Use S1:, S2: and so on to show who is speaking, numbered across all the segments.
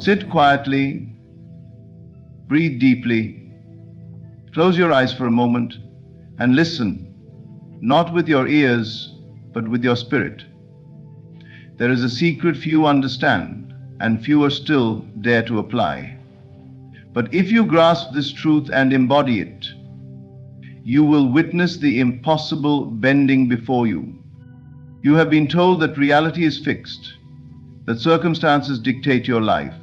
S1: Sit quietly, breathe deeply, close your eyes for a moment, and listen, not with your ears, but with your spirit. There is a secret few understand, and fewer still dare to apply. But if you grasp this truth and embody it, you will witness the impossible bending before you. You have been told that reality is fixed, that circumstances dictate your life.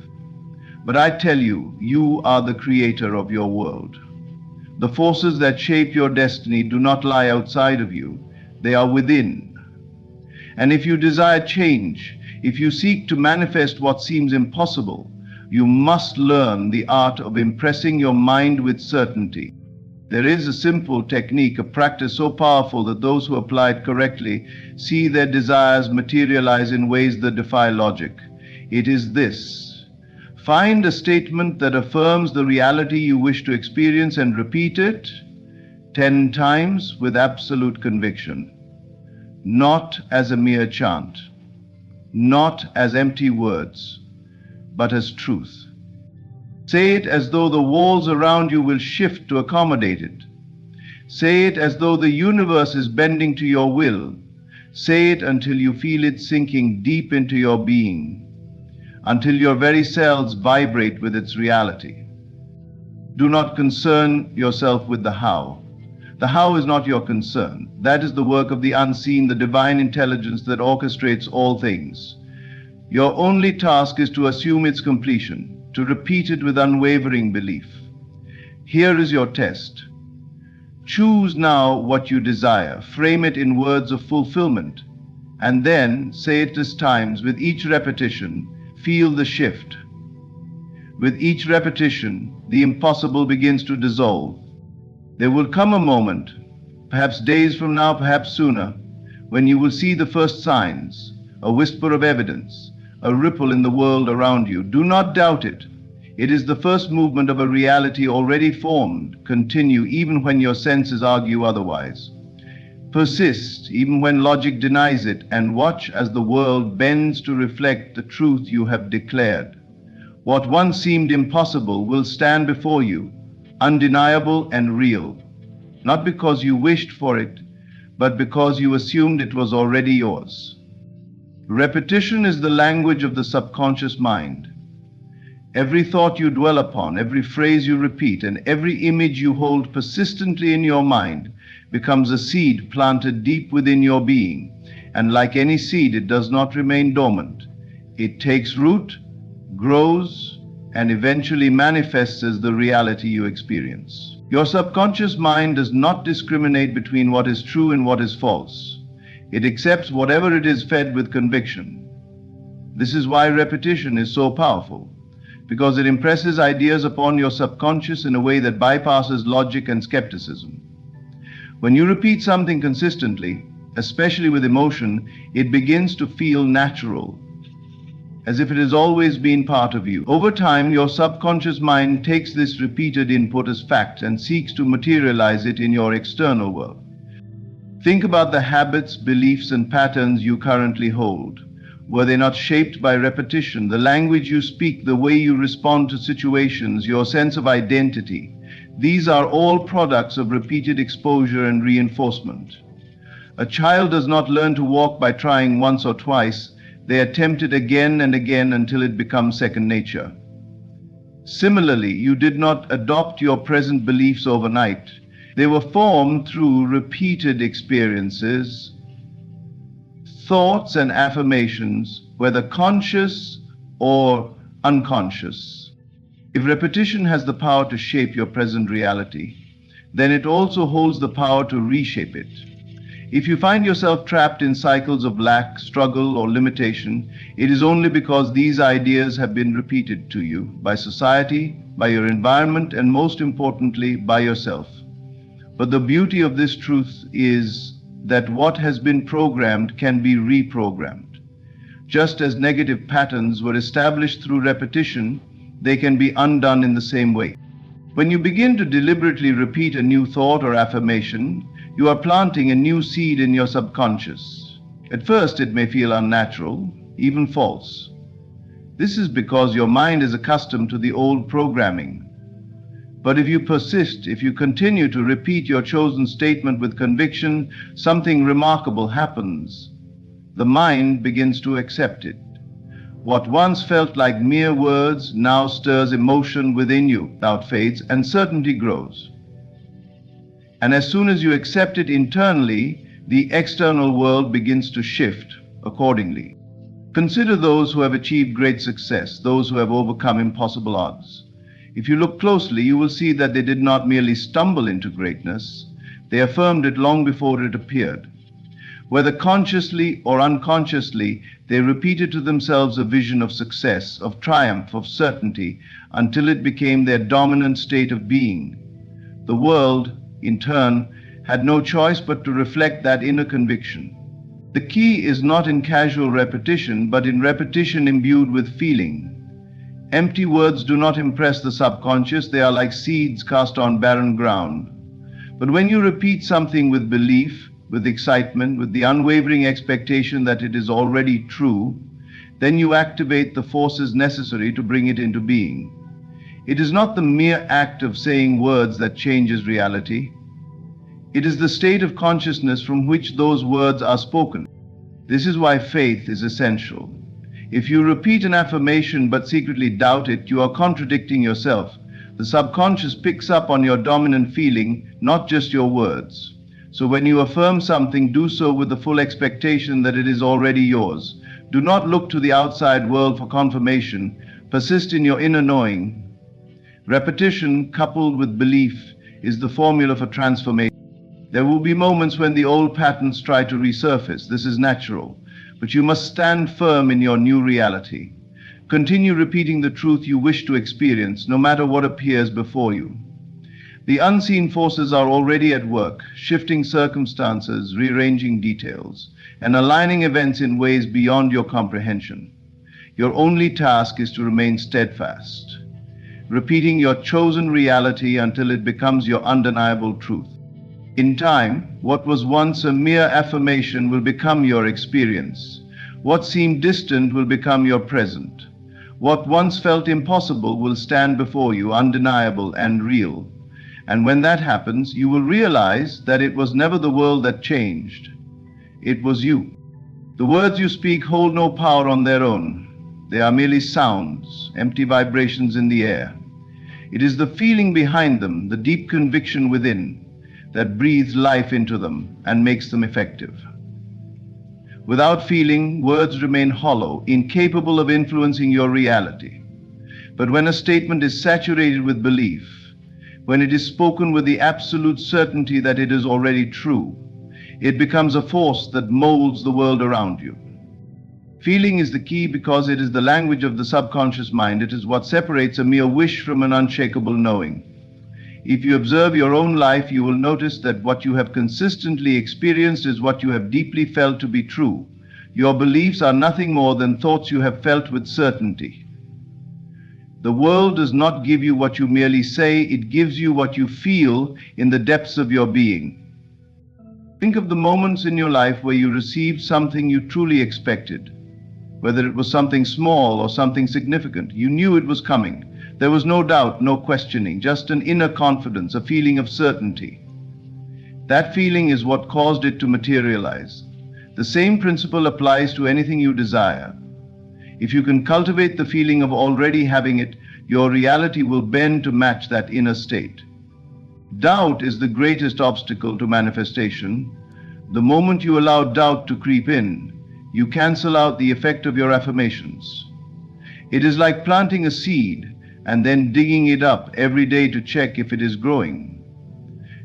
S1: But I tell you, you are the creator of your world. The forces that shape your destiny do not lie outside of you, they are within. And if you desire change, if you seek to manifest what seems impossible, you must learn the art of impressing your mind with certainty. There is a simple technique, a practice so powerful that those who apply it correctly see their desires materialize in ways that defy logic. It is this: find a statement that affirms the reality you wish to experience and repeat it 10 times with absolute conviction, not as a mere chant, not as empty words, but as truth. Say it as though the walls around you will shift to accommodate it. Say it as though the universe is bending to your will. Say it until you feel it sinking deep into your being, until your very cells vibrate with its reality. Do not concern yourself with the how. The how is not your concern. That is the work of the unseen, the divine intelligence that orchestrates all things. Your only task is to assume its completion, to repeat it with unwavering belief. Here is your test. Choose now what you desire, frame it in words of fulfillment, and then say it as times. With each repetition, feel the shift. With each repetition, the impossible begins to dissolve. There will come a moment, perhaps days from now, perhaps sooner, when you will see the first signs, a whisper of evidence, a ripple in the world around you. Do not doubt it. It is the first movement of a reality already formed. Continue even when your senses argue otherwise. Persist even when logic denies it, and watch as the world bends to reflect the truth you have declared. What once seemed impossible will stand before you, undeniable and real, not because you wished for it, but because you assumed it was already yours. Repetition is the language of the subconscious mind. Every thought you dwell upon, every phrase you repeat, and every image you hold persistently in your mind becomes a seed planted deep within your being. And like any seed, it does not remain dormant. It takes root, grows, and eventually manifests as the reality you experience. Your subconscious mind does not discriminate between what is true and what is false. It accepts whatever it is fed with conviction. This is why repetition is so powerful, because it impresses ideas upon your subconscious in a way that bypasses logic and skepticism. When you repeat something consistently, especially with emotion, it begins to feel natural, as if it has always been part of you. Over time, your subconscious mind takes this repeated input as fact and seeks to materialize it in your external world. Think about the habits, beliefs, and patterns you currently hold. Were they not shaped by repetition? The language you speak, the way you respond to situations, your sense of identity, these are all products of repeated exposure and reinforcement. A child does not learn to walk by trying once or twice. They attempt it again and again until it becomes second nature. Similarly, you did not adopt your present beliefs overnight. They were formed through repeated experiences, thoughts and affirmations, whether conscious or unconscious. If repetition has the power to shape your present reality, then it also holds the power to reshape it. If you find yourself trapped in cycles of lack, struggle, or limitation, it is only because these ideas have been repeated to you by society, by your environment, and most importantly, by yourself. But the beauty of this truth is that what has been programmed can be reprogrammed. Just as negative patterns were established through repetition, they can be undone in the same way. When you begin to deliberately repeat a new thought or affirmation, you are planting a new seed in your subconscious. At first, it may feel unnatural, even false. This is because your mind is accustomed to the old programming. But if you persist, if you continue to repeat your chosen statement with conviction, something remarkable happens. The mind begins to accept it. What once felt like mere words now stirs emotion within you, doubt fades, and certainty grows. And as soon as you accept it internally, the external world begins to shift accordingly. Consider those who have achieved great success, those who have overcome impossible odds. If you look closely, you will see that they did not merely stumble into greatness, they affirmed it long before it appeared. Whether consciously or unconsciously, they repeated to themselves a vision of success, of triumph, of certainty, until it became their dominant state of being. The world, in turn, had no choice but to reflect that inner conviction. The key is not in casual repetition, but in repetition imbued with feeling. Empty words do not impress the subconscious, they are like seeds cast on barren ground. But when you repeat something with belief, with excitement, with the unwavering expectation that it is already true, then you activate the forces necessary to bring it into being. It is not the mere act of saying words that changes reality. It is the state of consciousness from which those words are spoken. This is why faith is essential. If you repeat an affirmation but secretly doubt it, you are contradicting yourself. The subconscious picks up on your dominant feeling, not just your words. So when you affirm something, do so with the full expectation that it is already yours. Do not look to the outside world for confirmation. Persist in your inner knowing. Repetition coupled with belief is the formula for transformation. There will be moments when the old patterns try to resurface. This is natural. But you must stand firm in your new reality. Continue repeating the truth you wish to experience, no matter what appears before you. The unseen forces are already at work, shifting circumstances, rearranging details, and aligning events in ways beyond your comprehension. Your only task is to remain steadfast, repeating your chosen reality until it becomes your undeniable truth. In time, what was once a mere affirmation will become your experience. What seemed distant will become your present. What once felt impossible will stand before you, undeniable and real. And when that happens, you will realize that it was never the world that changed. It was you. The words you speak hold no power on their own. They are merely sounds, empty vibrations in the air. It is the feeling behind them, the deep conviction within, that breathes life into them and makes them effective. Without feeling, words remain hollow, incapable of influencing your reality. But when a statement is saturated with belief, when it is spoken with the absolute certainty that it is already true, it becomes a force that molds the world around you. Feeling is the key because it is the language of the subconscious mind. It is what separates a mere wish from an unshakable knowing. If you observe your own life, you will notice that what you have consistently experienced is what you have deeply felt to be true. Your beliefs are nothing more than thoughts you have felt with certainty. The world does not give you what you merely say, it gives you what you feel in the depths of your being. Think of the moments in your life where you received something you truly expected. Whether it was something small or something significant, you knew it was coming. There was no doubt, no questioning, just an inner confidence, a feeling of certainty. That feeling is what caused it to materialize. The same principle applies to anything you desire. If you can cultivate the feeling of already having it, your reality will bend to match that inner state. Doubt is the greatest obstacle to manifestation. The moment you allow doubt to creep in, you cancel out the effect of your affirmations. It is like planting a seed and then digging it up every day to check if it is growing.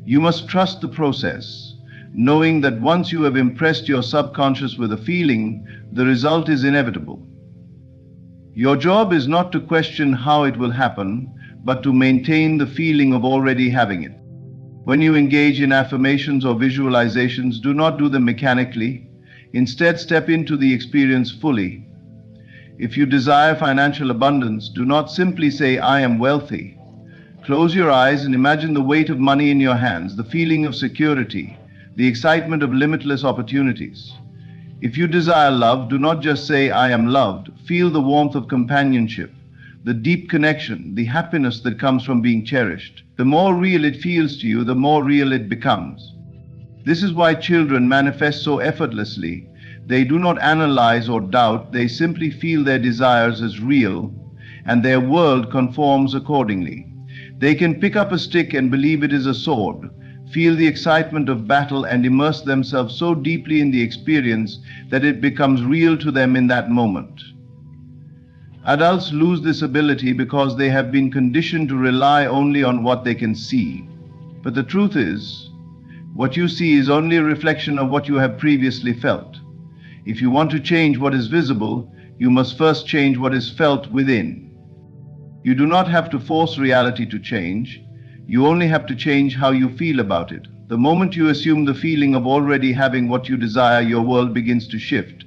S1: You must trust the process, knowing that once you have impressed your subconscious with a feeling, the result is inevitable. Your job is not to question how it will happen, but to maintain the feeling of already having it. When you engage in affirmations or visualizations, do not do them mechanically. Instead, step into the experience fully. If you desire financial abundance, do not simply say, "I am wealthy." Close your eyes and imagine the weight of money in your hands, the feeling of security, the excitement of limitless opportunities. If you desire love, do not just say, "I am loved." Feel the warmth of companionship, the deep connection, the happiness that comes from being cherished. The more real it feels to you, the more real it becomes. This is why children manifest so effortlessly. They do not analyze or doubt, they simply feel their desires as real, and their world conforms accordingly. They can pick up a stick and believe it is a sword, feel the excitement of battle, and immerse themselves so deeply in the experience that it becomes real to them in that moment. Adults lose this ability because they have been conditioned to rely only on what they can see. But the truth is, what you see is only a reflection of what you have previously felt. If you want to change what is visible, you must first change what is felt within. You do not have to force reality to change. You only have to change how you feel about it. The moment you assume the feeling of already having what you desire, your world begins to shift.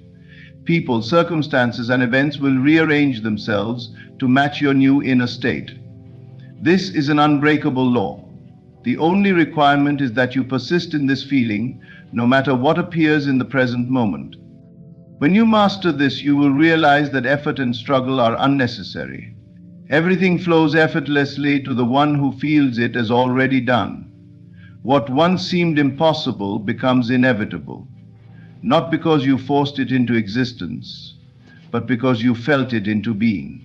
S1: People, circumstances, and events will rearrange themselves to match your new inner state. This is an unbreakable law. The only requirement is that you persist in this feeling, no matter what appears in the present moment. When you master this, you will realize that effort and struggle are unnecessary. Everything flows effortlessly to the one who feels it as already done. What once seemed impossible becomes inevitable, not because you forced it into existence, but because you felt it into being.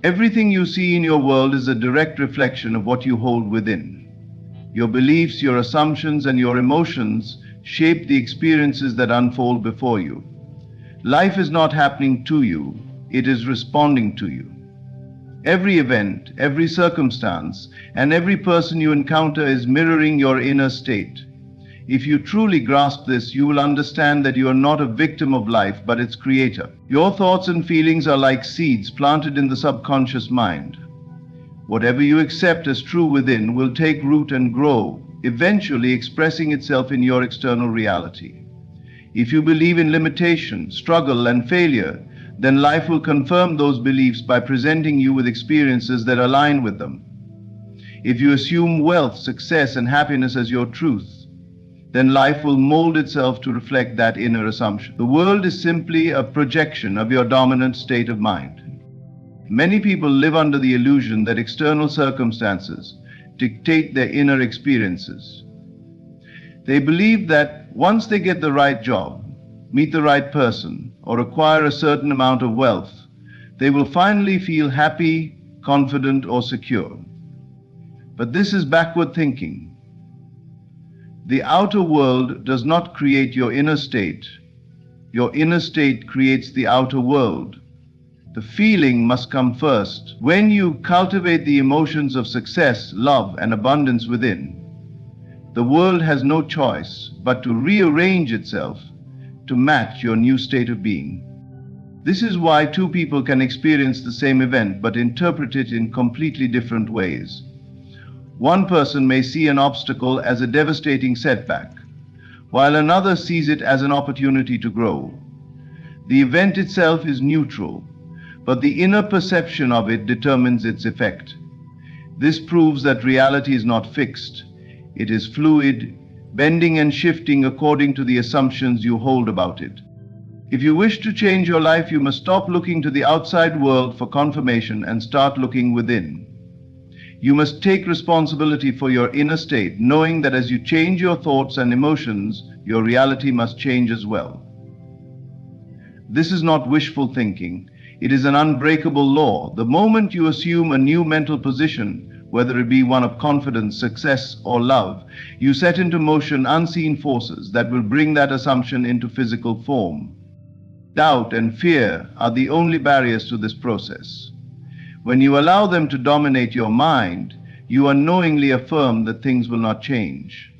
S1: Everything you see in your world is a direct reflection of what you hold within. Your beliefs, your assumptions, and your emotions shape the experiences that unfold before you. Life is not happening to you, it is responding to you. Every event, every circumstance, and every person you encounter is mirroring your inner state. If you truly grasp this, you will understand that you are not a victim of life, but its creator. Your thoughts and feelings are like seeds planted in the subconscious mind. Whatever you accept as true within will take root and grow, eventually expressing itself in your external reality. If you believe in limitation, struggle, and failure, then life will confirm those beliefs by presenting you with experiences that align with them. If you assume wealth, success, and happiness as your truth, then life will mold itself to reflect that inner assumption. The world is simply a projection of your dominant state of mind. Many people live under the illusion that external circumstances dictate their inner experiences. They believe that once they get the right job, meet the right person, or acquire a certain amount of wealth, they will finally feel happy, confident, or secure. But this is backward thinking. The outer world does not create your inner state. Your inner state creates the outer world. The feeling must come first. When you cultivate the emotions of success, love, and abundance within, the world has no choice but to rearrange itself to match your new state of being. This is why two people can experience the same event but interpret it in completely different ways. One person may see an obstacle as a devastating setback, while another sees it as an opportunity to grow. The event itself is neutral, but the inner perception of it determines its effect. This proves that reality is not fixed. It is fluid, bending and shifting according to the assumptions you hold about it. If you wish to change your life, you must stop looking to the outside world for confirmation and start looking within. You must take responsibility for your inner state, knowing that as you change your thoughts and emotions, your reality must change as well. This is not wishful thinking. It is an unbreakable law. The moment you assume a new mental position, whether it be one of confidence, success, or love, you set into motion unseen forces that will bring that assumption into physical form. Doubt and fear are the only barriers to this process. When you allow them to dominate your mind, you unknowingly affirm that things will not change.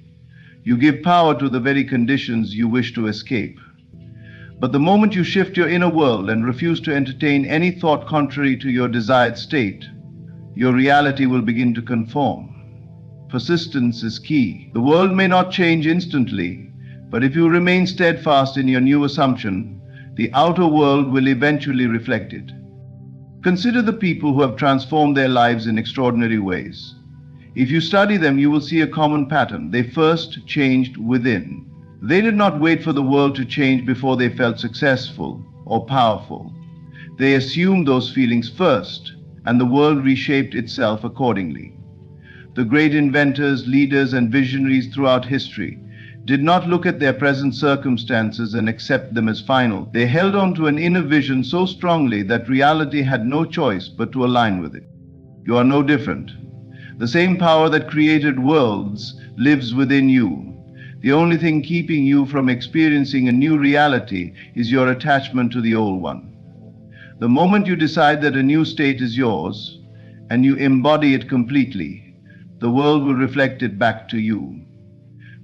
S1: You give power to the very conditions you wish to escape. But the moment you shift your inner world and refuse to entertain any thought contrary to your desired state, your reality will begin to conform. Persistence is key. The world may not change instantly, but if you remain steadfast in your new assumption, the outer world will eventually reflect it. Consider the people who have transformed their lives in extraordinary ways. If you study them, you will see a common pattern. They first changed within. They did not wait for the world to change before they felt successful or powerful. They assumed those feelings first, and the world reshaped itself accordingly. The great inventors, leaders, and visionaries throughout history did not look at their present circumstances and accept them as final. They held on to an inner vision so strongly that reality had no choice but to align with it. You are no different. The same power that created worlds lives within you. The only thing keeping you from experiencing a new reality is your attachment to the old one. The moment you decide that a new state is yours and you embody it completely, the world will reflect it back to you.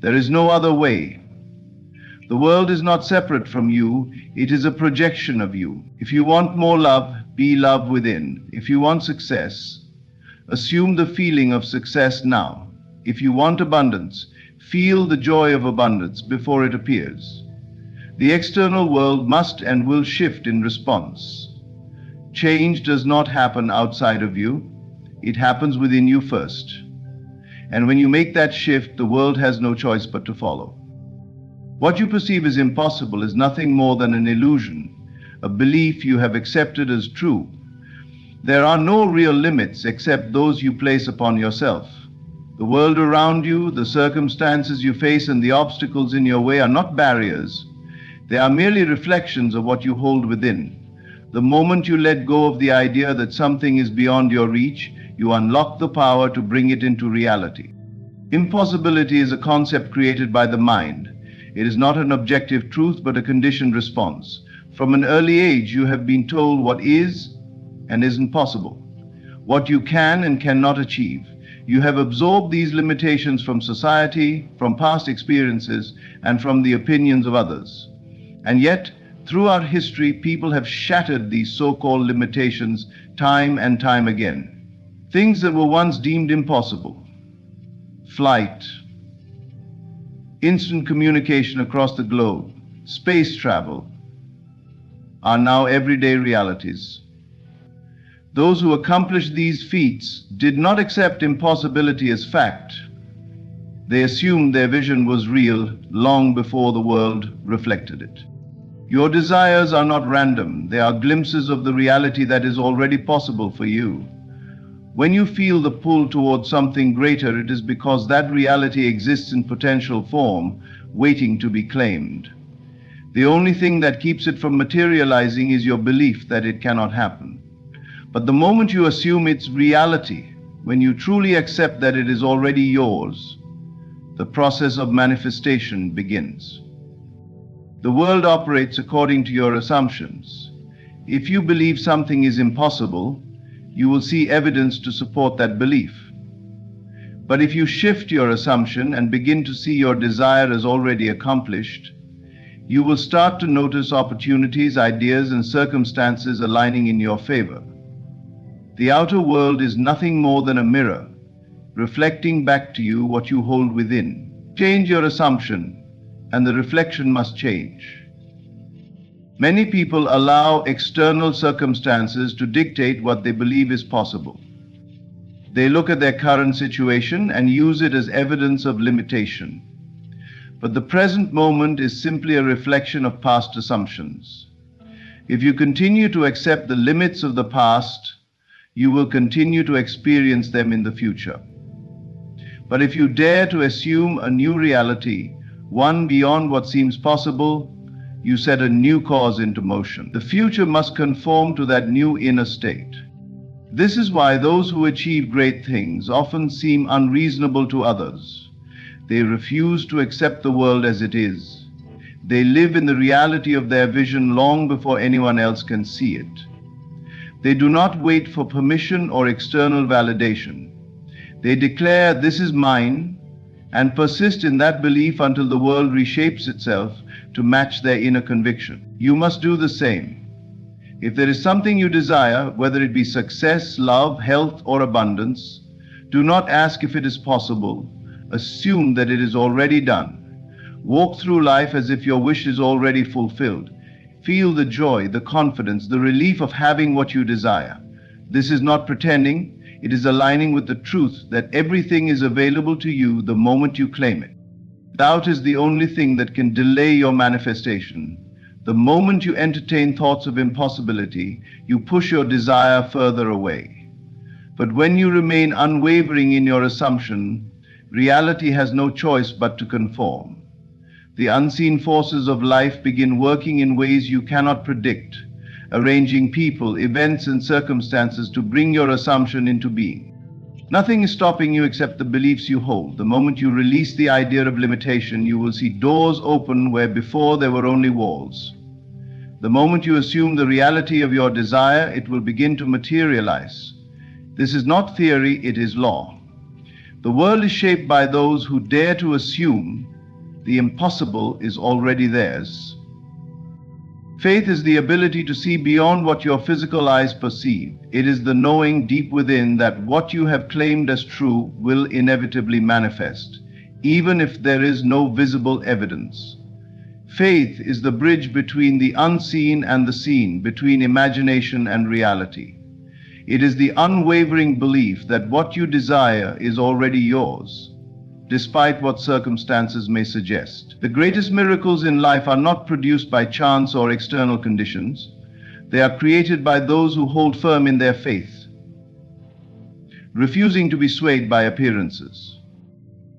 S1: There is no other way. The world is not separate from you, it is a projection of you. If you want more love, be love within. If you want success, assume the feeling of success now. If you want abundance, feel the joy of abundance before it appears. The external world must and will shift in response. Change does not happen outside of you, it happens within you first. And when you make that shift, the world has no choice but to follow. What you perceive as impossible is nothing more than an illusion, a belief you have accepted as true. There are no real limits except those you place upon yourself. The world around you, the circumstances you face, and the obstacles in your way are not barriers. They are merely reflections of what you hold within. The moment you let go of the idea that something is beyond your reach, you unlock the power to bring it into reality. Impossibility is a concept created by the mind. It is not an objective truth, but a conditioned response. From an early age, you have been told what is and isn't possible, what you can and cannot achieve. You have absorbed these limitations from society, from past experiences, and from the opinions of others. And yet, throughout history, people have shattered these so-called limitations time and time again. Things that were once deemed impossible, flight, instant communication across the globe, space travel, are now everyday realities. Those who accomplished these feats did not accept impossibility as fact. They assumed their vision was real long before the world reflected it. Your desires are not random. They are glimpses of the reality that is already possible for you. When you feel the pull towards something greater, it is because that reality exists in potential form, waiting to be claimed. The only thing that keeps it from materializing is your belief that it cannot happen. But the moment you assume its reality, when you truly accept that it is already yours, the process of manifestation begins. The world operates according to your assumptions. If you believe something is impossible, you will see evidence to support that belief. But if you shift your assumption and begin to see your desire as already accomplished, you will start to notice opportunities, ideas, and circumstances aligning in your favor. The outer world is nothing more than a mirror, reflecting back to you what you hold within. Change your assumption, and the reflection must change. Many people allow external circumstances to dictate what they believe is possible. They look at their current situation and use it as evidence of limitation. But the present moment is simply a reflection of past assumptions. If you continue to accept the limits of the past, you will continue to experience them in the future. But if you dare to assume a new reality, one beyond what seems possible, you set a new cause into motion. The future must conform to that new inner state. This is why those who achieve great things often seem unreasonable to others. They refuse to accept the world as it is. They live in the reality of their vision long before anyone else can see it. They do not wait for permission or external validation. They declare, "This is mine," and persist in that belief until the world reshapes itself to match their inner conviction. You must do the same. If there is something you desire, whether it be success, love, health, or abundance, do not ask if it is possible. Assume that it is already done. Walk through life as if your wish is already fulfilled. Feel the joy, the confidence, the relief of having what you desire. This is not pretending, it is aligning with the truth that everything is available to you the moment you claim it. Doubt is the only thing that can delay your manifestation. The moment you entertain thoughts of impossibility, you push your desire further away. But when you remain unwavering in your assumption, reality has no choice but to conform. The unseen forces of life begin working in ways you cannot predict, arranging people, events, and circumstances to bring your assumption into being. Nothing is stopping you except the beliefs you hold. The moment you release the idea of limitation, you will see doors open where before there were only walls. The moment you assume the reality of your desire, it will begin to materialize. This is not theory, it is law. The world is shaped by those who dare to assume the impossible is already theirs. Faith is the ability to see beyond what your physical eyes perceive. It is the knowing deep within that what you have claimed as true will inevitably manifest, even if there is no visible evidence. Faith is the bridge between the unseen and the seen, between imagination and reality. It is the unwavering belief that what you desire is already yours, despite what circumstances may suggest. The greatest miracles in life are not produced by chance or external conditions. They are created by those who hold firm in their faith, refusing to be swayed by appearances.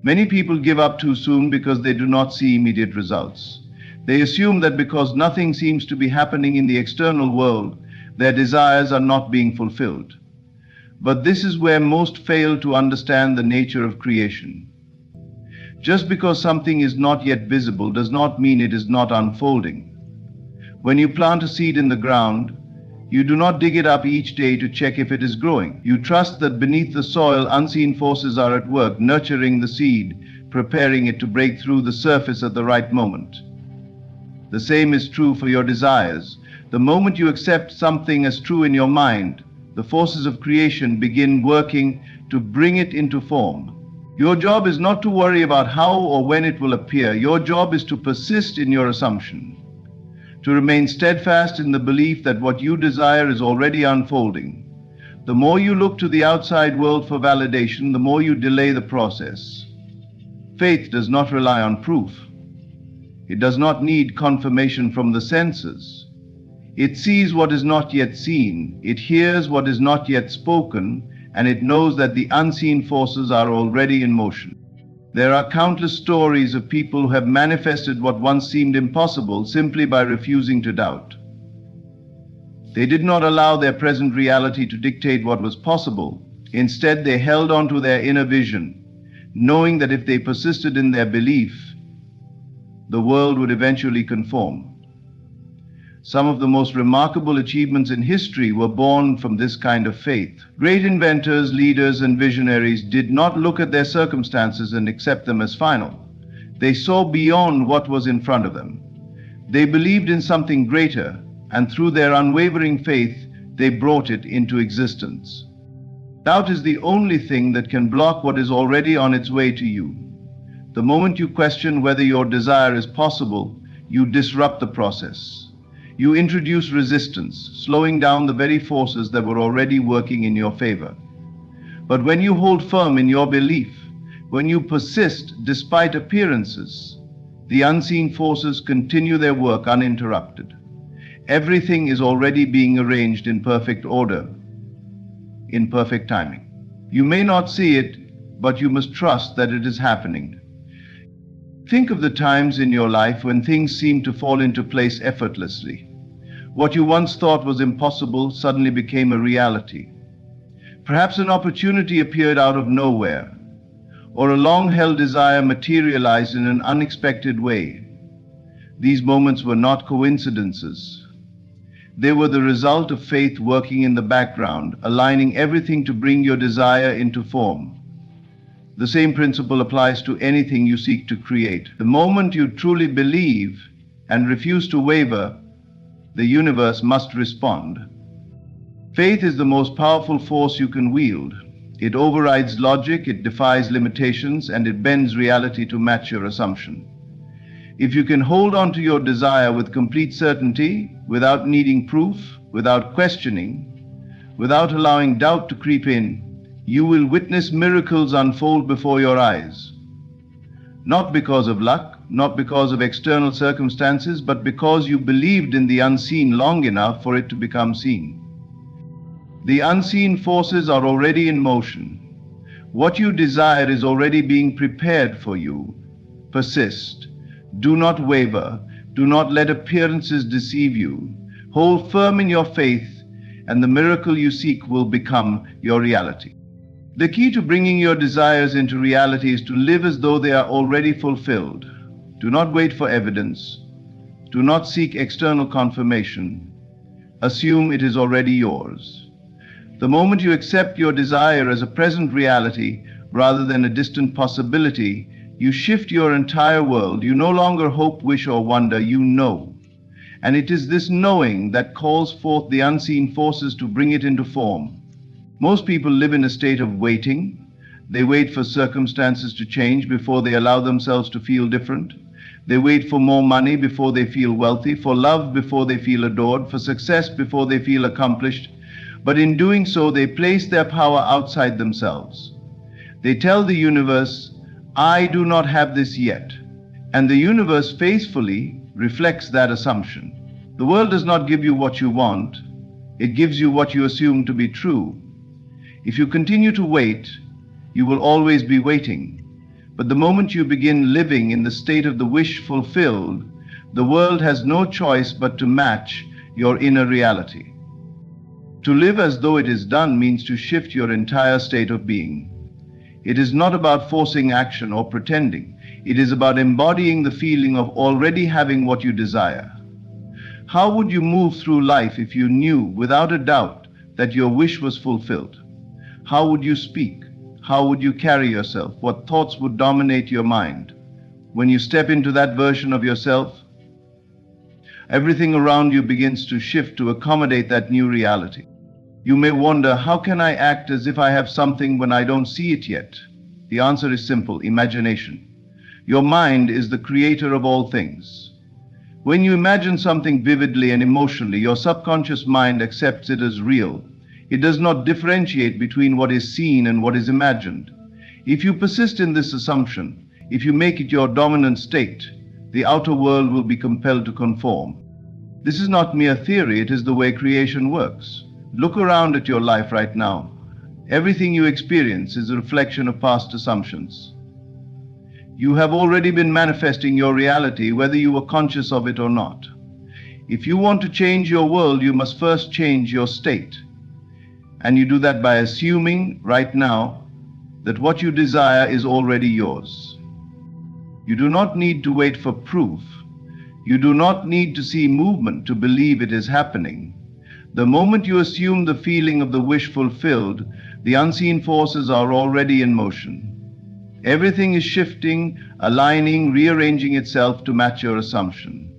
S1: Many people give up too soon because they do not see immediate results. They assume that because nothing seems to be happening in the external world, their desires are not being fulfilled. But this is where most fail to understand the nature of creation. Just because something is not yet visible does not mean it is not unfolding. When you plant a seed in the ground, you do not dig it up each day to check if it is growing. You trust that beneath the soil, unseen forces are at work, nurturing the seed, preparing it to break through the surface at the right moment. The same is true for your desires. The moment you accept something as true in your mind, the forces of creation begin working to bring it into form. Your job is not to worry about how or when it will appear. Your job is to persist in your assumption, to remain steadfast in the belief that what you desire is already unfolding. The more you look to the outside world for validation, the more you delay the process. Faith does not rely on proof. It does not need confirmation from the senses. It sees what is not yet seen. It hears what is not yet spoken, and it knows that the unseen forces are already in motion. There are countless stories of people who have manifested what once seemed impossible simply by refusing to doubt. They did not allow their present reality to dictate what was possible. Instead, they held on to their inner vision, knowing that if they persisted in their belief, the world would eventually conform. Some of the most remarkable achievements in history were born from this kind of faith. Great inventors, leaders, and visionaries did not look at their circumstances and accept them as final. They saw beyond what was in front of them. They believed in something greater, and through their unwavering faith, they brought it into existence. Doubt is the only thing that can block what is already on its way to you. The moment you question whether your desire is possible, you disrupt the process. You introduce resistance, slowing down the very forces that were already working in your favor. But when you hold firm in your belief, when you persist despite appearances, the unseen forces continue their work uninterrupted. Everything is already being arranged in perfect order, in perfect timing. You may not see it, but you must trust that it is happening. Think of the times in your life when things seem to fall into place effortlessly. What you once thought was impossible suddenly became a reality. Perhaps an opportunity appeared out of nowhere, or a long-held desire materialized in an unexpected way. These moments were not coincidences. They were the result of faith working in the background, aligning everything to bring your desire into form. The same principle applies to anything you seek to create. The moment you truly believe and refuse to waver, the universe must respond. Faith is the most powerful force you can wield. It overrides logic, it defies limitations, and it bends reality to match your assumption. If you can hold on to your desire with complete certainty, without needing proof, without questioning, without allowing doubt to creep in, you will witness miracles unfold before your eyes. Not because of luck, not because of external circumstances, but because you believed in the unseen long enough for it to become seen. The unseen forces are already in motion. What you desire is already being prepared for you. Persist. Do not waver. Do not let appearances deceive you. Hold firm in your faith, and the miracle you seek will become your reality. The key to bringing your desires into reality is to live as though they are already fulfilled. Do not wait for evidence. Do not seek external confirmation. Assume it is already yours. The moment you accept your desire as a present reality rather than a distant possibility, you shift your entire world. You no longer hope, wish, or wonder. You know. And it is this knowing that calls forth the unseen forces to bring it into form. Most people live in a state of waiting. They wait for circumstances to change before they allow themselves to feel different. They wait for more money before they feel wealthy, for love before they feel adored, for success before they feel accomplished. But in doing so, they place their power outside themselves. They tell the universe, "I do not have this yet." And the universe faithfully reflects that assumption. The world does not give you what you want. It gives you what you assume to be true. If you continue to wait, you will always be waiting. But the moment you begin living in the state of the wish fulfilled, the world has no choice but to match your inner reality. To live as though it is done means to shift your entire state of being. It is not about forcing action or pretending. It is about embodying the feeling of already having what you desire. How would you move through life if you knew without a doubt that your wish was fulfilled? How would you speak? How would you carry yourself? What thoughts would dominate your mind? When you step into that version of yourself, everything around you begins to shift to accommodate that new reality. You may wonder, how can I act as if I have something when I don't see it yet? The answer is simple: imagination. Your mind is the creator of all things. When you imagine something vividly and emotionally, your subconscious mind accepts it as real. It does not differentiate between what is seen and what is imagined. If you persist in this assumption, if you make it your dominant state, the outer world will be compelled to conform. This is not mere theory, it is the way creation works. Look around at your life right now. Everything you experience is a reflection of past assumptions. You have already been manifesting your reality, whether you were conscious of it or not. If you want to change your world, you must first change your state. And you do that by assuming right now that what you desire is already yours. You do not need to wait for proof. You do not need to see movement to believe it is happening. The moment you assume the feeling of the wish fulfilled, the unseen forces are already in motion. Everything is shifting, aligning, rearranging itself to match your assumption.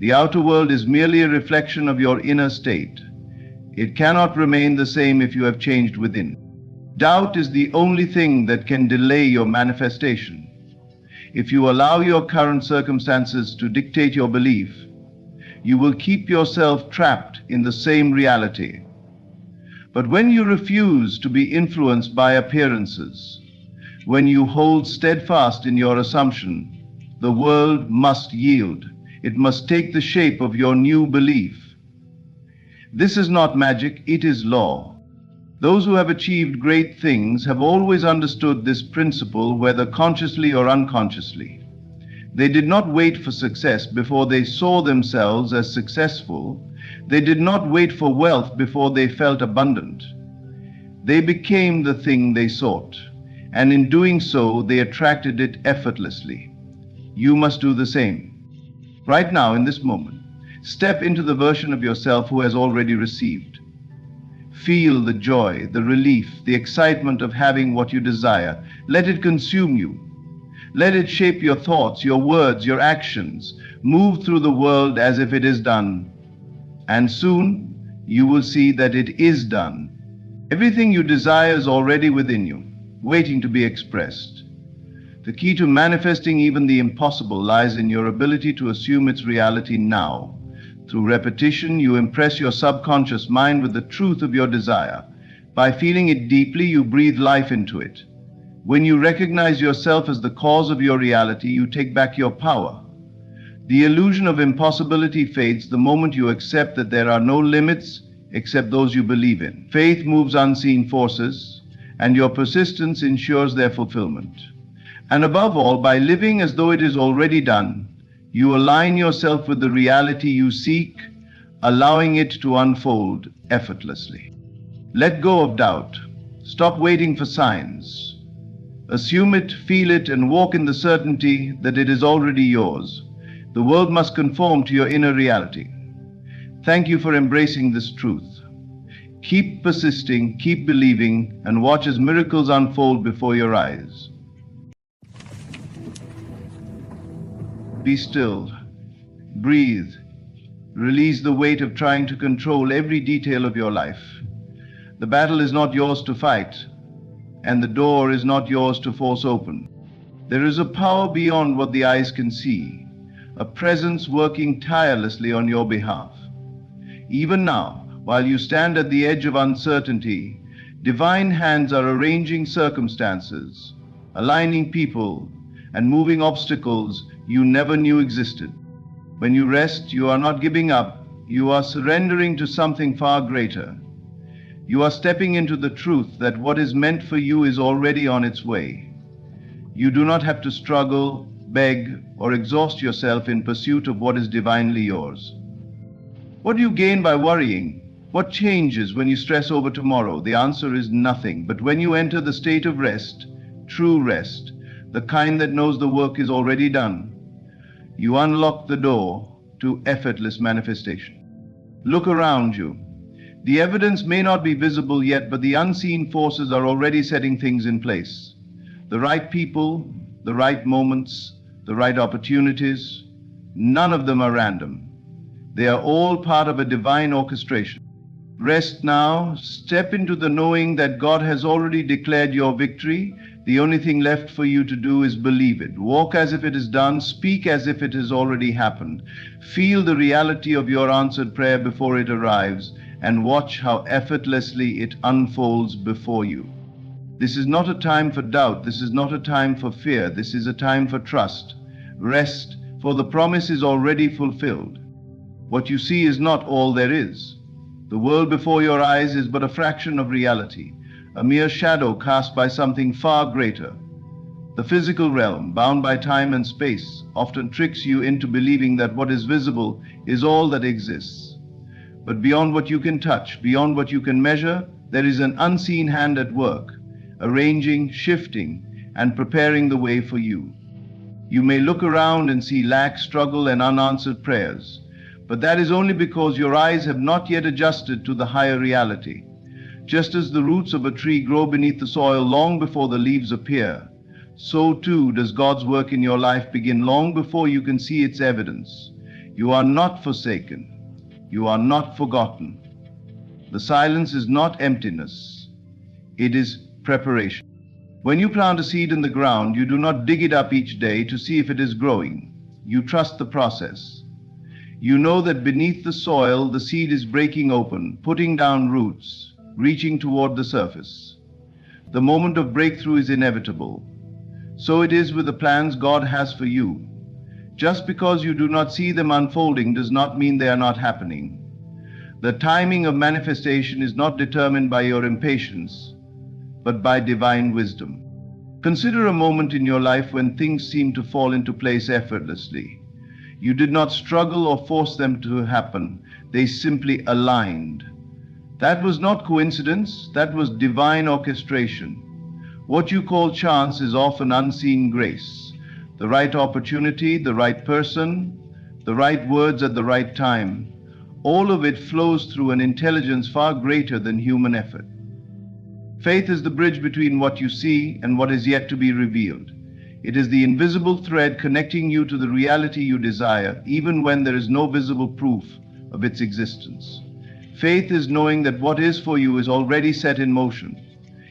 S1: The outer world is merely a reflection of your inner state. It cannot remain the same if you have changed within. Doubt is the only thing that can delay your manifestation. If you allow your current circumstances to dictate your belief, you will keep yourself trapped in the same reality. But when you refuse to be influenced by appearances, when you hold steadfast in your assumption, the world must yield. It must take the shape of your new belief. This is not magic, it is law. Those who have achieved great things have always understood this principle, whether consciously or unconsciously. They did not wait for success before they saw themselves as successful. They did not wait for wealth before they felt abundant. They became the thing they sought, and in doing so, they attracted it effortlessly. You must do the same. Right now, in this moment, step into the version of yourself who has already received. Feel the joy, the relief, the excitement of having what you desire. Let it consume you. Let it shape your thoughts, your words, your actions. Move through the world as if it is done. And soon, you will see that it is done. Everything you desire is already within you, waiting to be expressed. The key to manifesting even the impossible lies in your ability to assume its reality now. Through repetition, you impress your subconscious mind with the truth of your desire. By feeling it deeply, you breathe life into it. When you recognize yourself as the cause of your reality, you take back your power. The illusion of impossibility fades the moment you accept that there are no limits except those you believe in. Faith moves unseen forces, and your persistence ensures their fulfillment. And above all, by living as though it is already done, you align yourself with the reality you seek, allowing it to unfold effortlessly. Let go of doubt. Stop waiting for signs. Assume it, feel it, and walk in the certainty that it is already yours. The world must conform to your inner reality. Thank you for embracing this truth. Keep persisting, keep believing, and watch as miracles unfold before your eyes. Be still. Breathe. Release the weight of trying to control every detail of your life. The battle is not yours to fight, and the door is not yours to force open. There is a power beyond what the eyes can see, a presence working tirelessly on your behalf. Even now, while you stand at the edge of uncertainty, divine hands are arranging circumstances, aligning people, and moving obstacles you never knew existed. When you rest, you are not giving up, you are surrendering to something far greater. You are stepping into the truth that what is meant for you is already on its way. You do not have to struggle, beg, or exhaust yourself in pursuit of what is divinely yours. What do you gain by worrying? What changes when you stress over tomorrow? The answer is nothing. But when you enter the state of rest, true rest, the kind that knows the work is already done, you unlock the door to effortless manifestation. Look around you. The evidence may not be visible yet, but the unseen forces are already setting things in place. The right people, the right moments, the right opportunities, none of them are random. They are all part of a divine orchestration. Rest now, step into the knowing that God has already declared your victory. The only thing left for you to do is believe it. Walk as if it is done, speak as if it has already happened. Feel the reality of your answered prayer before it arrives, and watch how effortlessly it unfolds before you. This is not a time for doubt. This is not a time for fear. This is a time for trust. Rest, for the promise is already fulfilled. What you see is not all there is. The world before your eyes is but a fraction of reality, a mere shadow cast by something far greater. The physical realm, bound by time and space, often tricks you into believing that what is visible is all that exists. But beyond what you can touch, beyond what you can measure, there is an unseen hand at work, arranging, shifting, and preparing the way for you. You may look around and see lack, struggle, and unanswered prayers, but that is only because your eyes have not yet adjusted to the higher reality. Just as the roots of a tree grow beneath the soil long before the leaves appear, so too does God's work in your life begin long before you can see its evidence. You are not forsaken. You are not forgotten. The silence is not emptiness. It is preparation. When you plant a seed in the ground, you do not dig it up each day to see if it is growing. You trust the process. You know that beneath the soil, the seed is breaking open, putting down roots, reaching toward the surface. The moment of breakthrough is inevitable. So it is with the plans God has for you. Just because you do not see them unfolding does not mean they are not happening. The timing of manifestation is not determined by your impatience, but by divine wisdom. Consider a moment in your life when things seem to fall into place effortlessly. You did not struggle or force them to happen. They simply aligned. That was not coincidence. That was divine orchestration. What you call chance is often unseen grace. The right opportunity, the right person, the right words at the right time. All of it flows through an intelligence far greater than human effort. Faith is the bridge between what you see and what is yet to be revealed. It is the invisible thread connecting you to the reality you desire, even when there is no visible proof of its existence. Faith is knowing that what is for you is already set in motion.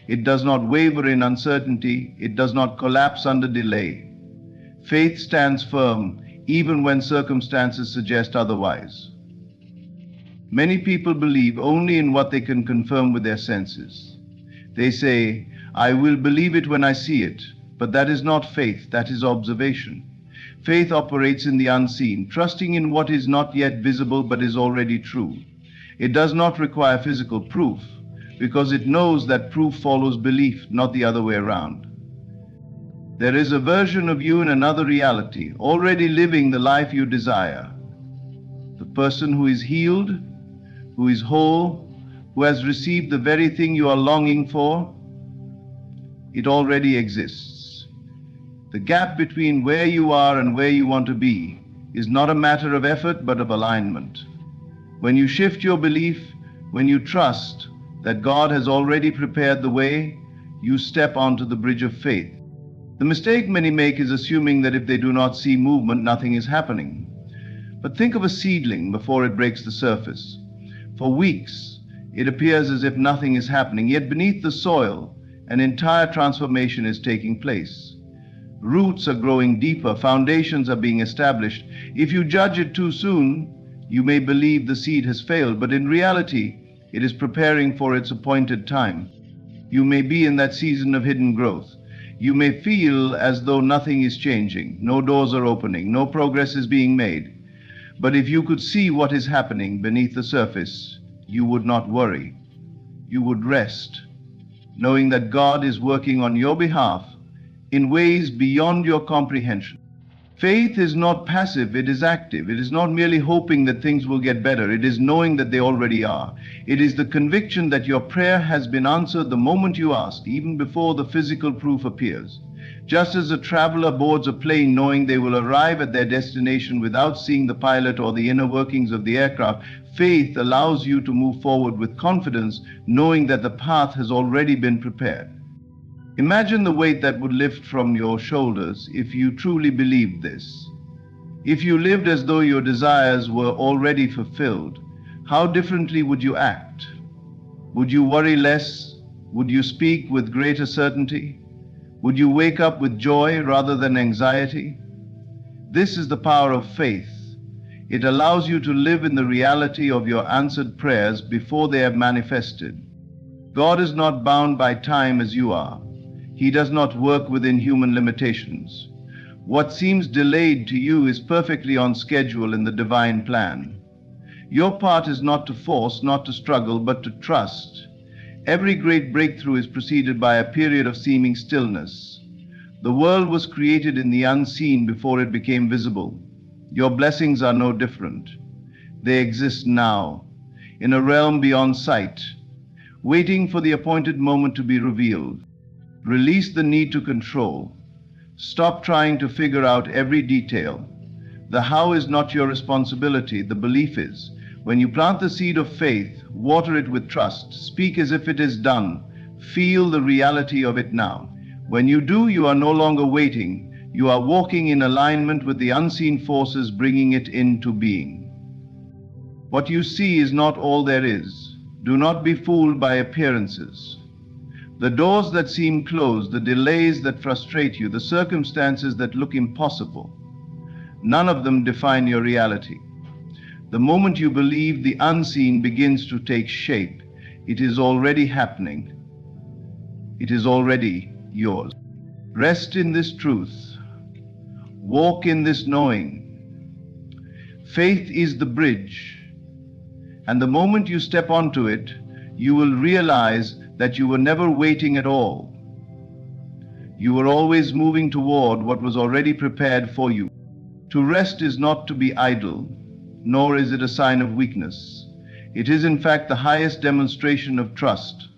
S1: It does not waver in uncertainty. It does not collapse under delay. Faith stands firm, even when circumstances suggest otherwise. Many people believe only in what they can confirm with their senses. They say, "I will believe it when I see it," but that is not faith, that is observation. Faith operates in the unseen, trusting in what is not yet visible but is already true. It does not require physical proof, because it knows that proof follows belief, not the other way around. There is a version of you in another reality, already living the life you desire. The person who is healed, who is whole, who has received the very thing you are longing for, it already exists. The gap between where you are and where you want to be is not a matter of effort but of alignment. When you shift your belief, when you trust that God has already prepared the way, you step onto the bridge of faith. The mistake many make is assuming that if they do not see movement, nothing is happening. But think of a seedling before it breaks the surface. For weeks, it appears as if nothing is happening, yet beneath the soil, an entire transformation is taking place. Roots are growing deeper, foundations are being established. If you judge it too soon, you may believe the seed has failed, but in reality, it is preparing for its appointed time. You may be in that season of hidden growth. You may feel as though nothing is changing, no doors are opening, no progress is being made. But if you could see what is happening beneath the surface, you would not worry. You would rest, knowing that God is working on your behalf in ways beyond your comprehension. Faith is not passive, it is active. It is not merely hoping that things will get better. It is knowing that they already are. It is the conviction that your prayer has been answered the moment you asked, even before the physical proof appears. Just as a traveler boards a plane knowing they will arrive at their destination without seeing the pilot or the inner workings of the aircraft, faith allows you to move forward with confidence, knowing that the path has already been prepared. Imagine the weight that would lift from your shoulders if you truly believed this. If you lived as though your desires were already fulfilled, how differently would you act? Would you worry less? Would you speak with greater certainty? Would you wake up with joy rather than anxiety? This is the power of faith. It allows you to live in the reality of your answered prayers before they have manifested. God is not bound by time as you are. He does not work within human limitations. What seems delayed to you is perfectly on schedule in the divine plan. Your part is not to force, not to struggle, but to trust. Every great breakthrough is preceded by a period of seeming stillness. The world was created in the unseen before it became visible. Your blessings are no different. They exist now, in a realm beyond sight, waiting for the appointed moment to be revealed. Release the need to control. Stop trying to figure out every detail. The how is not your responsibility, the belief is. When you plant the seed of faith, water it with trust, speak as if it is done, feel the reality of it now. When you do, you are no longer waiting, you are walking in alignment with the unseen forces bringing it into being. What you see is not all there is. Do not be fooled by appearances. The doors that seem closed, the delays that frustrate you, the circumstances that look impossible, none of them define your reality. The moment you believe, the unseen begins to take shape. It is already happening. It is already yours. Rest in this truth. Walk in this knowing. Faith is the bridge, and the moment you step onto it, you will realize that you were never waiting at all. You were always moving toward what was already prepared for you. To rest is not to be idle, nor is it a sign of weakness. It is in fact the highest demonstration of trust.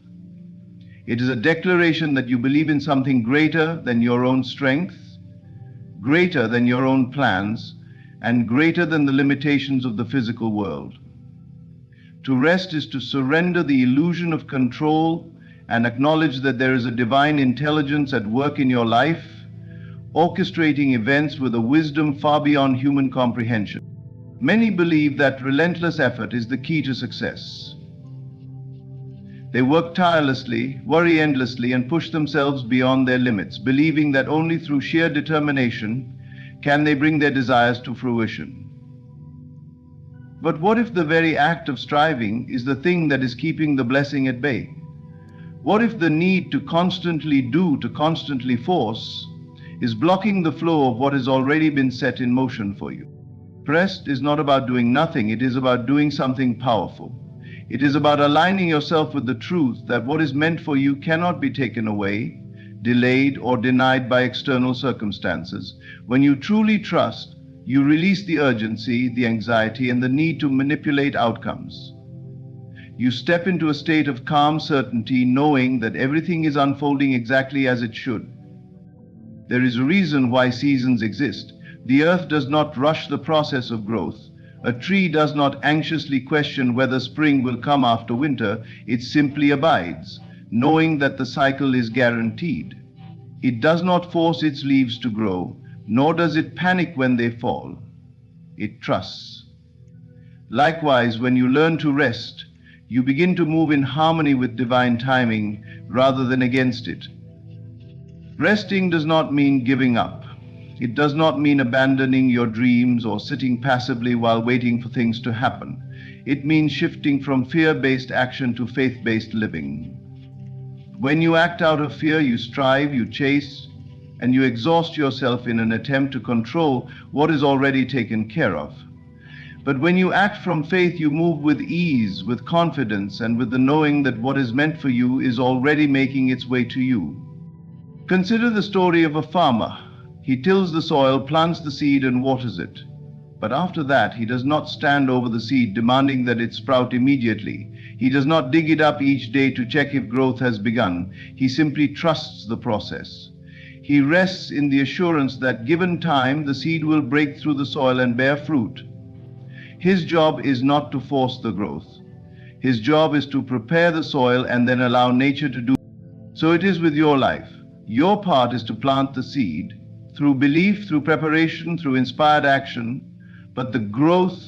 S1: It is a declaration that you believe in something greater than your own strength, greater than your own plans, and greater than the limitations of the physical world. To rest is to surrender the illusion of control and acknowledge that there is a divine intelligence at work in your life, orchestrating events with a wisdom far beyond human comprehension. Many believe that relentless effort is the key to success. They work tirelessly, worry endlessly, and push themselves beyond their limits, believing that only through sheer determination can they bring their desires to fruition. But what if the very act of striving is the thing that is keeping the blessing at bay? What if the need to constantly do, to constantly force, is blocking the flow of what has already been set in motion for you? Rest is not about doing nothing, it is about doing something powerful. It is about aligning yourself with the truth that what is meant for you cannot be taken away, delayed, or denied by external circumstances. When you truly trust, you release the urgency, the anxiety, and the need to manipulate outcomes. You step into a state of calm certainty, knowing that everything is unfolding exactly as it should. There is a reason why seasons exist. The earth does not rush the process of growth. A tree does not anxiously question whether spring will come after winter. It simply abides, knowing that the cycle is guaranteed. It does not force its leaves to grow, nor does it panic when they fall. It trusts. Likewise, when you learn to rest, you begin to move in harmony with divine timing rather than against it. Resting does not mean giving up. It does not mean abandoning your dreams or sitting passively while waiting for things to happen. It means shifting from fear-based action to faith-based living. When you act out of fear, you strive, you chase, and you exhaust yourself in an attempt to control what is already taken care of. But when you act from faith, you move with ease, with confidence, and with the knowing that what is meant for you is already making its way to you. Consider the story of a farmer. He tills the soil, plants the seed, and waters it. But after that, he does not stand over the seed demanding that it sprout immediately. He does not dig it up each day to check if growth has begun. He simply trusts the process. He rests in the assurance that given time, the seed will break through the soil and bear fruit. His job is not to force the growth. His job is to prepare the soil and then allow nature to do. So it is with your life. Your part is to plant the seed, through belief, through preparation, through inspired action, but the growth,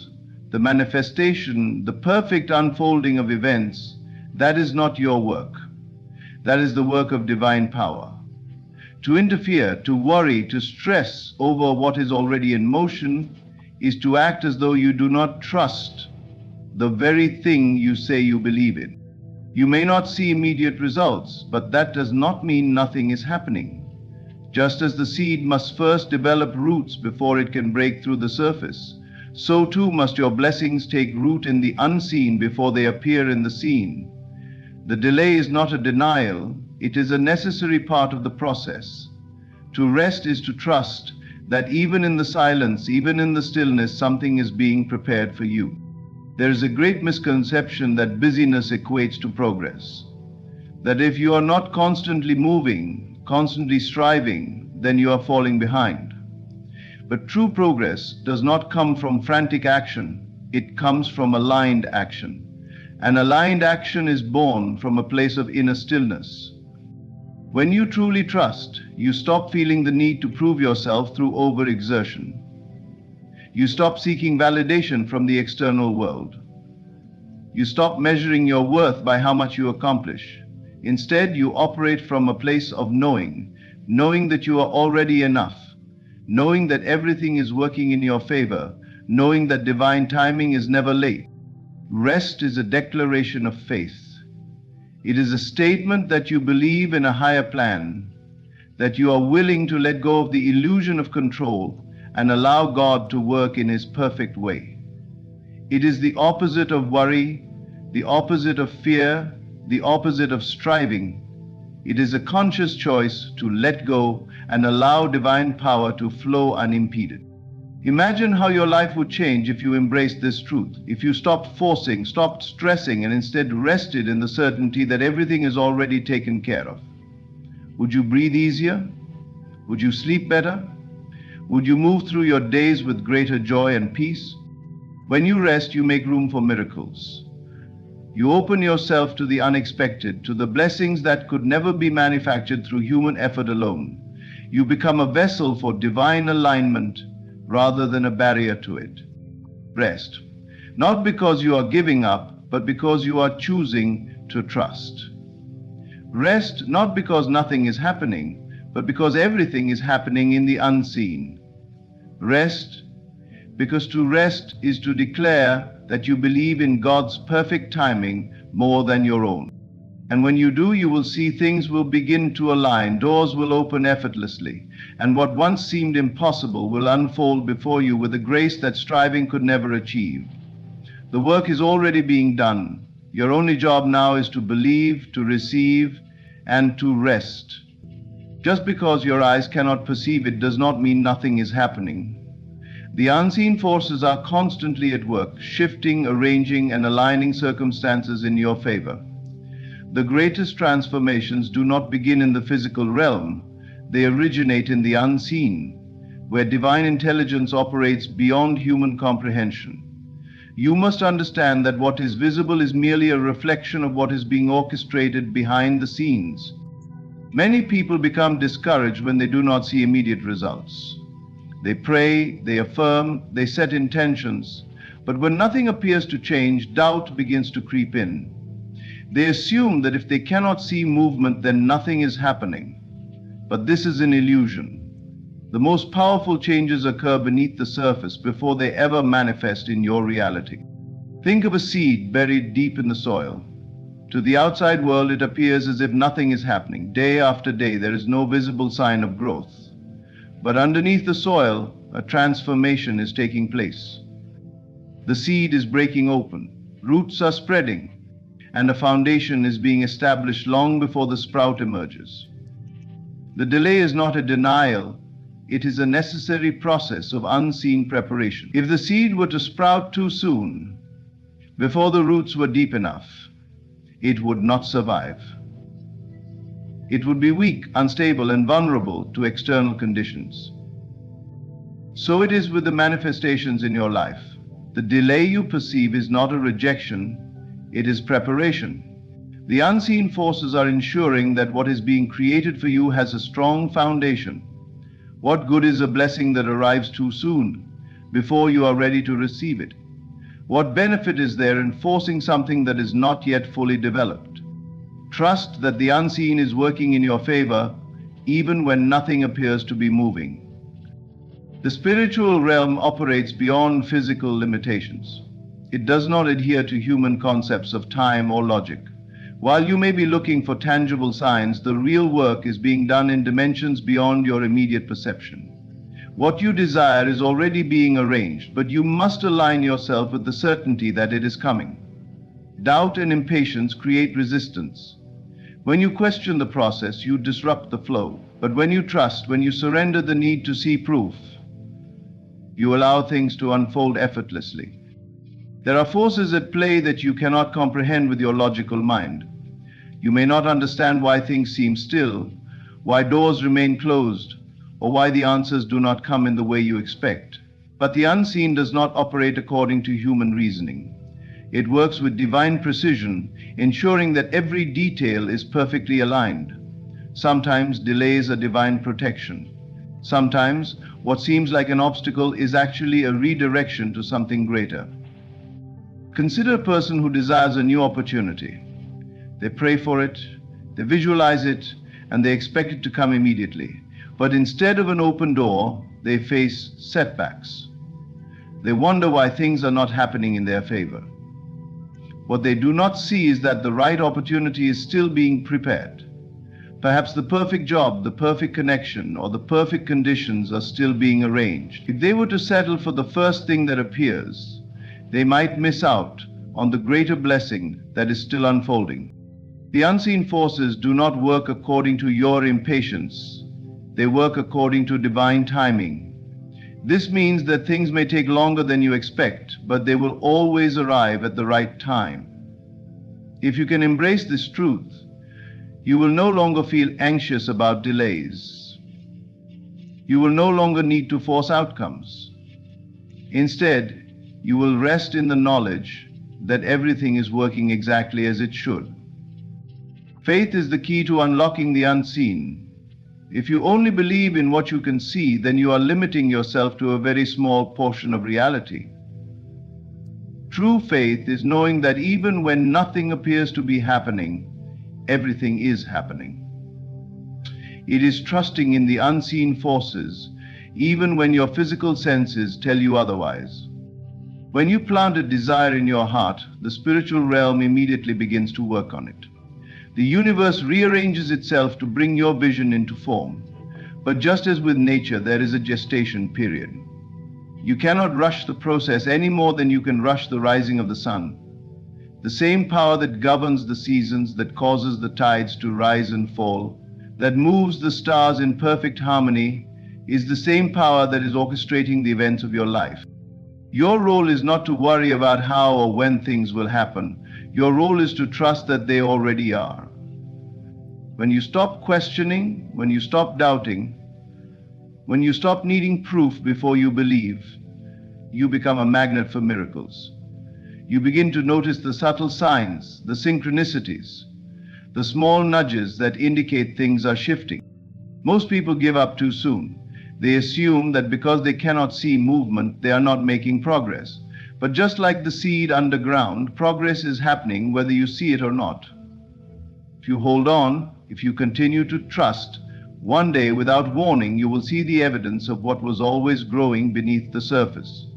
S1: the manifestation, the perfect unfolding of events, that is not your work. That is the work of divine power. To interfere, to worry, to stress over what is already in motion is to act as though you do not trust the very thing you say you believe in. You may not see immediate results, but that does not mean nothing is happening. Just as the seed must first develop roots before it can break through the surface, so too must your blessings take root in the unseen before they appear in the seen. The delay is not a denial, it is a necessary part of the process. To rest is to trust that even in the silence, even in the stillness, something is being prepared for you. There is a great misconception that busyness equates to progress. That if you are not constantly moving, constantly striving, then you are falling behind. But true progress does not come from frantic action, it comes from aligned action. And aligned action is born from a place of inner stillness. When you truly trust, you stop feeling the need to prove yourself through overexertion. You stop seeking validation from the external world. You stop measuring your worth by how much you accomplish. Instead, you operate from a place of knowing that you are already enough, knowing that everything is working in your favor, knowing that divine timing is never late. Rest is a declaration of faith. It is a statement that you believe in a higher plan, that you are willing to let go of the illusion of control and allow God to work in His perfect way. It is the opposite of worry, the opposite of fear, the opposite of striving. It is a conscious choice to let go and allow divine power to flow unimpeded. Imagine how your life would change if you embraced this truth, if you stopped forcing, stopped stressing, and instead rested in the certainty that everything is already taken care of. Would you breathe easier? Would you sleep better? Would you move through your days with greater joy and peace? When you rest, you make room for miracles. You open yourself to the unexpected, to the blessings that could never be manufactured through human effort alone. You become a vessel for divine alignment rather than a barrier to it. Rest, not because you are giving up, but because you are choosing to trust. Rest, not because nothing is happening, but because everything is happening in the unseen. Rest, because to rest is to declare that you believe in God's perfect timing more than your own. And when you do, you will see things will begin to align, doors will open effortlessly, and what once seemed impossible will unfold before you with a grace that striving could never achieve. The work is already being done. Your only job now is to believe, to receive, and to rest. Just because your eyes cannot perceive it does not mean nothing is happening. The unseen forces are constantly at work, shifting, arranging, and aligning circumstances in your favor. The greatest transformations do not begin in the physical realm. They originate in the unseen, where divine intelligence operates beyond human comprehension. You must understand that what is visible is merely a reflection of what is being orchestrated behind the scenes. Many people become discouraged when they do not see immediate results. They pray, they affirm, they set intentions, but when nothing appears to change, doubt begins to creep in. They assume that if they cannot see movement, then nothing is happening. But this is an illusion. The most powerful changes occur beneath the surface before they ever manifest in your reality. Think of a seed buried deep in the soil. To the outside world, it appears as if nothing is happening. Day after day, there is no visible sign of growth. But underneath the soil, a transformation is taking place. The seed is breaking open. Roots are spreading, and a foundation is being established long before the sprout emerges. The delay is not a denial, it is a necessary process of unseen preparation. If the seed were to sprout too soon, before the roots were deep enough, it would not survive. It would be weak, unstable, and vulnerable to external conditions. So it is with the manifestations in your life. The delay you perceive is not a rejection, it is preparation. The unseen forces are ensuring that what is being created for you has a strong foundation. What good is a blessing that arrives too soon, before you are ready to receive it? What benefit is there in forcing something that is not yet fully developed? Trust that the unseen is working in your favor, even when nothing appears to be moving. The spiritual realm operates beyond physical limitations. It does not adhere to human concepts of time or logic. While you may be looking for tangible signs, the real work is being done in dimensions beyond your immediate perception. What you desire is already being arranged, but you must align yourself with the certainty that it is coming. Doubt and impatience create resistance. When you question the process, you disrupt the flow. But when you trust, when you surrender the need to see proof, you allow things to unfold effortlessly. There are forces at play that you cannot comprehend with your logical mind. You may not understand why things seem still, why doors remain closed, or why the answers do not come in the way you expect. But the unseen does not operate according to human reasoning. It works with divine precision, ensuring that every detail is perfectly aligned. Sometimes delays are divine protection. Sometimes what seems like an obstacle is actually a redirection to something greater. Consider a person who desires a new opportunity. They pray for it, they visualize it, and they expect it to come immediately. But instead of an open door, they face setbacks. They wonder why things are not happening in their favor. What they do not see is that the right opportunity is still being prepared. Perhaps the perfect job, the perfect connection, or the perfect conditions are still being arranged. If they were to settle for the first thing that appears, they might miss out on the greater blessing that is still unfolding. The unseen forces do not work according to your impatience. They work according to divine timing. This means that things may take longer than you expect, but they will always arrive at the right time. If you can embrace this truth, you will no longer feel anxious about delays. You will no longer need to force outcomes. Instead, you will rest in the knowledge that everything is working exactly as it should. Faith is the key to unlocking the unseen. If you only believe in what you can see, then you are limiting yourself to a very small portion of reality. True faith is knowing that even when nothing appears to be happening, everything is happening. It is trusting in the unseen forces, even when your physical senses tell you otherwise. When you plant a desire in your heart, the spiritual realm immediately begins to work on it. The universe rearranges itself to bring your vision into form. But just as with nature, there is a gestation period. You cannot rush the process any more than you can rush the rising of the sun. The same power that governs the seasons, that causes the tides to rise and fall, that moves the stars in perfect harmony, is the same power that is orchestrating the events of your life. Your role is not to worry about how or when things will happen. Your role is to trust that they already are. When you stop questioning, when you stop doubting, when you stop needing proof before you believe, you become a magnet for miracles. You begin to notice the subtle signs, the synchronicities, the small nudges that indicate things are shifting. Most people give up too soon. They assume that because they cannot see movement, they are not making progress. But just like the seed underground, progress is happening whether you see it or not. If you hold on, if you continue to trust, one day, without warning, you will see the evidence of what was always growing beneath the surface.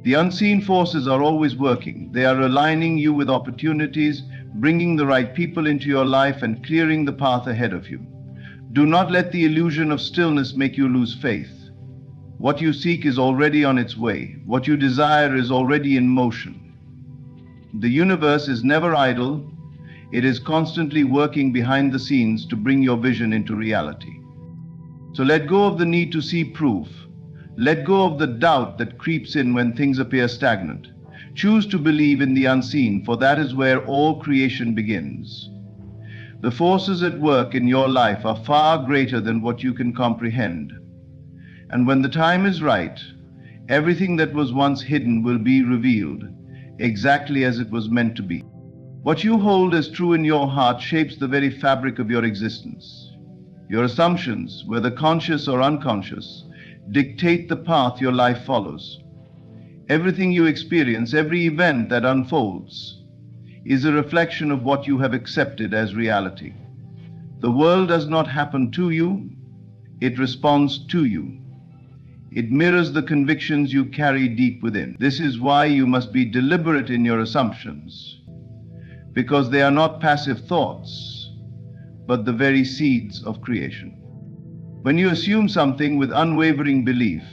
S1: The unseen forces are always working. They are aligning you with opportunities, bringing the right people into your life, and clearing the path ahead of you. Do not let the illusion of stillness make you lose faith. What you seek is already on its way. What you desire is already in motion. The universe is never idle. It is constantly working behind the scenes to bring your vision into reality. So let go of the need to see proof. Let go of the doubt that creeps in when things appear stagnant. Choose to believe in the unseen, for that is where all creation begins. The forces at work in your life are far greater than what you can comprehend. And when the time is right, everything that was once hidden will be revealed, exactly as it was meant to be. What you hold as true in your heart shapes the very fabric of your existence. Your assumptions, whether conscious or unconscious, dictate the path your life follows. Everything you experience, every event that unfolds, is a reflection of what you have accepted as reality. The world does not happen to you, it responds to you. It mirrors the convictions you carry deep within. This is why you must be deliberate in your assumptions, because they are not passive thoughts, but the very seeds of creation. When you assume something with unwavering belief,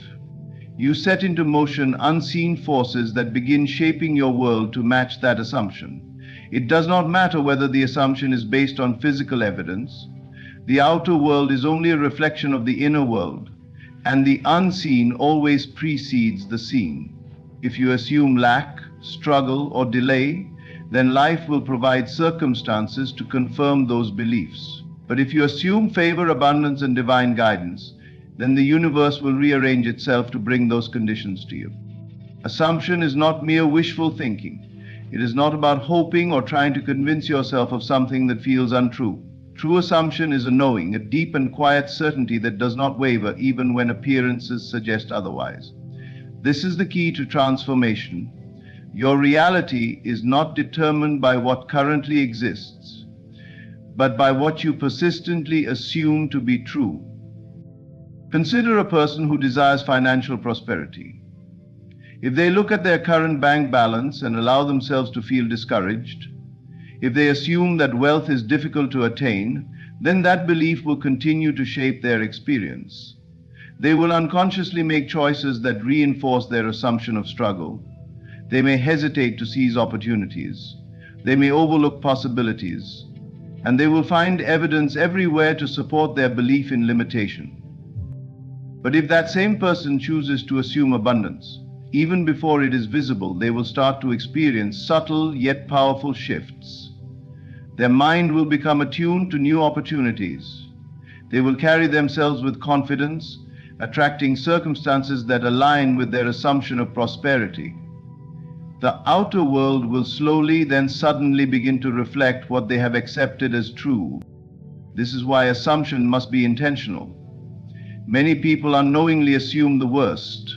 S1: you set into motion unseen forces that begin shaping your world to match that assumption. It does not matter whether the assumption is based on physical evidence. The outer world is only a reflection of the inner world, and the unseen always precedes the seen. If you assume lack, struggle, or delay, then life will provide circumstances to confirm those beliefs. But if you assume favor, abundance, and divine guidance, then the universe will rearrange itself to bring those conditions to you. Assumption is not mere wishful thinking. It is not about hoping or trying to convince yourself of something that feels untrue. True assumption is a knowing, a deep and quiet certainty that does not waver even when appearances suggest otherwise. This is the key to transformation. Your reality is not determined by what currently exists, but by what you persistently assume to be true. Consider a person who desires financial prosperity. If they look at their current bank balance and allow themselves to feel discouraged, if they assume that wealth is difficult to attain, then that belief will continue to shape their experience. They will unconsciously make choices that reinforce their assumption of struggle. They may hesitate to seize opportunities. They may overlook possibilities. And they will find evidence everywhere to support their belief in limitation. But if that same person chooses to assume abundance, even before it is visible, they will start to experience subtle yet powerful shifts. Their mind will become attuned to new opportunities. They will carry themselves with confidence, attracting circumstances that align with their assumption of prosperity. The outer world will slowly, then suddenly begin to reflect what they have accepted as true. This is why assumption must be intentional. Many people unknowingly assume the worst.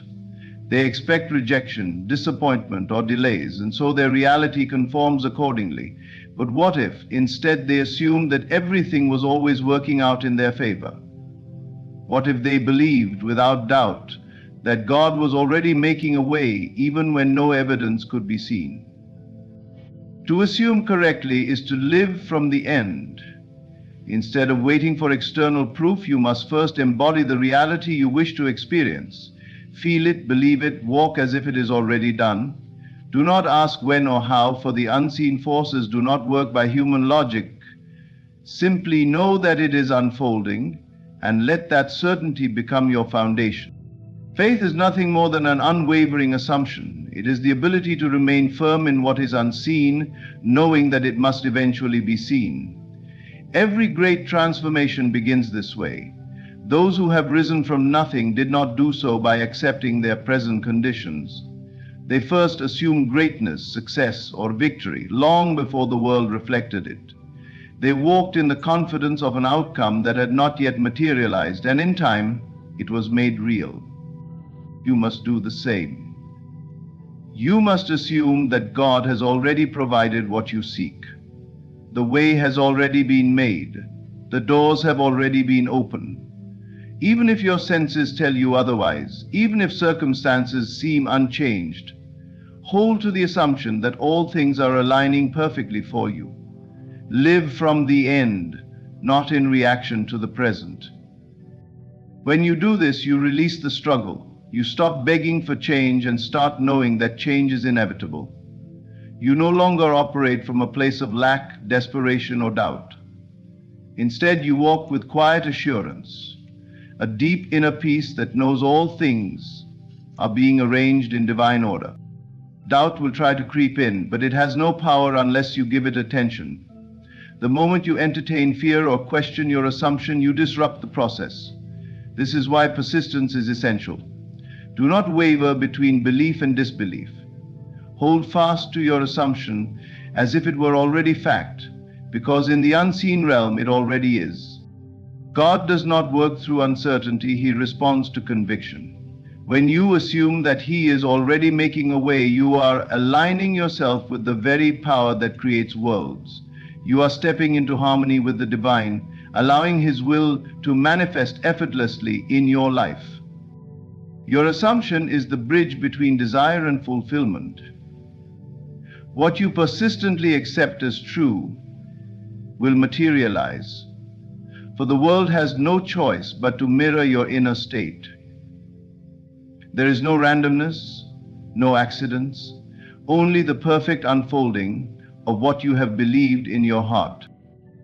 S1: They expect rejection, disappointment, or delays, and so their reality conforms accordingly. But what if, instead, they assumed that everything was always working out in their favor? What if they believed, without doubt, that God was already making a way even when no evidence could be seen? To assume correctly is to live from the end. Instead of waiting for external proof, you must first embody the reality you wish to experience. Feel it, believe it, walk as if it is already done. Do not ask when or how, for the unseen forces do not work by human logic. Simply know that it is unfolding, and let that certainty become your foundation. Faith is nothing more than an unwavering assumption. It is the ability to remain firm in what is unseen, knowing that it must eventually be seen. Every great transformation begins this way. Those who have risen from nothing did not do so by accepting their present conditions. They first assumed greatness, success, or victory long before the world reflected it. They walked in the confidence of an outcome that had not yet materialized, and in time, it was made real. You must do the same. You must assume that God has already provided what you seek. The way has already been made. The doors have already been opened. Even if your senses tell you otherwise, even if circumstances seem unchanged, hold to the assumption that all things are aligning perfectly for you. Live from the end, not in reaction to the present. When you do this, you release the struggle. You stop begging for change and start knowing that change is inevitable. You no longer operate from a place of lack, desperation, or doubt. Instead, you walk with quiet assurance, a deep inner peace that knows all things are being arranged in divine order. Doubt will try to creep in, but it has no power unless you give it attention. The moment you entertain fear or question your assumption, you disrupt the process. This is why persistence is essential. Do not waver between belief and disbelief. Hold fast to your assumption as if it were already fact, because in the unseen realm it already is. God does not work through uncertainty, He responds to conviction. When you assume that He is already making a way, you are aligning yourself with the very power that creates worlds. You are stepping into harmony with the divine, allowing His will to manifest effortlessly in your life. Your assumption is the bridge between desire and fulfillment. What you persistently accept as true will materialize, for the world has no choice but to mirror your inner state. There is no randomness, no accidents, only the perfect unfolding of what you have believed in your heart.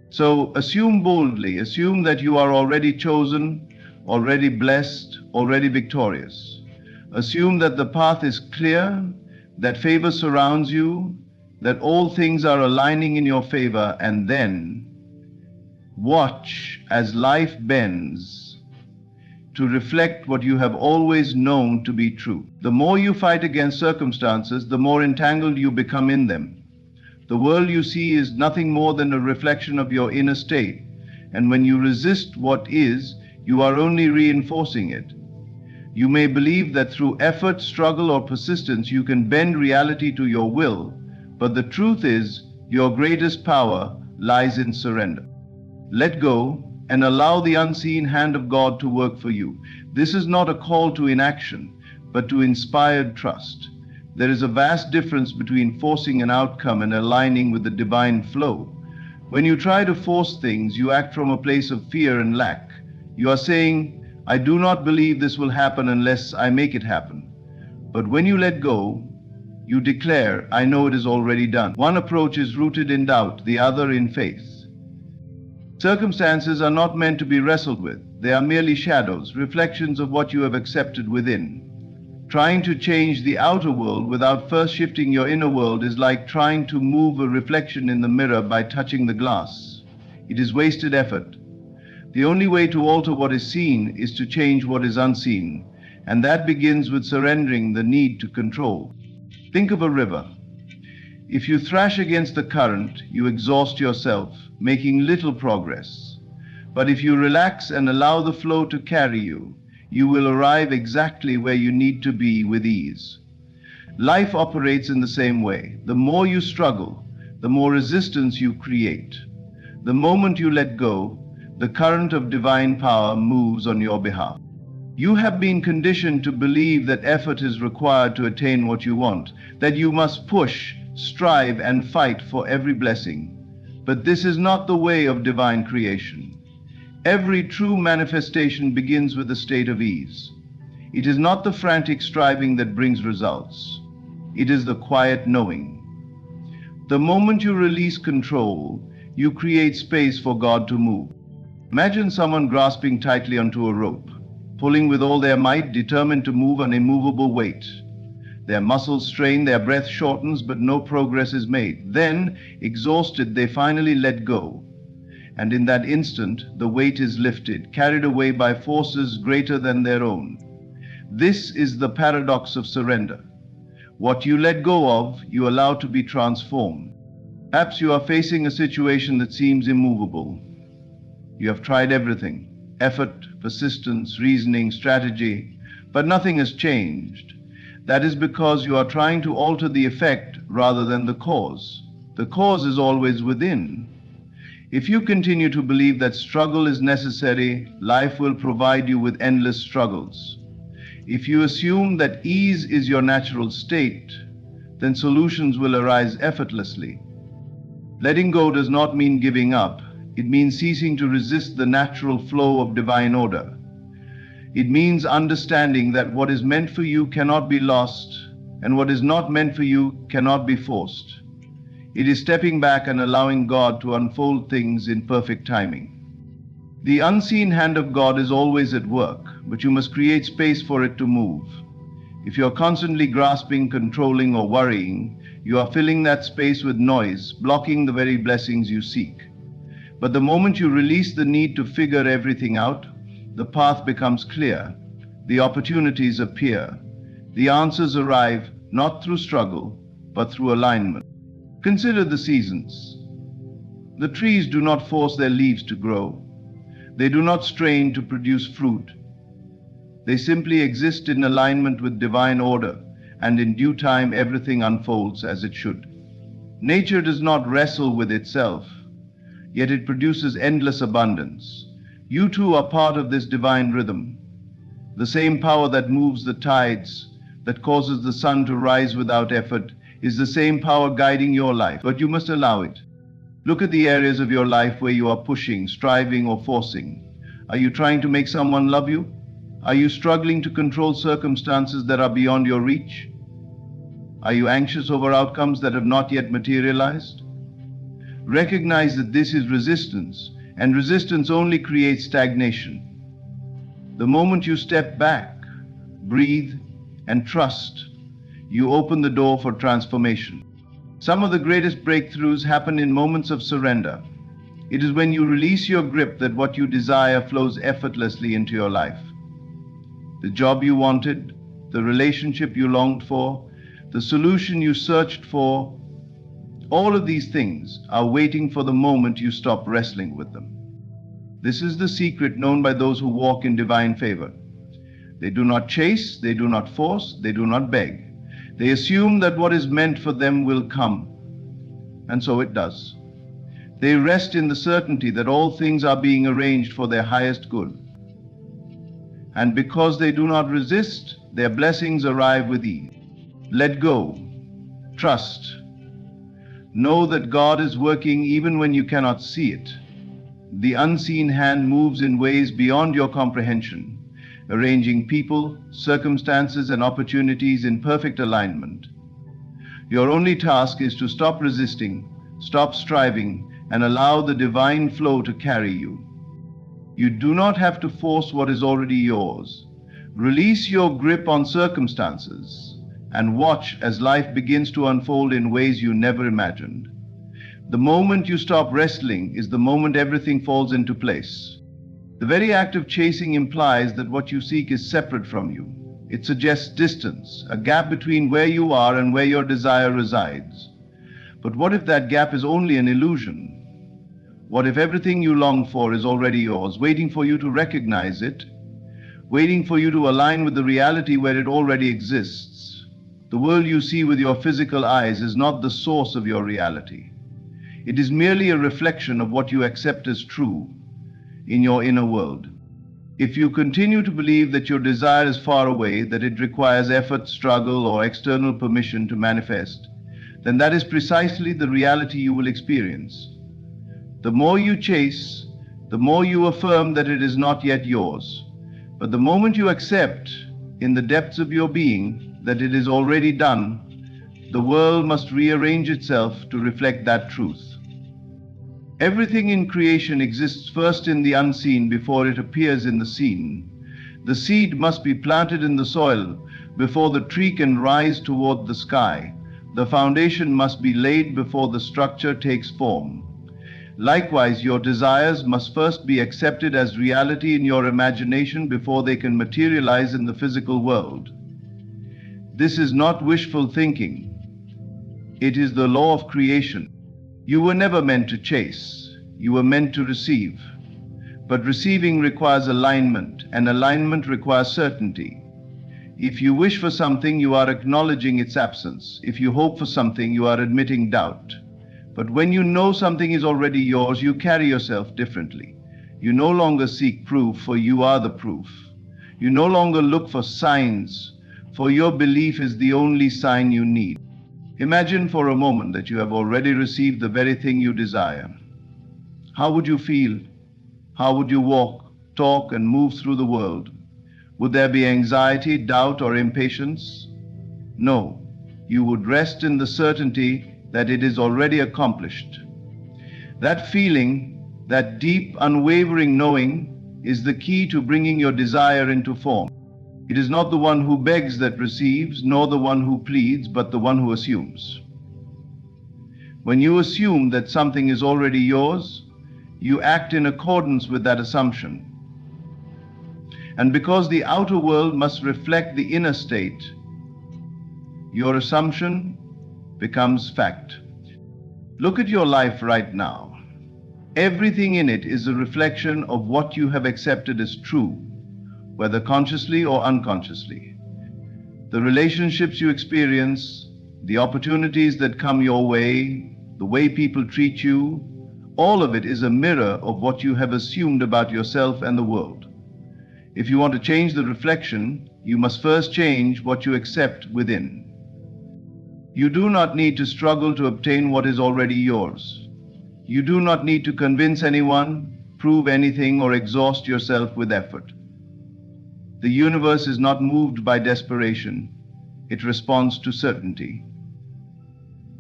S1: So assume boldly, assume that you are already chosen, already blessed, already victorious. Assume that the path is clear, that favor surrounds you, that all things are aligning in your favor, and then watch as life bends to reflect what you have always known to be true. The more you fight against circumstances, the more entangled you become in them. The world you see is nothing more than a reflection of your inner state, and when you resist what is, you are only reinforcing it. You may believe that through effort, struggle, or persistence you can bend reality to your will, but the truth is, your greatest power lies in surrender. Let go and allow the unseen hand of God to work for you. This is not a call to inaction, but to inspired trust. There is a vast difference between forcing an outcome and aligning with the divine flow. When you try to force things, you act from a place of fear and lack. You are saying, I do not believe this will happen unless I make it happen. But when you let go, you declare, I know it is already done. One approach is rooted in doubt, the other in faith. Circumstances are not meant to be wrestled with. They are merely shadows, reflections of what you have accepted within. Trying to change the outer world without first shifting your inner world is like trying to move a reflection in the mirror by touching the glass. It is wasted effort. The only way to alter what is seen is to change what is unseen, and that begins with surrendering the need to control. Think of a river. If you thrash against the current, you exhaust yourself, making little progress. But if you relax and allow the flow to carry you, you will arrive exactly where you need to be with ease. Life operates in the same way. The more you struggle, the more resistance you create. The moment you let go, the current of divine power moves on your behalf. You have been conditioned to believe that effort is required to attain what you want, that you must push, strive and fight for every blessing. But this is not the way of divine creation. Every true manifestation begins with a state of ease. It is not the frantic striving that brings results. It is the quiet knowing. The moment you release control, you create space for God to move. Imagine someone grasping tightly onto a rope, pulling with all their might, determined to move an immovable weight. Their muscles strain, their breath shortens, but no progress is made. Then, exhausted, they finally let go. And in that instant, the weight is lifted, carried away by forces greater than their own. This is the paradox of surrender. What you let go of, you allow to be transformed. Perhaps you are facing a situation that seems immovable. You have tried everything: effort, persistence, reasoning, strategy, but nothing has changed. That is because you are trying to alter the effect rather than the cause. The cause is always within. If you continue to believe that struggle is necessary, life will provide you with endless struggles. If you assume that ease is your natural state, then solutions will arise effortlessly. Letting go does not mean giving up. It means ceasing to resist the natural flow of divine order. It means understanding that what is meant for you cannot be lost, and what is not meant for you cannot be forced. It is stepping back and allowing God to unfold things in perfect timing. The unseen hand of God is always at work, but you must create space for it to move. If you're constantly grasping, controlling, or worrying, you are filling that space with noise, blocking the very blessings you seek. But the moment you release the need to figure everything out, the path becomes clear, the opportunities appear, the answers arrive not through struggle, but through alignment. Consider the seasons. The trees do not force their leaves to grow. They do not strain to produce fruit. They simply exist in alignment with divine order, and in due time everything unfolds as it should. Nature does not wrestle with itself, yet it produces endless abundance. You too are part of this divine rhythm. The same power that moves the tides, that causes the sun to rise without effort, is the same power guiding your life, but you must allow it. Look at the areas of your life where you are pushing, striving, or forcing. Are you trying to make someone love you? Are you struggling to control circumstances that are beyond your reach? Are you anxious over outcomes that have not yet materialized? Recognize that this is resistance, and resistance only creates stagnation. The moment you step back, breathe, and trust, you open the door for transformation. Some of the greatest breakthroughs happen in moments of surrender. It is when you release your grip that what you desire flows effortlessly into your life. The job you wanted, the relationship you longed for, the solution you searched for, all of these things are waiting for the moment you stop wrestling with them. This is the secret known by those who walk in divine favor. They do not chase, they do not force, they do not beg. They assume that what is meant for them will come, and so it does. They rest in the certainty that all things are being arranged for their highest good. And because they do not resist, their blessings arrive with ease. Let go. Trust. Know that God is working even when you cannot see it. The unseen hand moves in ways beyond your comprehension, arranging people, circumstances, and opportunities in perfect alignment. Your only task is to stop resisting, stop striving, and allow the divine flow to carry you. You do not have to force what is already yours. Release your grip on circumstances and watch as life begins to unfold in ways you never imagined. The moment you stop wrestling is the moment everything falls into place. The very act of chasing implies that what you seek is separate from you. It suggests distance, a gap between where you are and where your desire resides. But what if that gap is only an illusion? What if everything you long for is already yours, waiting for you to recognize it, waiting for you to align with the reality where it already exists? The world you see with your physical eyes is not the source of your reality. It is merely a reflection of what you accept as true in your inner world. If you continue to believe that your desire is far away, that it requires effort, struggle, or external permission to manifest, then that is precisely the reality you will experience. The more you chase, the more you affirm that it is not yet yours. But the moment you accept, in the depths of your being, that it is already done, the world must rearrange itself to reflect that truth. Everything in creation exists first in the unseen before it appears in the seen. The seed must be planted in the soil before the tree can rise toward the sky. The foundation must be laid before the structure takes form. Likewise, your desires must first be accepted as reality in your imagination before they can materialize in the physical world. This is not wishful thinking. It is the law of creation. You were never meant to chase. You were meant to receive. But receiving requires alignment, and alignment requires certainty. If you wish for something, you are acknowledging its absence. If you hope for something, you are admitting doubt. But when you know something is already yours, you carry yourself differently. You no longer seek proof, for you are the proof. You no longer look for signs, for your belief is the only sign you need. Imagine for a moment that you have already received the very thing you desire. How would you feel? How would you walk, talk, and move through the world? Would there be anxiety, doubt, or impatience? No, you would rest in the certainty that it is already accomplished. That feeling, that deep, unwavering knowing, is the key to bringing your desire into form. It is not the one who begs that receives, nor the one who pleads, but the one who assumes. When you assume that something is already yours, you act in accordance with that assumption. And because the outer world must reflect the inner state, your assumption becomes fact. Look at your life right now. Everything in it is a reflection of what you have accepted as true, whether consciously or unconsciously. The relationships you experience, the opportunities that come your way, the way people treat you, all of it is a mirror of what you have assumed about yourself and the world. If you want to change the reflection, you must first change what you accept within. You do not need to struggle to obtain what is already yours. You do not need to convince anyone, prove anything, or exhaust yourself with effort. The universe is not moved by desperation. It responds to certainty.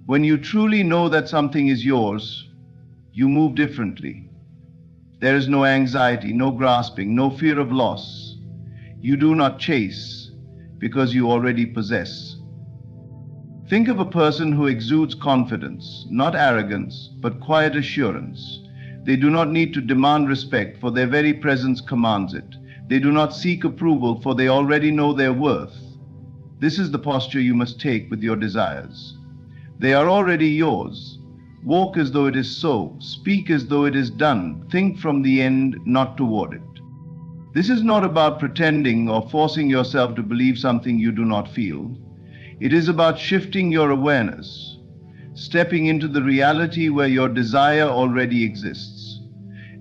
S1: When you truly know that something is yours, you move differently. There is no anxiety, no grasping, no fear of loss. You do not chase because you already possess. Think of a person who exudes confidence, not arrogance, but quiet assurance. They do not need to demand respect, for their very presence commands it. They do not seek approval, for they already know their worth. This is the posture you must take with your desires. They are already yours. Walk as though it is so. Speak as though it is done. Think from the end, not toward it. This is not about pretending or forcing yourself to believe something you do not feel. It is about shifting your awareness, stepping into the reality where your desire already exists.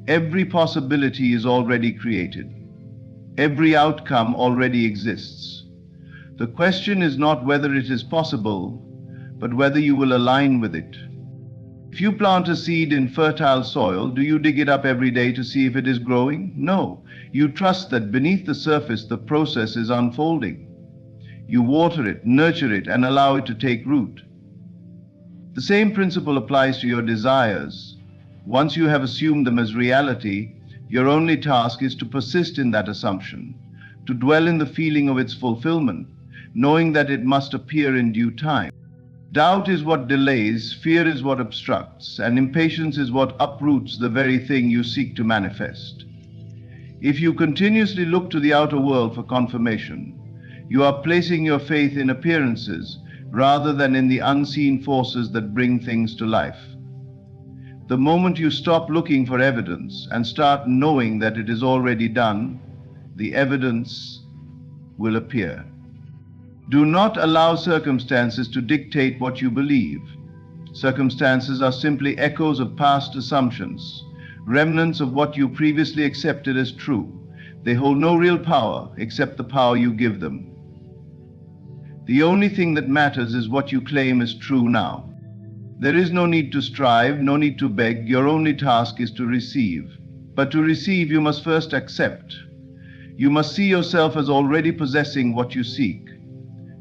S1: Every possibility is already created. Every outcome already exists. The question is not whether it is possible, but whether you will align with it. If you plant a seed in fertile soil, do you dig it up every day to see if it is growing? No. You trust that beneath the surface the process is unfolding. You water it, nurture it, and allow it to take root. The same principle applies to your desires. Once you have assumed them as reality, your only task is to persist in that assumption, to dwell in the feeling of its fulfillment, knowing that it must appear in due time. Doubt is what delays, fear is what obstructs, and impatience is what uproots the very thing you seek to manifest. If you continuously look to the outer world for confirmation, you are placing your faith in appearances rather than in the unseen forces that bring things to life. The moment you stop looking for evidence and start knowing that it is already done, the evidence will appear. Do not allow circumstances to dictate what you believe. Circumstances are simply echoes of past assumptions, remnants of what you previously accepted as true. They hold no real power except the power you give them. The only thing that matters is what you claim is true now. There is no need to strive, no need to beg. Your only task is to receive. But to receive, you must first accept. You must see yourself as already possessing what you seek.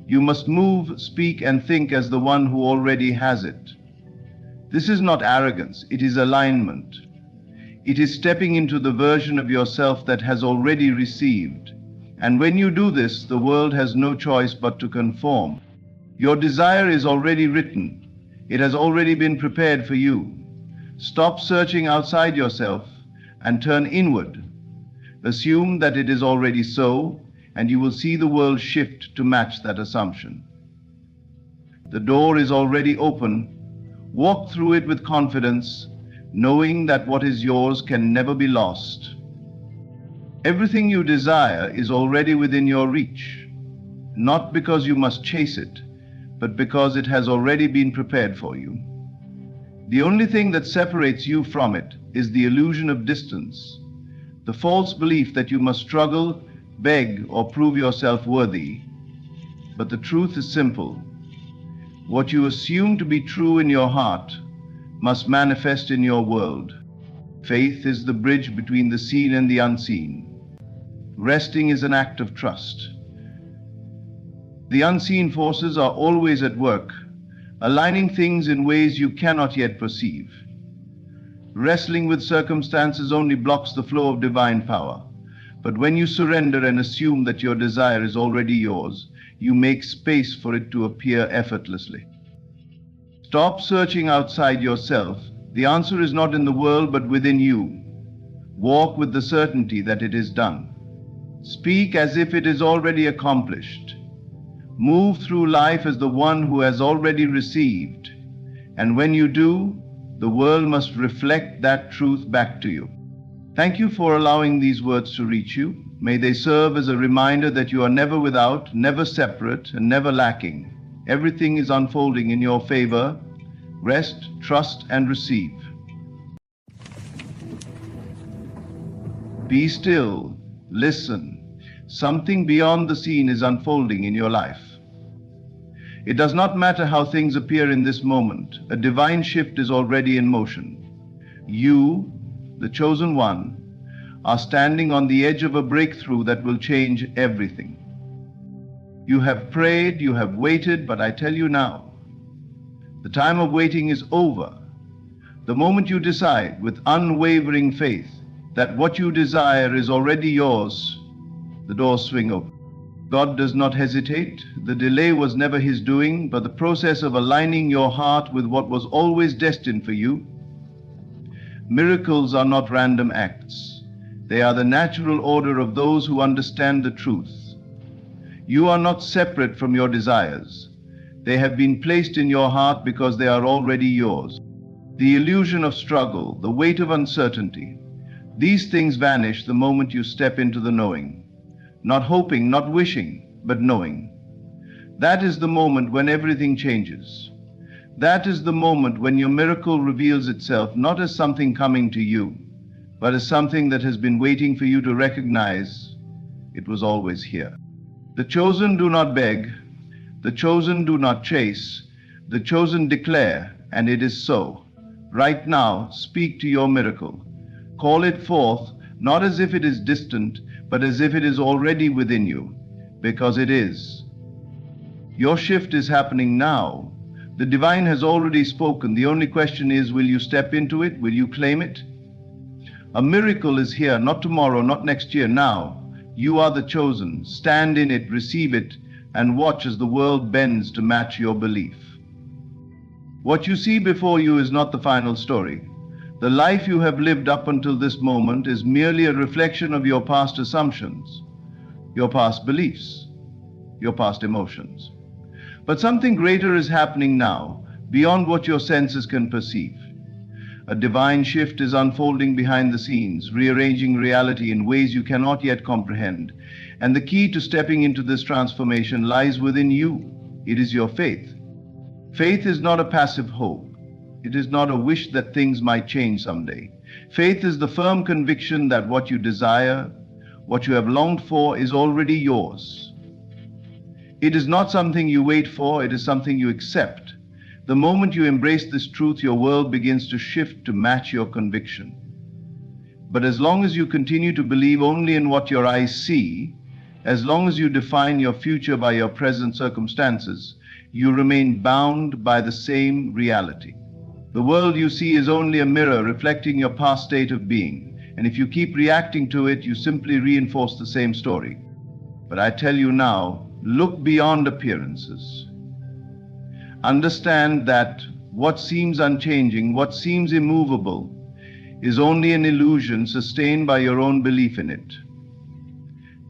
S1: You must move, speak, and think as the one who already has it. This is not arrogance, it is alignment. It is stepping into the version of yourself that has already received. And when you do this, the world has no choice but to conform. Your desire is already written. It has already been prepared for you. Stop searching outside yourself and turn inward. Assume that it is already so, and you will see the world shift to match that assumption. The door is already open. Walk through it with confidence, knowing that what is yours can never be lost. Everything you desire is already within your reach, not because you must chase it, but because it has already been prepared for you. The only thing that separates you from it is the illusion of distance, the false belief that you must struggle, beg, or prove yourself worthy. But the truth is simple. What you assume to be true in your heart must manifest in your world. Faith is the bridge between the seen and the unseen. Resting is an act of trust. The unseen forces are always at work, aligning things in ways you cannot yet perceive. Wrestling with circumstances only blocks the flow of divine power. But when you surrender and assume that your desire is already yours, you make space for it to appear effortlessly. Stop searching outside yourself. The answer is not in the world, but within you. Walk with the certainty that it is done. Speak as if it is already accomplished. Move through life as the one who has already received. And when you do, the world must reflect that truth back to you. Thank you for allowing these words to reach you. May they serve as a reminder that you are never without, never separate, and never lacking. Everything is unfolding in your favor. Rest, trust, and receive. Be still. Listen. Something beyond the seen is unfolding in your life. It does not matter how things appear in this moment. A divine shift is already in motion. You, the chosen one, are standing on the edge of a breakthrough that will change everything. You have prayed, you have waited, but I tell you now, the time of waiting is over. The moment you decide with unwavering faith that what you desire is already yours, the doors swing open. God does not hesitate. The delay was never his doing, but the process of aligning your heart with what was always destined for you. Miracles are not random acts. They are the natural order of those who understand the truth. You are not separate from your desires. They have been placed in your heart because they are already yours. The illusion of struggle, the weight of uncertainty, these things vanish the moment you step into the knowing. Not hoping, not wishing, but knowing. That is the moment when everything changes. That is the moment when your miracle reveals itself not as something coming to you, but as something that has been waiting for you to recognize it was always here. The chosen do not beg, the chosen do not chase, the chosen declare, and it is so. Right now, speak to your miracle. Call it forth, not as if it is distant, but as if it is already within you, because it is. Your shift is happening now. The divine has already spoken. The only question is, will you step into it? Will you claim it? A miracle is here, not tomorrow, not next year, now. You are the chosen. Stand in it, receive it, and watch as the world bends to match your belief. What you see before you is not the final story. The life you have lived up until this moment is merely a reflection of your past assumptions, your past beliefs, your past emotions. But something greater is happening now, beyond what your senses can perceive. A divine shift is unfolding behind the scenes, rearranging reality in ways you cannot yet comprehend. And the key to stepping into this transformation lies within you. It is your faith. Faith is not a passive hope. It is not a wish that things might change someday. Faith is the firm conviction that what you desire, what you have longed for, is already yours. It is not something you wait for, it is something you accept. The moment you embrace this truth, your world begins to shift to match your conviction. But as long as you continue to believe only in what your eyes see, as long as you define your future by your present circumstances, you remain bound by the same reality. The world you see is only a mirror reflecting your past state of being, and if you keep reacting to it, you simply reinforce the same story. But I tell you now, look beyond appearances. Understand that what seems unchanging, what seems immovable, is only an illusion sustained by your own belief in it.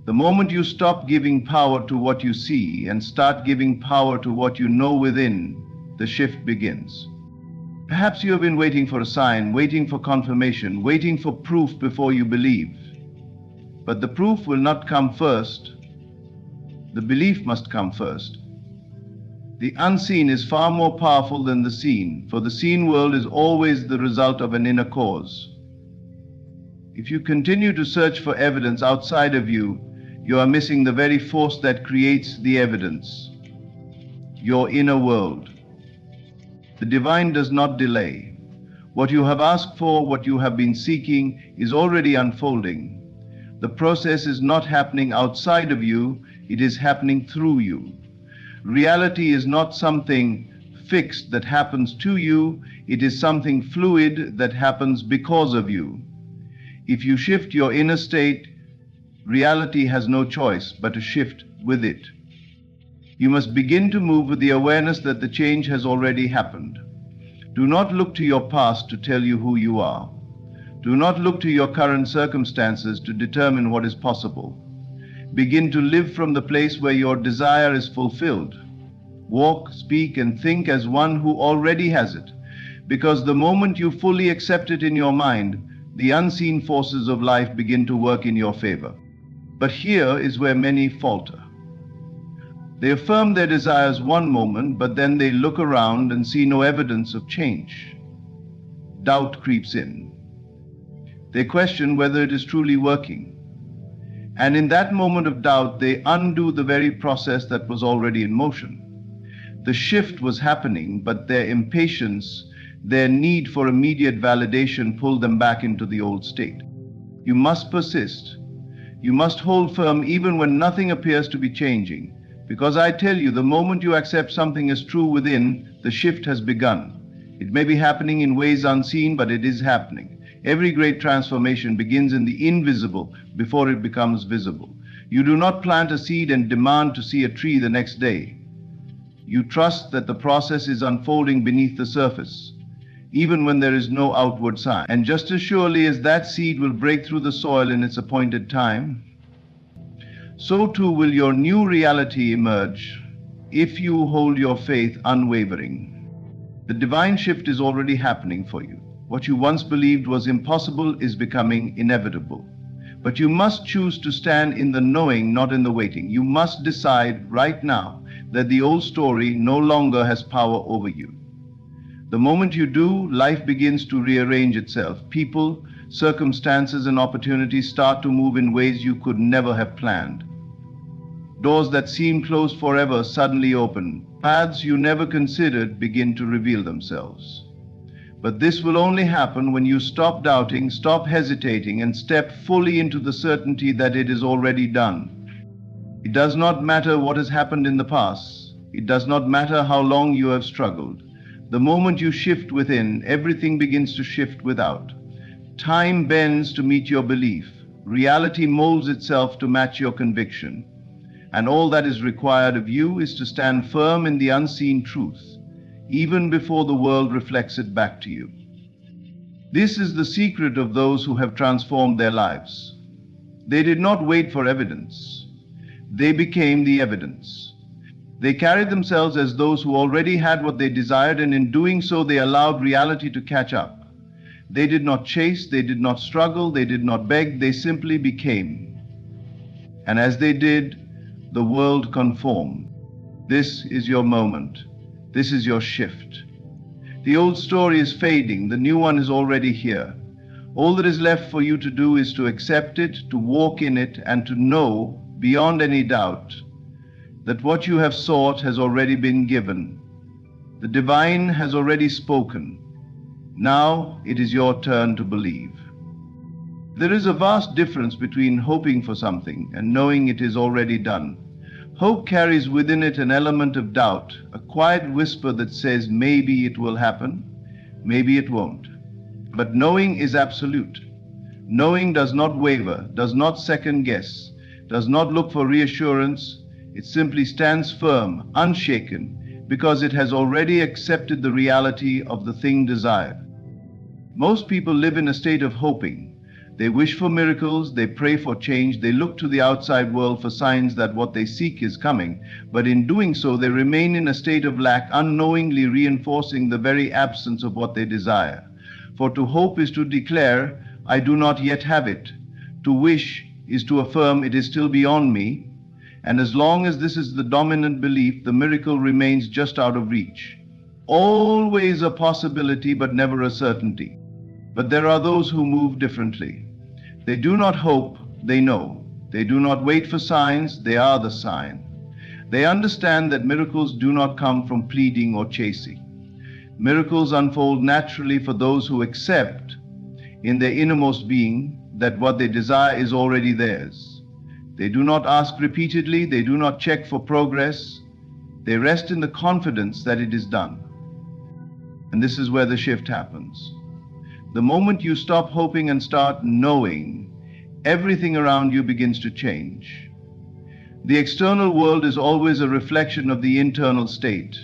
S1: The moment you stop giving power to what you see and start giving power to what you know within, the shift begins. Perhaps you have been waiting for a sign, waiting for confirmation, waiting for proof before you believe. But the proof will not come first. The belief must come first. The unseen is far more powerful than the seen, for the seen world is always the result of an inner cause. If you continue to search for evidence outside of you, you are missing the very force that creates the evidence, your inner world. The divine does not delay. What you have asked for, what you have been seeking, is already unfolding. The process is not happening outside of you, it is happening through you. Reality is not something fixed that happens to you, it is something fluid that happens because of you. If you shift your inner state, reality has no choice but to shift with it. You must begin to move with the awareness that the change has already happened. Do not look to your past to tell you who you are. Do not look to your current circumstances to determine what is possible. Begin to live from the place where your desire is fulfilled. Walk, speak, and think as one who already has it, because the moment you fully accept it in your mind, the unseen forces of life begin to work in your favor. But here is where many falter. They affirm their desires one moment, but then they look around and see no evidence of change. Doubt creeps in. They question whether it is truly working. And in that moment of doubt, they undo the very process that was already in motion. The shift was happening, but their impatience, their need for immediate validation pulled them back into the old state. You must persist. You must hold firm even when nothing appears to be changing. Because I tell you, the moment you accept something as true within, the shift has begun. It may be happening in ways unseen, but it is happening. Every great transformation begins in the invisible before it becomes visible. You do not plant a seed and demand to see a tree the next day. You trust that the process is unfolding beneath the surface, even when there is no outward sign. And just as surely as that seed will break through the soil in its appointed time, so too will your new reality emerge if you hold your faith unwavering. The divine shift is already happening for you. What you once believed was impossible is becoming inevitable. But you must choose to stand in the knowing, not in the waiting. You must decide right now that the old story no longer has power over you. The moment you do, life begins to rearrange itself. People, circumstances, and opportunities start to move in ways you could never have planned. Doors that seemed closed forever suddenly open. Paths you never considered begin to reveal themselves. But this will only happen when you stop doubting, stop hesitating, and step fully into the certainty that it is already done. It does not matter what has happened in the past. It does not matter how long you have struggled. The moment you shift within, everything begins to shift without. Time bends to meet your belief. Reality molds itself to match your conviction. And all that is required of you is to stand firm in the unseen truth, even before the world reflects it back to you. This is the secret of those who have transformed their lives. They did not wait for evidence. They became the evidence. They carried themselves as those who already had what they desired, and in doing so, they allowed reality to catch up. They did not chase, they did not struggle, they did not beg, they simply became. And as they did, the world conformed. This is your moment. This is your shift. The old story is fading, the new one is already here. All that is left for you to do is to accept it, to walk in it, and to know, beyond any doubt, that what you have sought has already been given. The divine has already spoken. Now it is your turn to believe. There is a vast difference between hoping for something and knowing it is already done. Hope carries within it an element of doubt, a quiet whisper that says maybe it will happen, maybe it won't. But knowing is absolute. Knowing does not waver, does not second guess, does not look for reassurance. It simply stands firm, unshaken, because it has already accepted the reality of the thing desired. Most people live in a state of hoping. They wish for miracles, they pray for change, they look to the outside world for signs that what they seek is coming, but in doing so they remain in a state of lack, unknowingly reinforcing the very absence of what they desire. For to hope is to declare, I do not yet have it. To wish is to affirm it is still beyond me, and as long as this is the dominant belief, the miracle remains just out of reach. Always a possibility, but never a certainty. But there are those who move differently. They do not hope, they know. They do not wait for signs, they are the sign. They understand that miracles do not come from pleading or chasing. Miracles unfold naturally for those who accept in their innermost being that what they desire is already theirs. They do not ask repeatedly, they do not check for progress. They rest in the confidence that it is done. And this is where the shift happens. The moment you stop hoping and start knowing, everything around you begins to change. The external world is always a reflection of the internal state.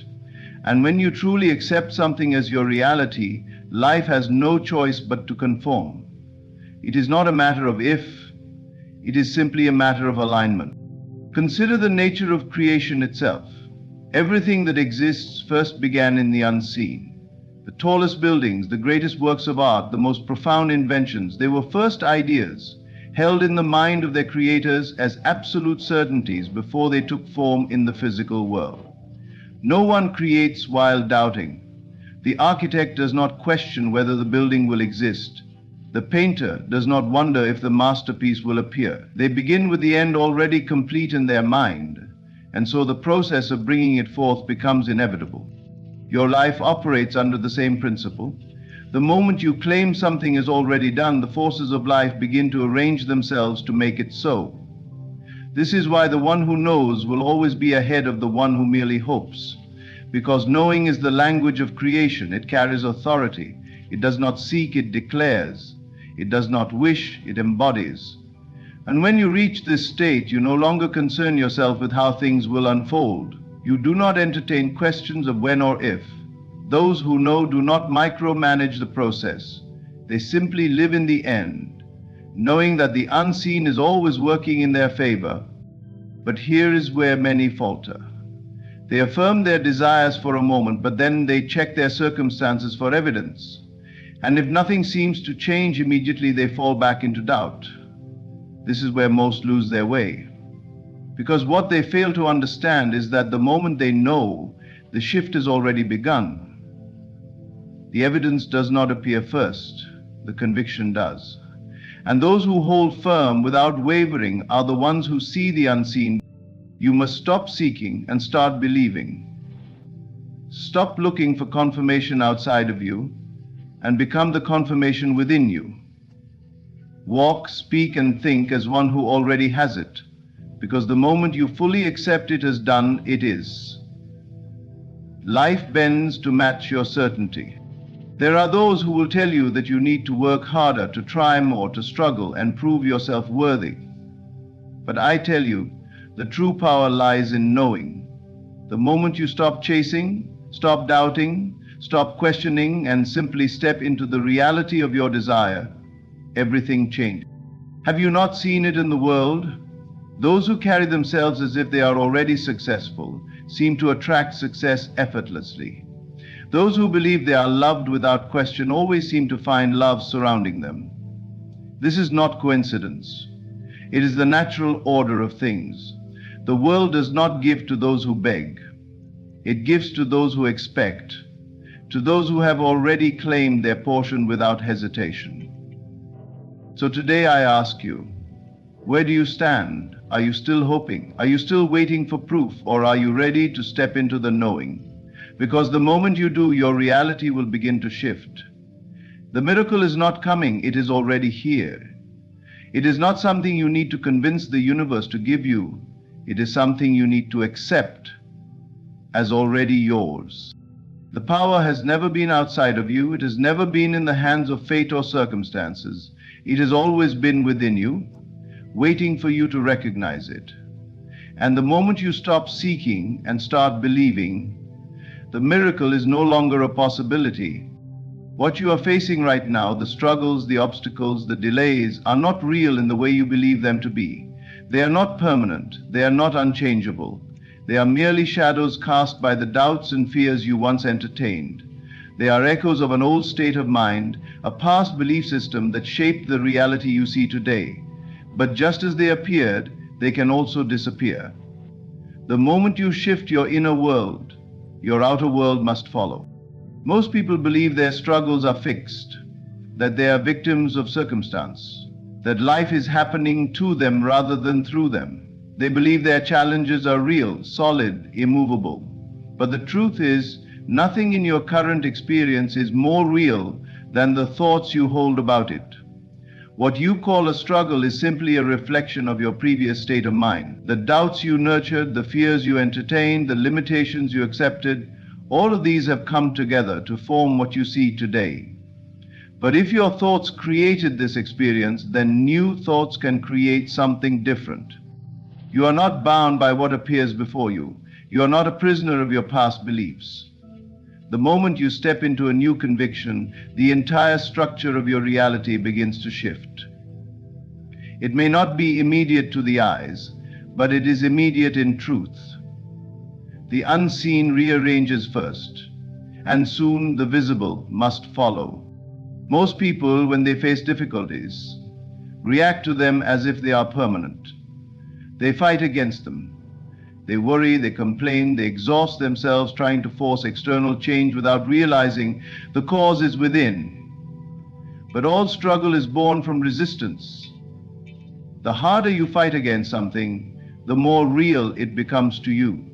S1: And when you truly accept something as your reality, life has no choice but to conform. It is not a matter of if, it is simply a matter of alignment. Consider the nature of creation itself. Everything that exists first began in the unseen. The tallest buildings, the greatest works of art, the most profound inventions, they were first ideas, held in the mind of their creators as absolute certainties before they took form in the physical world. No one creates while doubting. The architect does not question whether the building will exist. The painter does not wonder if the masterpiece will appear. They begin with the end already complete in their mind, and so the process of bringing it forth becomes inevitable. Your life operates under the same principle. The moment you claim something is already done, the forces of life begin to arrange themselves to make it so. This is why the one who knows will always be ahead of the one who merely hopes. Because knowing is the language of creation. It carries authority. It does not seek, it declares. It does not wish, it embodies. And when you reach this state, you no longer concern yourself with how things will unfold. You do not entertain questions of when or if. Those who know do not micromanage the process. They simply live in the end, knowing that the unseen is always working in their favor. But here is where many falter. They affirm their desires for a moment, but then they check their circumstances for evidence. And if nothing seems to change immediately, they fall back into doubt. This is where most lose their way. Because what they fail to understand is that the moment they know, the shift has already begun. The evidence does not appear first, the conviction does. And those who hold firm without wavering are the ones who see the unseen. You must stop seeking and start believing. Stop looking for confirmation outside of you and become the confirmation within you. Walk, speak, and think as one who already has it. Because the moment you fully accept it as done, it is. Life bends to match your certainty. There are those who will tell you that you need to work harder, to try more, to struggle and prove yourself worthy. But I tell you, the true power lies in knowing. The moment you stop chasing, stop doubting, stop questioning, and simply step into the reality of your desire, everything changes. Have you not seen it in the world? Those who carry themselves as if they are already successful seem to attract success effortlessly. Those who believe they are loved without question always seem to find love surrounding them. This is not coincidence. It is the natural order of things. The world does not give to those who beg. It gives to those who expect, to those who have already claimed their portion without hesitation. So today I ask you, where do you stand? Are you still hoping? Are you still waiting for proof? Or are you ready to step into the knowing? Because the moment you do, your reality will begin to shift. The miracle is not coming, it is already here. It is not something you need to convince the universe to give you. It is something you need to accept as already yours. The power has never been outside of you. It has never been in the hands of fate or circumstances. It has always been within you, waiting for you to recognize it. And the moment you stop seeking and start believing, the miracle is no longer a possibility. What you are facing right now, the struggles, the obstacles, the delays, are not real in the way you believe them to be. They are not permanent. They are not unchangeable. They are merely shadows cast by the doubts and fears you once entertained. They are echoes of an old state of mind, a past belief system that shaped the reality you see today. But just as they appeared, they can also disappear. The moment you shift your inner world, your outer world must follow. Most people believe their struggles are fixed, that they are victims of circumstance, that life is happening to them rather than through them. They believe their challenges are real, solid, immovable. But the truth is, nothing in your current experience is more real than the thoughts you hold about it. What you call a struggle is simply a reflection of your previous state of mind. The doubts you nurtured, the fears you entertained, the limitations you accepted, all of these have come together to form what you see today. But if your thoughts created this experience, then new thoughts can create something different. You are not bound by what appears before you. You are not a prisoner of your past beliefs. The moment you step into a new conviction, the entire structure of your reality begins to shift. It may not be immediate to the eyes, but it is immediate in truth. The unseen rearranges first, and soon the visible must follow. Most people, when they face difficulties, react to them as if they are permanent. They fight against them. They worry, they complain, they exhaust themselves trying to force external change without realizing the cause is within. But all struggle is born from resistance. The harder you fight against something, the more real it becomes to you.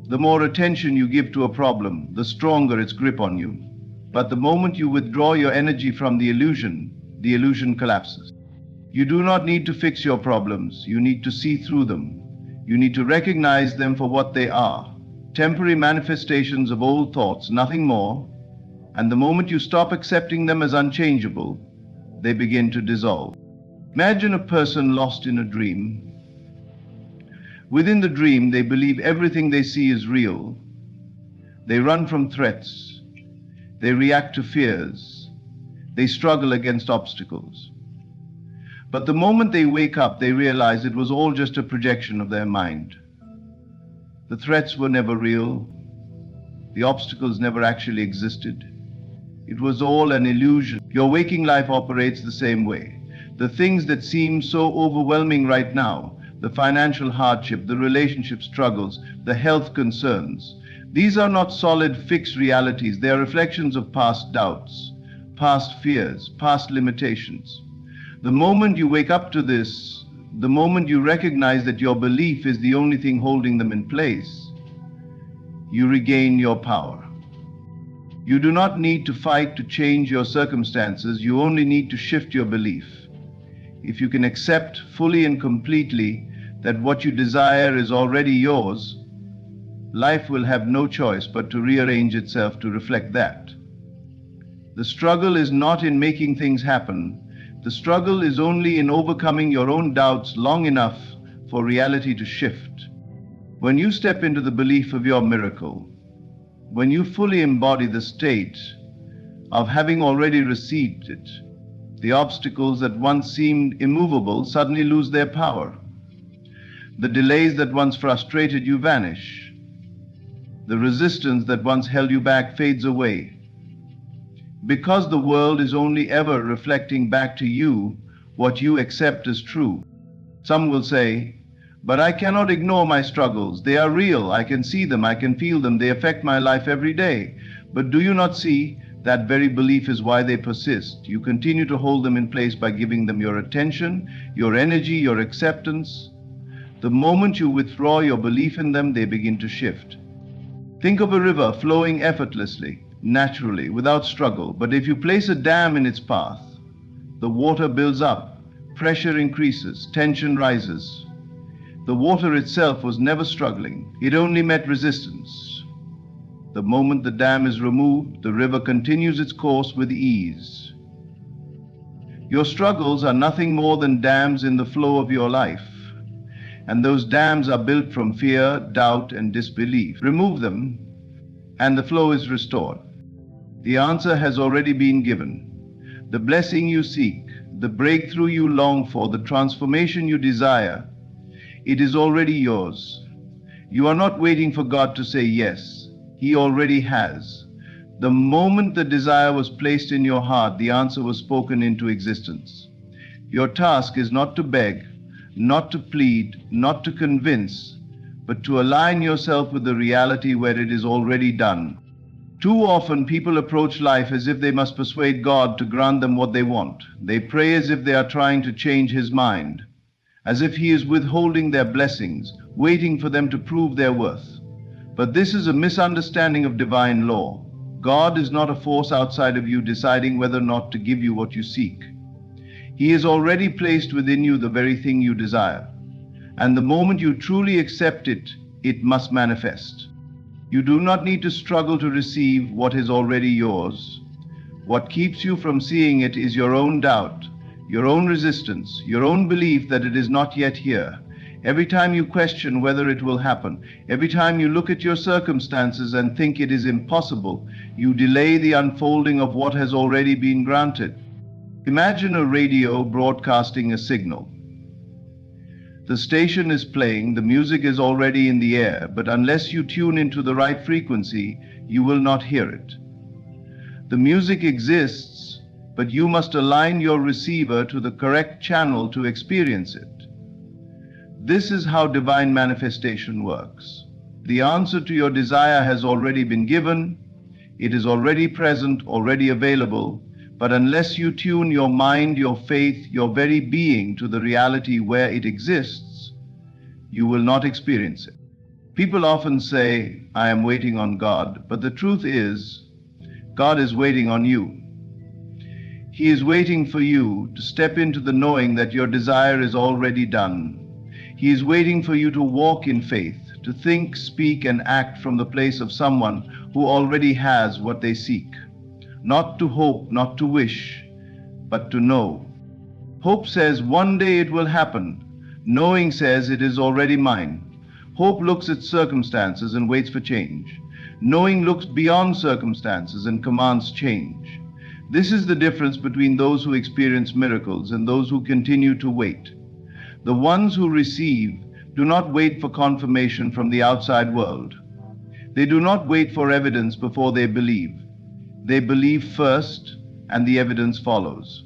S1: The more attention you give to a problem, the stronger its grip on you. But the moment you withdraw your energy from the illusion collapses. You do not need to fix your problems. You need to see through them. You need to recognize them for what they are, temporary manifestations of old thoughts, nothing more. And the moment you stop accepting them as unchangeable, they begin to dissolve. Imagine a person lost in a dream. Within the dream, they believe everything they see is real. They run from threats. They react to fears. They struggle against obstacles. But the moment they wake up, they realize it was all just a projection of their mind. The threats were never real. The obstacles never actually existed. It was all an illusion. Your waking life operates the same way. The things that seem so overwhelming right now, the financial hardship, the relationship struggles, the health concerns, these are not solid, fixed realities. They are reflections of past doubts, past fears, past limitations. The moment you wake up to this, the moment you recognize that your belief is the only thing holding them in place, you regain your power. You do not need to fight to change your circumstances. You only need to shift your belief. If you can accept fully and completely that what you desire is already yours, life will have no choice but to rearrange itself to reflect that. The struggle is not in making things happen. The struggle is only in overcoming your own doubts long enough for reality to shift. When you step into the belief of your miracle, when you fully embody the state of having already received it, the obstacles that once seemed immovable suddenly lose their power. The delays that once frustrated you vanish. The resistance that once held you back fades away. Because the world is only ever reflecting back to you what you accept as true. Some will say, but I cannot ignore my struggles. They are real. I can see them. I can feel them. They affect my life every day. But do you not see? That very belief is why they persist. You continue to hold them in place by giving them your attention, your energy, your acceptance. The moment you withdraw your belief in them, they begin to shift. Think of a river flowing effortlessly, naturally, without struggle. But if you place a dam in its path, the water builds up, pressure increases, tension rises. The water itself was never struggling, it only met resistance. The moment the dam is removed, the river continues its course with ease. Your struggles are nothing more than dams in the flow of your life. And those dams are built from fear, doubt, and disbelief. Remove them, and the flow is restored. The answer has already been given. The blessing you seek, the breakthrough you long for, the transformation you desire, it is already yours. You are not waiting for God to say yes. He already has. The moment the desire was placed in your heart, the answer was spoken into existence. Your task is not to beg, not to plead, not to convince, but to align yourself with the reality where it is already done. Too often people approach life as if they must persuade God to grant them what they want. They pray as if they are trying to change His mind, as if He is withholding their blessings, waiting for them to prove their worth. But this is a misunderstanding of divine law. God is not a force outside of you deciding whether or not to give you what you seek. He has already placed within you the very thing you desire. And the moment you truly accept it, it must manifest. You do not need to struggle to receive what is already yours. What keeps you from seeing it is your own doubt, your own resistance, your own belief that it is not yet here. Every time you question whether it will happen, every time you look at your circumstances and think it is impossible, you delay the unfolding of what has already been granted. Imagine a radio broadcasting a signal. The station is playing, the music is already in the air, but unless you tune into the right frequency, you will not hear it. The music exists, but you must align your receiver to the correct channel to experience it. This is how divine manifestation works. The answer to your desire has already been given, it is already present, already available, but unless you tune your mind, your faith, your very being to the reality where it exists, you will not experience it. People often say, I am waiting on God, but the truth is, God is waiting on you. He is waiting for you to step into the knowing that your desire is already done. He is waiting for you to walk in faith, to think, speak, and act from the place of someone who already has what they seek. Not to hope, not to wish, but to know. Hope says one day it will happen. Knowing says it is already mine. Hope looks at circumstances and waits for change. Knowing looks beyond circumstances and commands change. This is the difference between those who experience miracles and those who continue to wait. The ones who receive do not wait for confirmation from the outside world. They do not wait for evidence before they believe. They believe first, and the evidence follows.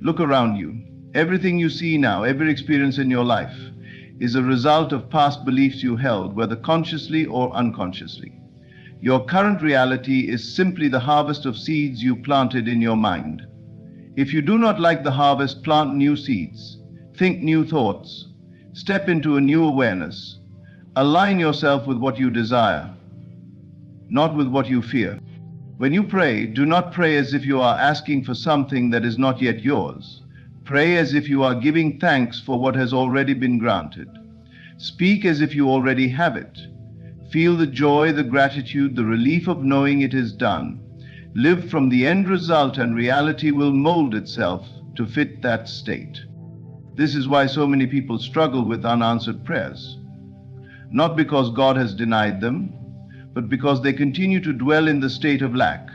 S1: Look around you. Everything you see now, every experience in your life, is a result of past beliefs you held, whether consciously or unconsciously. Your current reality is simply the harvest of seeds you planted in your mind. If you do not like the harvest, plant new seeds. Think new thoughts. Step into a new awareness. Align yourself with what you desire, not with what you fear. When you pray, do not pray as if you are asking for something that is not yet yours. Pray as if you are giving thanks for what has already been granted. Speak as if you already have it. Feel the joy, the gratitude, the relief of knowing it is done. Live from the end result, and reality will mold itself to fit that state. This is why so many people struggle with unanswered prayers. Not because God has denied them, but because they continue to dwell in the state of lack,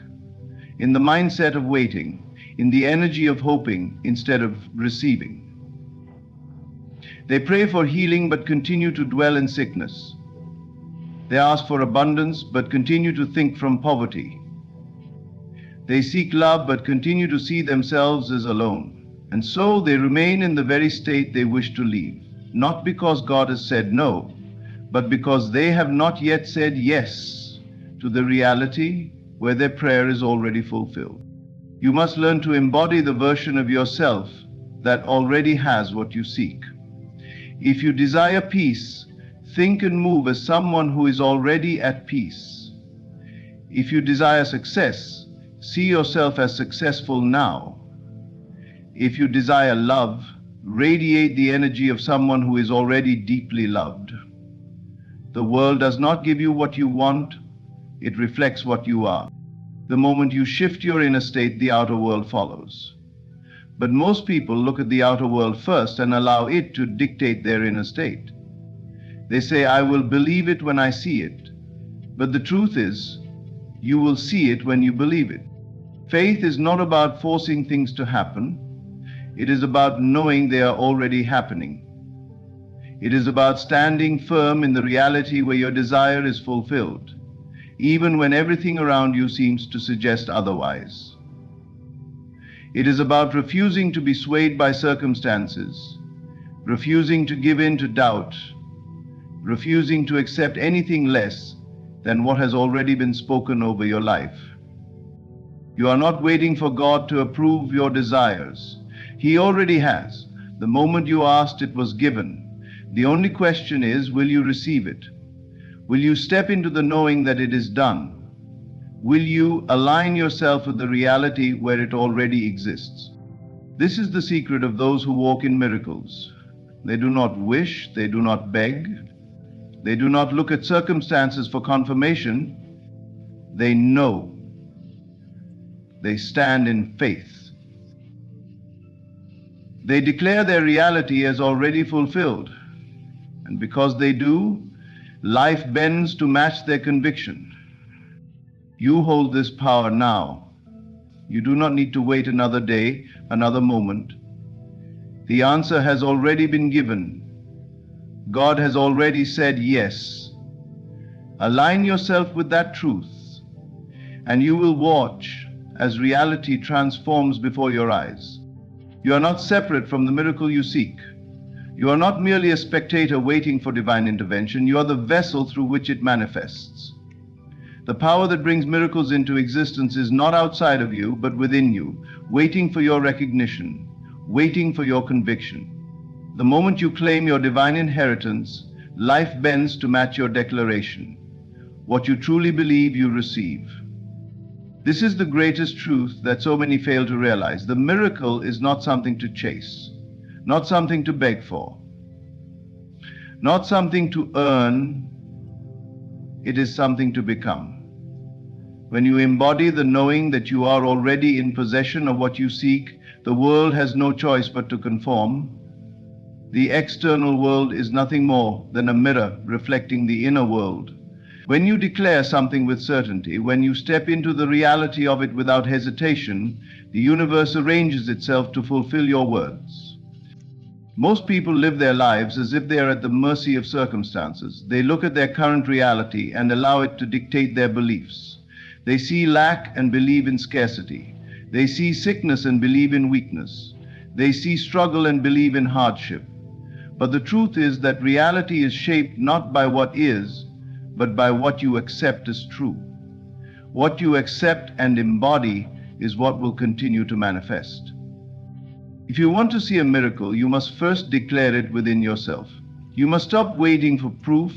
S1: in the mindset of waiting, in the energy of hoping instead of receiving. They pray for healing but continue to dwell in sickness. They ask for abundance but continue to think from poverty. They seek love but continue to see themselves as alone. And so they remain in the very state they wish to leave, not because God has said no, but because they have not yet said yes to the reality where their prayer is already fulfilled. You must learn to embody the version of yourself that already has what you seek. If you desire peace, Think and move as someone who is already at peace. If you desire success, see yourself as successful now. If you desire love, radiate the energy of someone who is already deeply loved. The world does not give you what you want, it reflects what you are. The moment you shift your inner state, the outer world follows. But most people look at the outer world first and allow it to dictate their inner state. They say, I will believe it when I see it. But the truth is, you will see it when you believe it. Faith is not about forcing things to happen. It is about knowing they are already happening. It is about standing firm in the reality where your desire is fulfilled, even when everything around you seems to suggest otherwise. It is about refusing to be swayed by circumstances, refusing to give in to doubt, refusing to accept anything less than what has already been spoken over your life. You are not waiting for God to approve your desires. He already has. The moment you asked, it was given. The only question is, will you receive it? Will you step into the knowing that it is done? Will you align yourself with the reality where it already exists? This is the secret of those who walk in miracles. They do not wish, they do not beg, they do not look at circumstances for confirmation. They know. They stand in faith. They declare their reality as already fulfilled. And because they do, life bends to match their conviction. You hold this power now. You do not need to wait another day, another moment. The answer has already been given. God has already said yes. Align yourself with that truth, and you will watch as reality transforms before your eyes. You are not separate from the miracle you seek. You are not merely a spectator waiting for divine intervention. You are the vessel through which it manifests. The power that brings miracles into existence is not outside of you, but within you, waiting for your recognition, waiting for your conviction. The moment you claim your divine inheritance, life bends to match your declaration. What you truly believe, you receive. This is the greatest truth that so many fail to realize. The miracle is not something to chase, not something to beg for, not something to earn. It is something to become. When you embody the knowing that you are already in possession of what you seek, the world has no choice but to conform. The external world is nothing more than a mirror reflecting the inner world. When you declare something with certainty, when you step into the reality of it without hesitation, the universe arranges itself to fulfill your words. Most people live their lives as if they are at the mercy of circumstances. They look at their current reality and allow it to dictate their beliefs. They see lack and believe in scarcity. They see sickness and believe in weakness. They see struggle and believe in hardship. But the truth is that reality is shaped not by what is, but by what you accept as true. What you accept and embody is what will continue to manifest. If you want to see a miracle, you must first declare it within yourself. You must stop waiting for proof,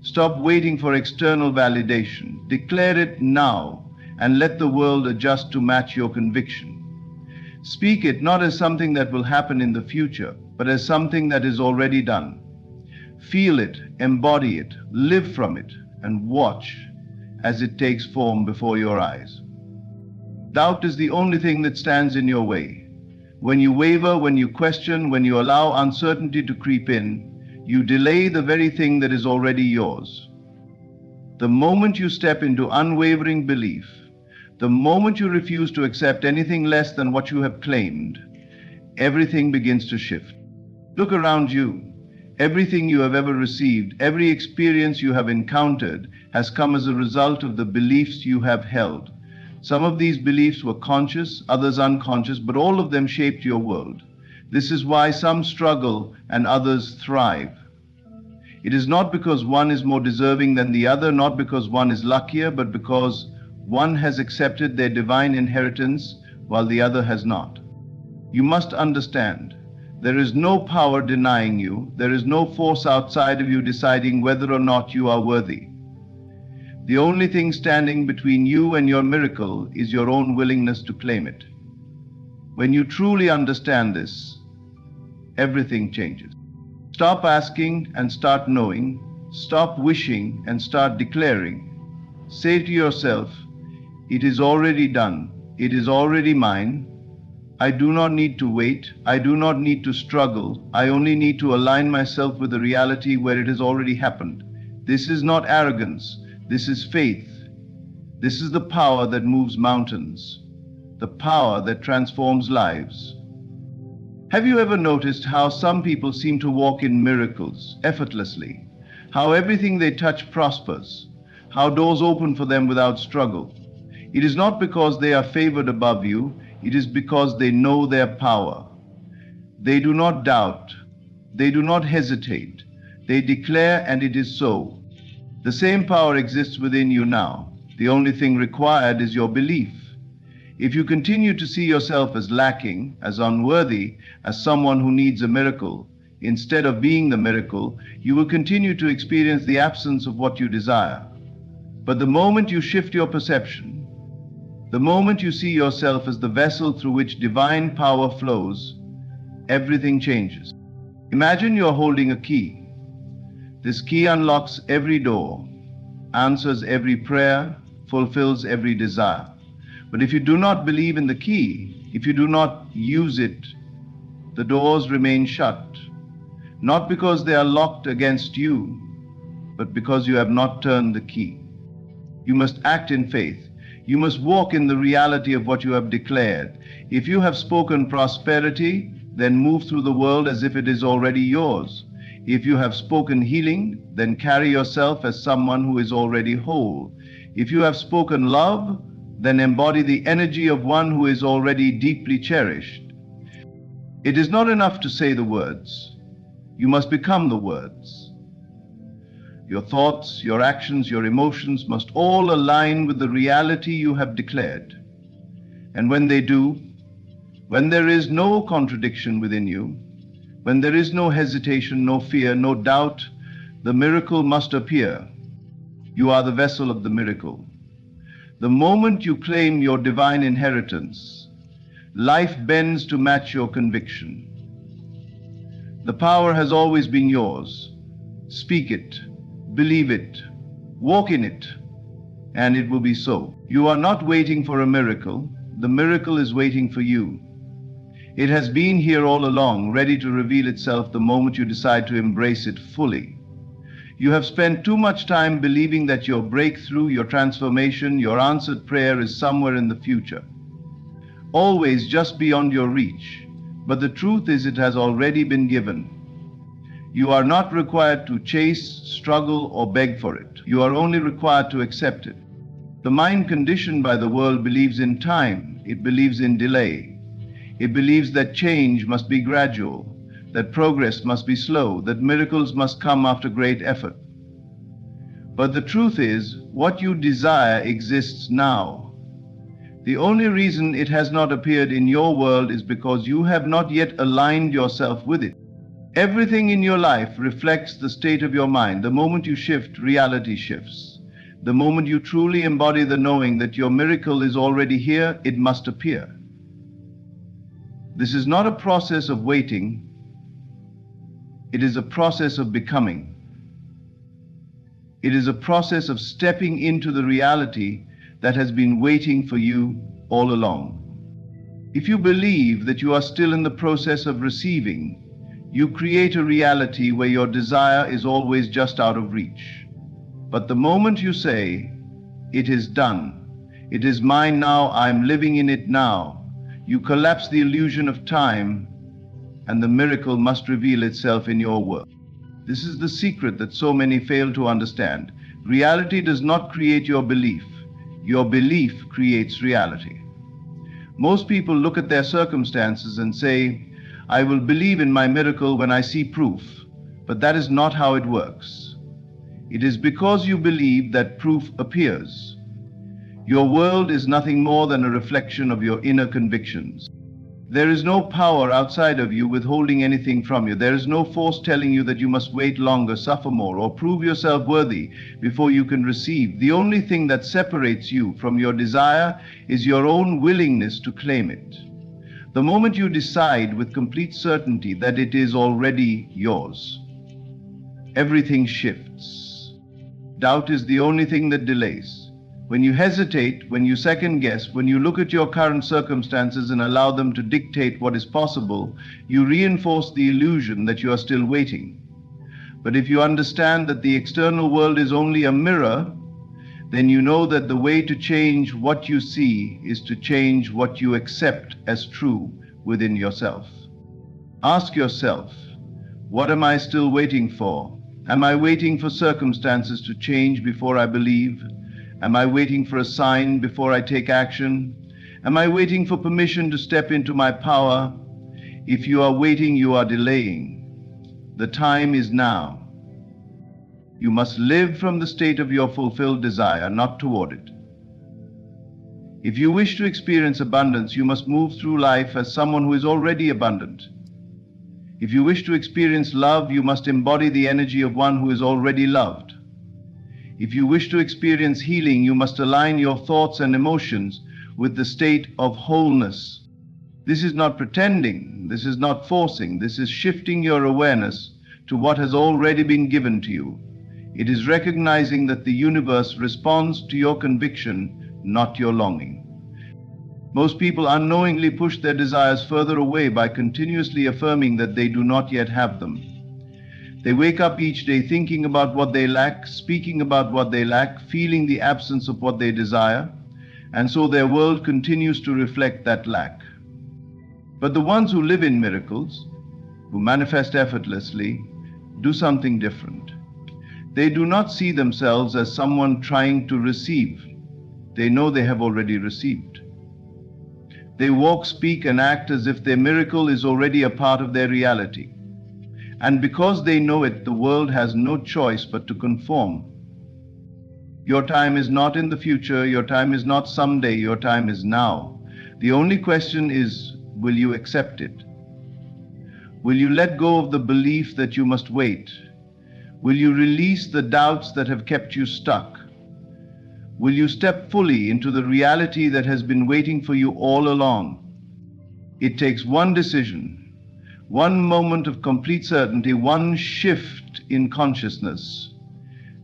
S1: stop waiting for external validation. Declare it now and let the world adjust to match your conviction. Speak it not as something that will happen in the future, but as something that is already done. Feel it, embody it, live from it, and watch as it takes form before your eyes. Doubt is the only thing that stands in your way. When you waver, when you question, when you allow uncertainty to creep in, you delay the very thing that is already yours. The moment you step into unwavering belief, the moment you refuse to accept anything less than what you have claimed, everything begins to shift. Look around you. Everything you have ever received, every experience you have encountered has come as a result of the beliefs you have held. Some of these beliefs were conscious, others unconscious, but all of them shaped your world. This is why some struggle and others thrive. It is not because one is more deserving than the other, not because one is luckier, but because one has accepted their divine inheritance while the other has not. You must understand There is no power denying you. There is no force outside of you deciding whether or not you are worthy. The only thing standing between you and your miracle is your own willingness to claim it. When you truly understand this, everything changes. Stop asking and start knowing. Stop wishing and start declaring. Say to yourself, it is already done. It is already mine. I do not need to wait. I do not need to struggle. I only need to align myself with the reality where it has already happened. This is not arrogance. This is faith. This is the power that moves mountains, the power that transforms lives. Have you ever noticed how some people seem to walk in miracles effortlessly? How everything they touch prospers? How doors open for them without struggle? It is not because they are favored above you, it is because they know their power. They do not doubt, they do not hesitate, they declare, and it is so. The same power exists within you now. The only thing required is your belief. If you continue to see yourself as lacking, as unworthy, as someone who needs a miracle, instead of being the miracle, you will continue to experience the absence of what you desire. But the moment you shift your perception, the moment you see yourself as the vessel through which divine power flows, everything changes. Imagine you're holding a key. This key unlocks every door, answers every prayer, fulfills every desire. But if you do not believe in the key, if you do not use it, the doors remain shut, not because they are locked against you, but because you have not turned the key. You must act in faith. You must walk in the reality of what you have declared. If you have spoken prosperity, then move through the world as if it is already yours. If you have spoken healing, then carry yourself as someone who is already whole. If you have spoken love, then embody the energy of one who is already deeply cherished. It is not enough to say the words. You must become the words. Your thoughts, your actions, your emotions must all align with the reality you have declared. And when they do, when there is no contradiction within you, when there is no hesitation, no fear, no doubt, the miracle must appear. You are the vessel of the miracle. The moment you claim your divine inheritance, life bends to match your conviction. The power has always been yours. Speak it, believe it, walk in it, and it will be so. You are not waiting for a miracle. The miracle is waiting for you. It has been here all along, ready to reveal itself the moment you decide to embrace it fully. You have spent too much time believing that your breakthrough, your transformation, your answered prayer is somewhere in the future, always just beyond your reach. But the truth is, it has already been given. You are not required to chase, struggle, or beg for it. You are only required to accept it. The mind conditioned by the world believes in time. It believes in delay. It believes that change must be gradual, that progress must be slow, that miracles must come after great effort. But the truth is, what you desire exists now. The only reason it has not appeared in your world is because you have not yet aligned yourself with it. Everything in your life reflects the state of your mind. The moment you shift, reality shifts. The moment you truly embody the knowing that your miracle is already here, it must appear. This is not a process of waiting. It is a process of becoming. It is a process of stepping into the reality that has been waiting for you all along. If you believe that you are still in the process of receiving, you create a reality where your desire is always just out of reach. But the moment you say, "It is done, it is mine now, I am living in it now," you collapse the illusion of time, and the miracle must reveal itself in your world. This is the secret that so many fail to understand. Reality does not create your belief. Your belief creates reality. Most people look at their circumstances and say, "I will believe in my miracle when I see proof," but that is not how it works. It is because you believe that proof appears. Your world is nothing more than a reflection of your inner convictions. There is no power outside of you withholding anything from you. There is no force telling you that you must wait longer, suffer more, or prove yourself worthy before you can receive. The only thing that separates you from your desire is your own willingness to claim it. The moment you decide with complete certainty that it is already yours, everything shifts. Doubt is the only thing that delays. When you hesitate, when you second guess, when you look at your current circumstances and allow them to dictate what is possible, you reinforce the illusion that you are still waiting. But if you understand that the external world is only a mirror, then you know that the way to change what you see is to change what you accept as true within yourself. Ask yourself, what am I still waiting for? Am I waiting for circumstances to change before I believe? Am I waiting for a sign before I take action? Am I waiting for permission to step into my power? If you are waiting, you are delaying. The time is now. You must live from the state of your fulfilled desire, not toward it. If you wish to experience abundance, you must move through life as someone who is already abundant. If you wish to experience love, you must embody the energy of one who is already loved. If you wish to experience healing, you must align your thoughts and emotions with the state of wholeness. This is not pretending, this is not forcing, this is shifting your awareness to what has already been given to you. It is recognizing that the universe responds to your conviction, not your longing. Most people unknowingly push their desires further away by continuously affirming that they do not yet have them. They wake up each day thinking about what they lack, speaking about what they lack, feeling the absence of what they desire, and so their world continues to reflect that lack. But the ones who live in miracles, who manifest effortlessly, do something different. They do not see themselves as someone trying to receive. They know they have already received. They walk, speak, and act as if their miracle is already a part of their reality. And because they know it, the world has no choice but to conform. Your time is not in the future, your time is not someday, your time is now. The only question is, will you accept it? Will you let go of the belief that you must wait? Will you release the doubts that have kept you stuck? Will you step fully into the reality that has been waiting for you all along? It takes one decision, one moment of complete certainty, one shift in consciousness.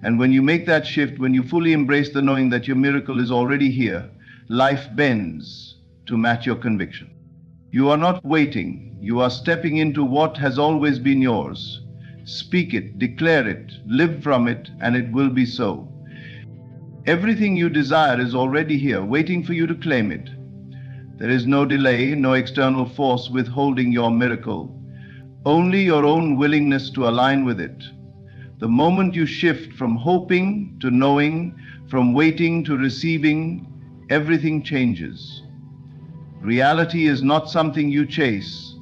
S1: And when you make that shift, when you fully embrace the knowing that your miracle is already here, life bends to match your conviction. You are not waiting, you are stepping into what has always been yours. Speak it, declare it, live from it, and it will be so. Everything you desire is already here, waiting for you to claim it. There is no delay, no external force withholding your miracle, only your own willingness to align with it. The moment you shift from hoping to knowing, from waiting to receiving, everything changes. Reality is not something you chase,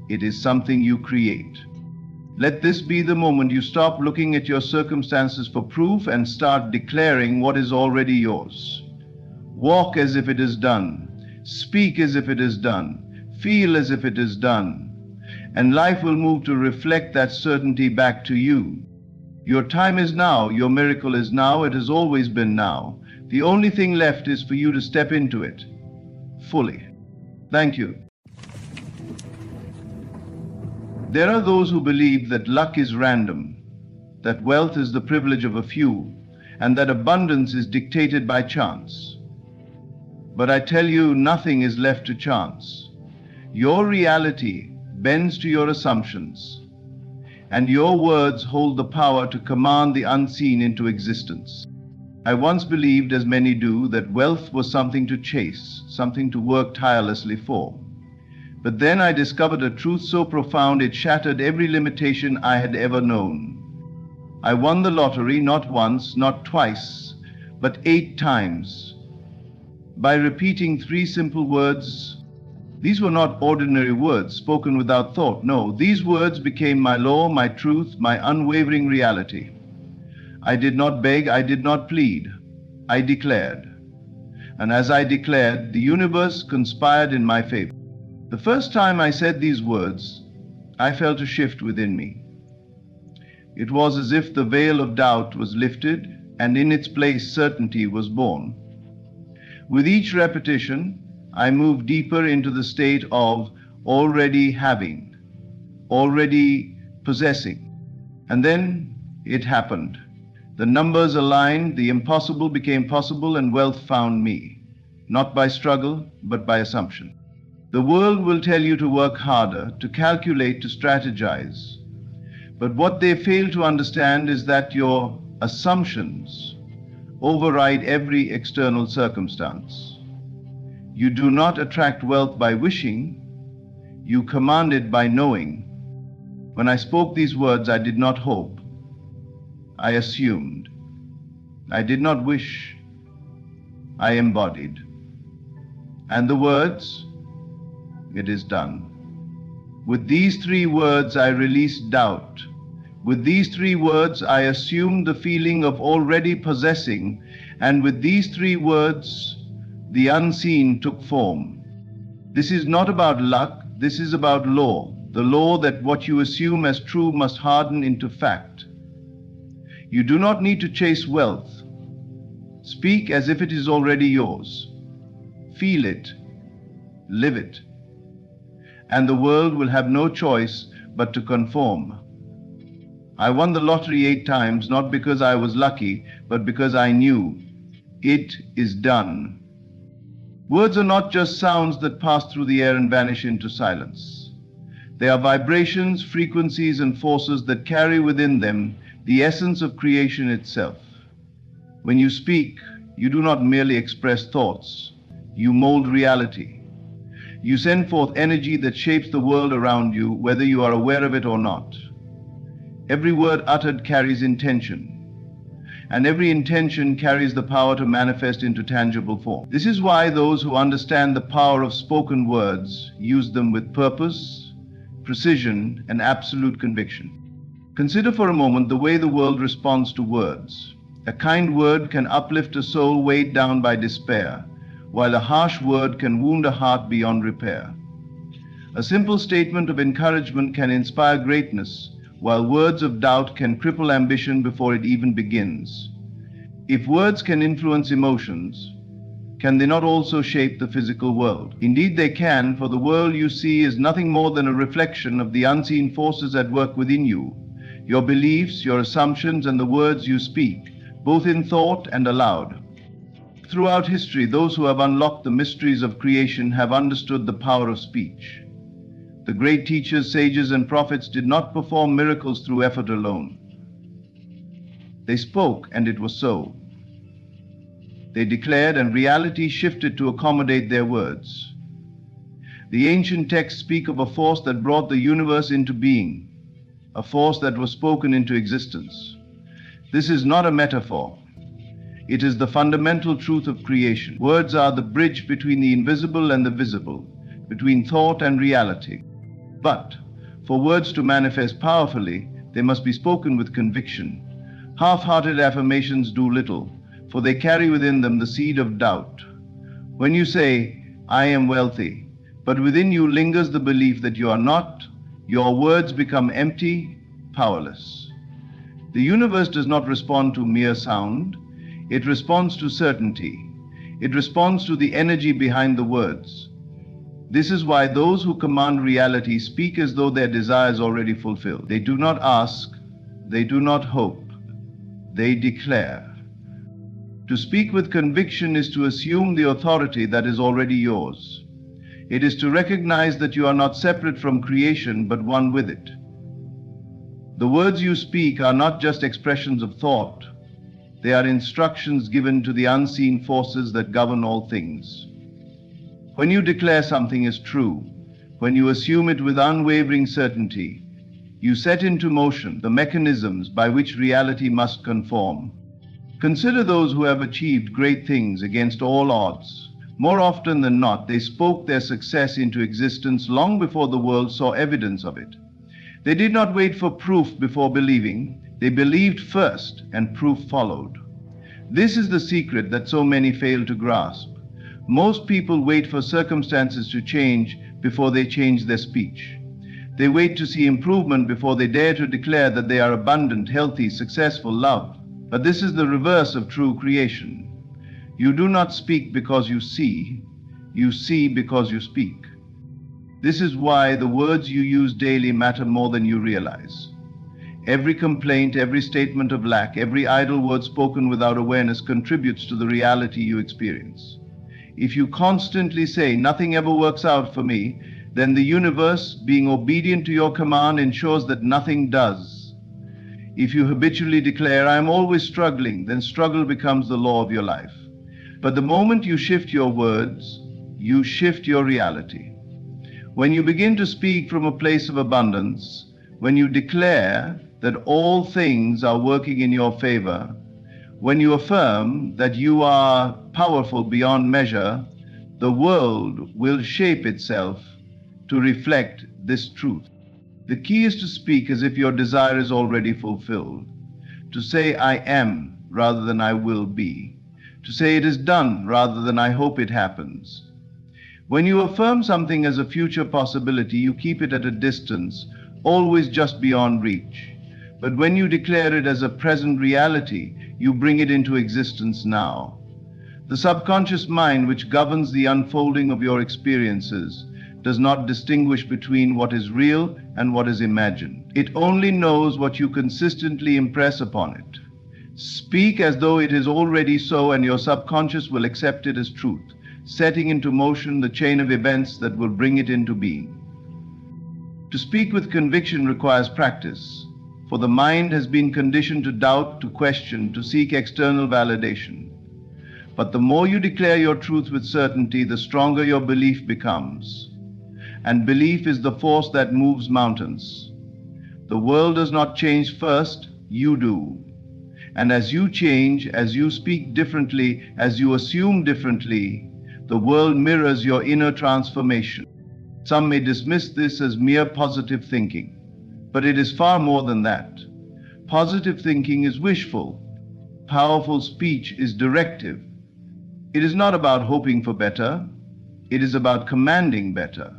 S1: it is something you create. Let this be the moment you stop looking at your circumstances for proof and start declaring what is already yours. Walk as if it is done. Speak as if it is done. Feel as if it is done. And life will move to reflect that certainty back to you. Your time is now. Your miracle is now. It has always been now. The only thing left is for you to step into it fully. Thank you. There are those who believe that luck is random, that wealth is the privilege of a few, and that abundance is dictated by chance. But I tell you, nothing is left to chance. Your reality bends to your assumptions, and your words hold the power to command the unseen into existence. I once believed, as many do, that wealth was something to chase, something to work tirelessly for. But then I discovered a truth so profound it shattered every limitation I had ever known. I won the lottery not once, not twice, but 8 times. By repeating 3 simple words. These were not ordinary words spoken without thought. No, these words became my law, my truth, my unwavering reality. I did not beg, I did not plead. I declared. And as I declared, the universe conspired in my favor. The first time I said these words, I felt a shift within me. It was as if the veil of doubt was lifted and in its place certainty was born. With each repetition, I moved deeper into the state of already having, already possessing. And then it happened. The numbers aligned, the impossible became possible, and wealth found me, not by struggle, but by assumption. The world will tell you to work harder, to calculate, to strategize. But what they fail to understand is that your assumptions override every external circumstance. You do not attract wealth by wishing, you command it by knowing. When I spoke these words, I did not hope. I assumed. I did not wish. I embodied. And the words, it is done. With these 3 words, I released doubt. With these 3 words, I assumed the feeling of already possessing. And with these 3 words, the unseen took form. This is not about luck, this is about law. The law that what you assume as true must harden into fact. You do not need to chase wealth. Speak as if it is already yours. Feel it. Live it. And the world will have no choice but to conform. I won the lottery 8 times, not because I was lucky, but because I knew it is done. Words are not just sounds that pass through the air and vanish into silence. They are vibrations, frequencies, and forces that carry within them the essence of creation itself. When you speak, you do not merely express thoughts, you mold reality. You send forth energy that shapes the world around you, whether you are aware of it or not. Every word uttered carries intention, and every intention carries the power to manifest into tangible form. This is why those who understand the power of spoken words use them with purpose, precision, and absolute conviction. Consider for a moment the way the world responds to words. A kind word can uplift a soul weighed down by despair, while a harsh word can wound a heart beyond repair. A simple statement of encouragement can inspire greatness, while words of doubt can cripple ambition before it even begins. If words can influence emotions, can they not also shape the physical world? Indeed they can, for the world you see is nothing more than a reflection of the unseen forces at work within you, your beliefs, your assumptions, and the words you speak, both in thought and aloud. Throughout history, those who have unlocked the mysteries of creation have understood the power of speech. The great teachers, sages, and prophets did not perform miracles through effort alone. They spoke, and it was so. They declared, and reality shifted to accommodate their words. The ancient texts speak of a force that brought the universe into being, a force that was spoken into existence. This is not a metaphor. It is the fundamental truth of creation. Words are the bridge between the invisible and the visible, between thought and reality. But for words to manifest powerfully, they must be spoken with conviction. Half-hearted affirmations do little, for they carry within them the seed of doubt. When you say, "I am wealthy," but within you lingers the belief that you are not, your words become empty, powerless. The universe does not respond to mere sound. It responds to certainty. It responds to the energy behind the words. This is why those who command reality speak as though their desire is already fulfilled. They do not ask, they do not hope, they declare. To speak with conviction is to assume the authority that is already yours. It is to recognize that you are not separate from creation, but one with it. The words you speak are not just expressions of thought. They are instructions given to the unseen forces that govern all things. When you declare something is true, when you assume it with unwavering certainty, you set into motion the mechanisms by which reality must conform. Consider those who have achieved great things against all odds. More often than not, they spoke their success into existence long before the world saw evidence of it. They did not wait for proof before believing. They believed first, and proof followed. This is the secret that so many fail to grasp. Most people wait for circumstances to change before they change their speech. They wait to see improvement before they dare to declare that they are abundant, healthy, successful, loved. But this is the reverse of true creation. You do not speak because you see because you speak. This is why the words you use daily matter more than you realize. Every complaint, every statement of lack, every idle word spoken without awareness contributes to the reality you experience. If you constantly say, "Nothing ever works out for me," then the universe, being obedient to your command, ensures that nothing does. If you habitually declare, "I am always struggling," then struggle becomes the law of your life. But the moment you shift your words, you shift your reality. When you begin to speak from a place of abundance, when you declare that all things are working in your favor, when you affirm that you are powerful beyond measure, the world will shape itself to reflect this truth. The key is to speak as if your desire is already fulfilled, to say "I am" rather than "I will be," to say "it is done" rather than "I hope it happens." When you affirm something as a future possibility, you keep it at a distance, always just beyond reach. But when you declare it as a present reality, you bring it into existence now. The subconscious mind, which governs the unfolding of your experiences, does not distinguish between what is real and what is imagined. It only knows what you consistently impress upon it. Speak as though it is already so, and your subconscious will accept it as truth, setting into motion the chain of events that will bring it into being. To speak with conviction requires practice, for the mind has been conditioned to doubt, to question, to seek external validation. But the more you declare your truth with certainty, the stronger your belief becomes. And belief is the force that moves mountains. The world does not change first, you do. And as you change, as you speak differently, as you assume differently, the world mirrors your inner transformation. Some may dismiss this as mere positive thinking, but it is far more than that. Positive thinking is wishful. Powerful speech is directive. It is not about hoping for better. It is about commanding better.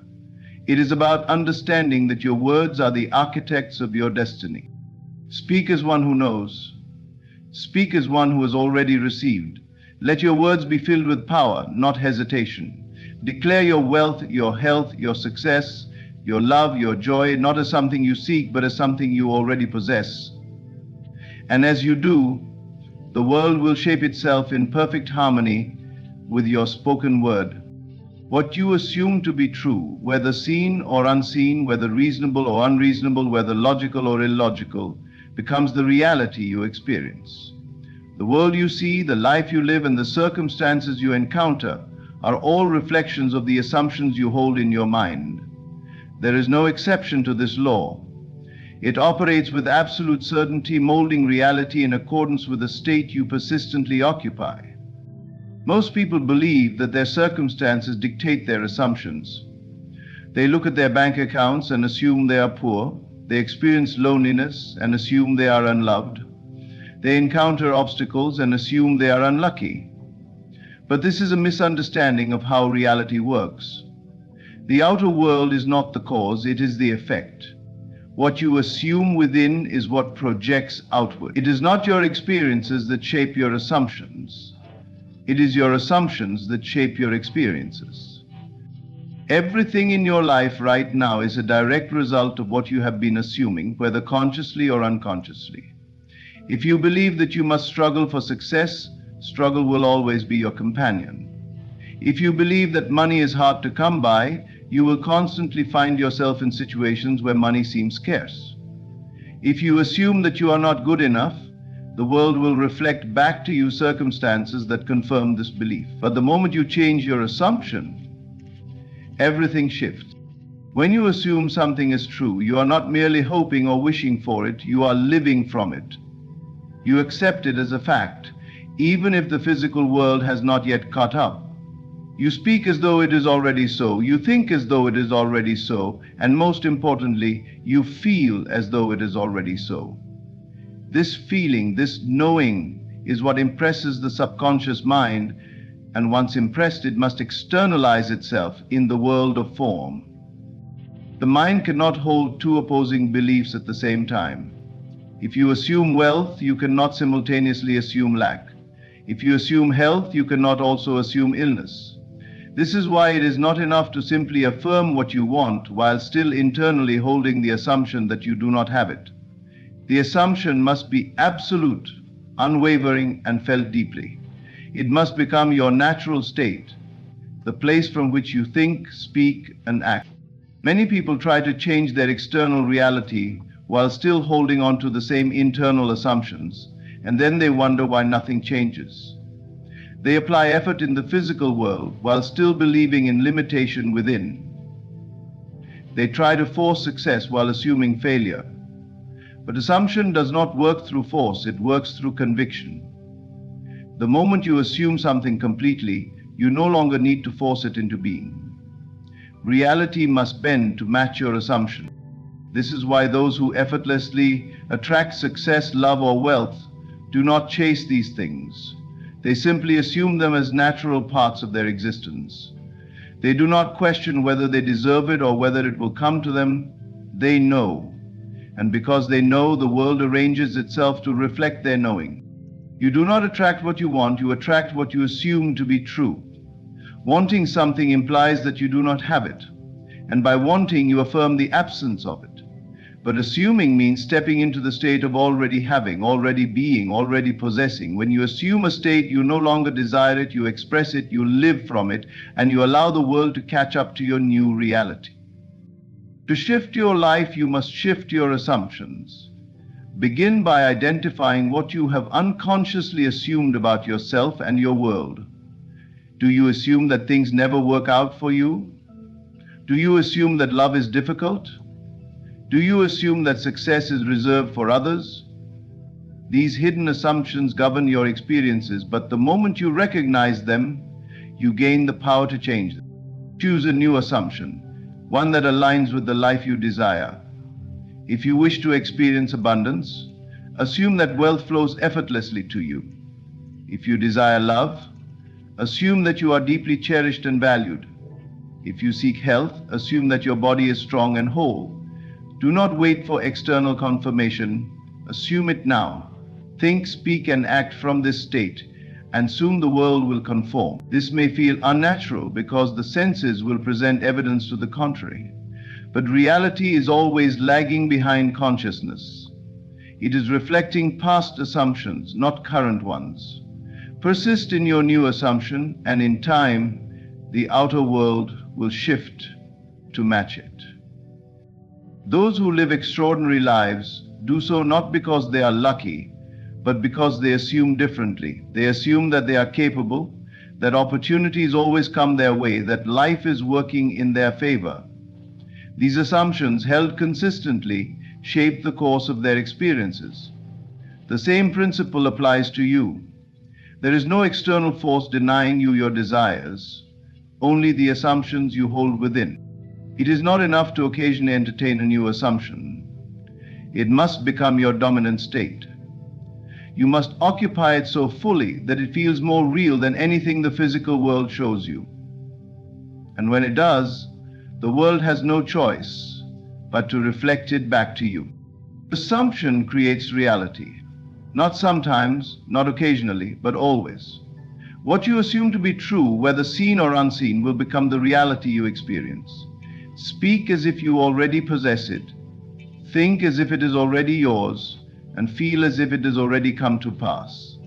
S1: It is about understanding that your words are the architects of your destiny. Speak as one who knows. Speak as one who has already received. Let your words be filled with power, not hesitation. Declare your wealth, your health, your success, your love, your joy, not as something you seek, but as something you already possess. And as you do, the world will shape itself in perfect harmony with your spoken word. What you assume to be true, whether seen or unseen, whether reasonable or unreasonable, whether logical or illogical, becomes the reality you experience. The world you see, the life you live, and the circumstances you encounter are all reflections of the assumptions you hold in your mind. There is no exception to this law. It operates with absolute certainty, molding reality in accordance with the state you persistently occupy. Most people believe that their circumstances dictate their assumptions. They look at their bank accounts and assume they are poor. They experience loneliness and assume they are unloved. They encounter obstacles and assume they are unlucky. But this is a misunderstanding of how reality works. The outer world is not the cause, it is the effect. What you assume within is what projects outward. It is not your experiences that shape your assumptions. It is your assumptions that shape your experiences. Everything in your life right now is a direct result of what you have been assuming, whether consciously or unconsciously. If you believe that you must struggle for success, struggle will always be your companion. If you believe that money is hard to come by, you will constantly find yourself in situations where money seems scarce. If you assume that you are not good enough, the world will reflect back to you circumstances that confirm this belief. But the moment you change your assumption, everything shifts. When you assume something is true, you are not merely hoping or wishing for it, you are living from it. You accept it as a fact, even if the physical world has not yet caught up. You speak as though it is already so, you think as though it is already so, and most importantly, you feel as though it is already so. This feeling, this knowing, is what impresses the subconscious mind, and once impressed, it must externalize itself in the world of form. The mind cannot hold two opposing beliefs at the same time. If you assume wealth, you cannot simultaneously assume lack. If you assume health, you cannot also assume illness. This is why it is not enough to simply affirm what you want while still internally holding the assumption that you do not have it. The assumption must be absolute, unwavering, and felt deeply. It must become your natural state, the place from which you think, speak, and act. Many people try to change their external reality while still holding on to the same internal assumptions, and then they wonder why nothing changes. They apply effort in the physical world while still believing in limitation within. They try to force success while assuming failure. But assumption does not work through force, it works through conviction. The moment you assume something completely, you no longer need to force it into being. Reality must bend to match your assumption. This is why those who effortlessly attract success, love, or wealth do not chase these things. They simply assume them as natural parts of their existence. They do not question whether they deserve it or whether it will come to them. They know. And because they know, the world arranges itself to reflect their knowing. You do not attract what you want, you attract what you assume to be true. Wanting something implies that you do not have it, and by wanting you affirm the absence of it. But assuming means stepping into the state of already having, already being, already possessing. When you assume a state, you no longer desire it, you express it, you live from it, and you allow the world to catch up to your new reality. To shift your life, you must shift your assumptions. Begin by identifying what you have unconsciously assumed about yourself and your world. Do you assume that things never work out for you? Do you assume that love is difficult? Do you assume that success is reserved for others? These hidden assumptions govern your experiences, but the moment you recognize them, you gain the power to change them. Choose a new assumption, one that aligns with the life you desire. If you wish to experience abundance, assume that wealth flows effortlessly to you. If you desire love, assume that you are deeply cherished and valued. If you seek health, assume that your body is strong and whole. Do not wait for external confirmation. Assume it now. Think, speak, and act from this state, and soon the world will conform. This may feel unnatural because the senses will present evidence to the contrary. But reality is always lagging behind consciousness. It is reflecting past assumptions, not current ones. Persist in your new assumption, and in time, the outer world will shift to match it. Those who live extraordinary lives do so not because they are lucky, but because they assume differently. They assume that they are capable, that opportunities always come their way, that life is working in their favor. These assumptions, held consistently, shape the course of their experiences. The same principle applies to you. There is no external force denying you your desires, only the assumptions you hold within. It is not enough to occasionally entertain a new assumption. It must become your dominant state. You must occupy it so fully that it feels more real than anything the physical world shows you. And when it does, the world has no choice but to reflect it back to you. Assumption creates reality. Not sometimes, not occasionally, but always. What you assume to be true, whether seen or unseen, will become the reality you experience. Speak as if you already possess it. Think as if it is already yours, and feel as if it has already come to pass.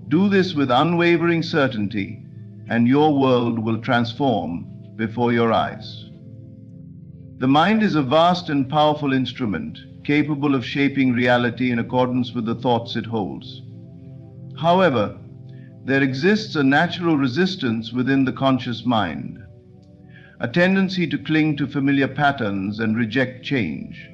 S1: Do this with unwavering certainty, and your world will transform before your eyes. The mind is a vast and powerful instrument, capable of shaping reality in accordance with the thoughts it holds. However, there exists a natural resistance within the conscious mind, a tendency to cling to familiar patterns and reject change.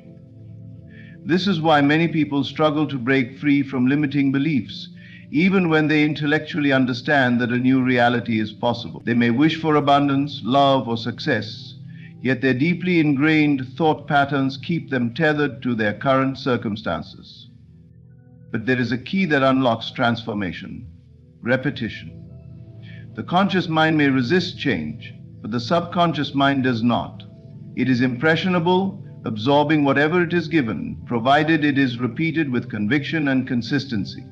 S1: This is why many people struggle to break free from limiting beliefs, even when they intellectually understand that a new reality is possible. They may wish for abundance, love, or success, yet their deeply ingrained thought patterns keep them tethered to their current circumstances. But there is a key that unlocks transformation: repetition. The conscious mind may resist change, but the subconscious mind does not. It is impressionable, absorbing whatever it is given, provided it is repeated with conviction and consistency.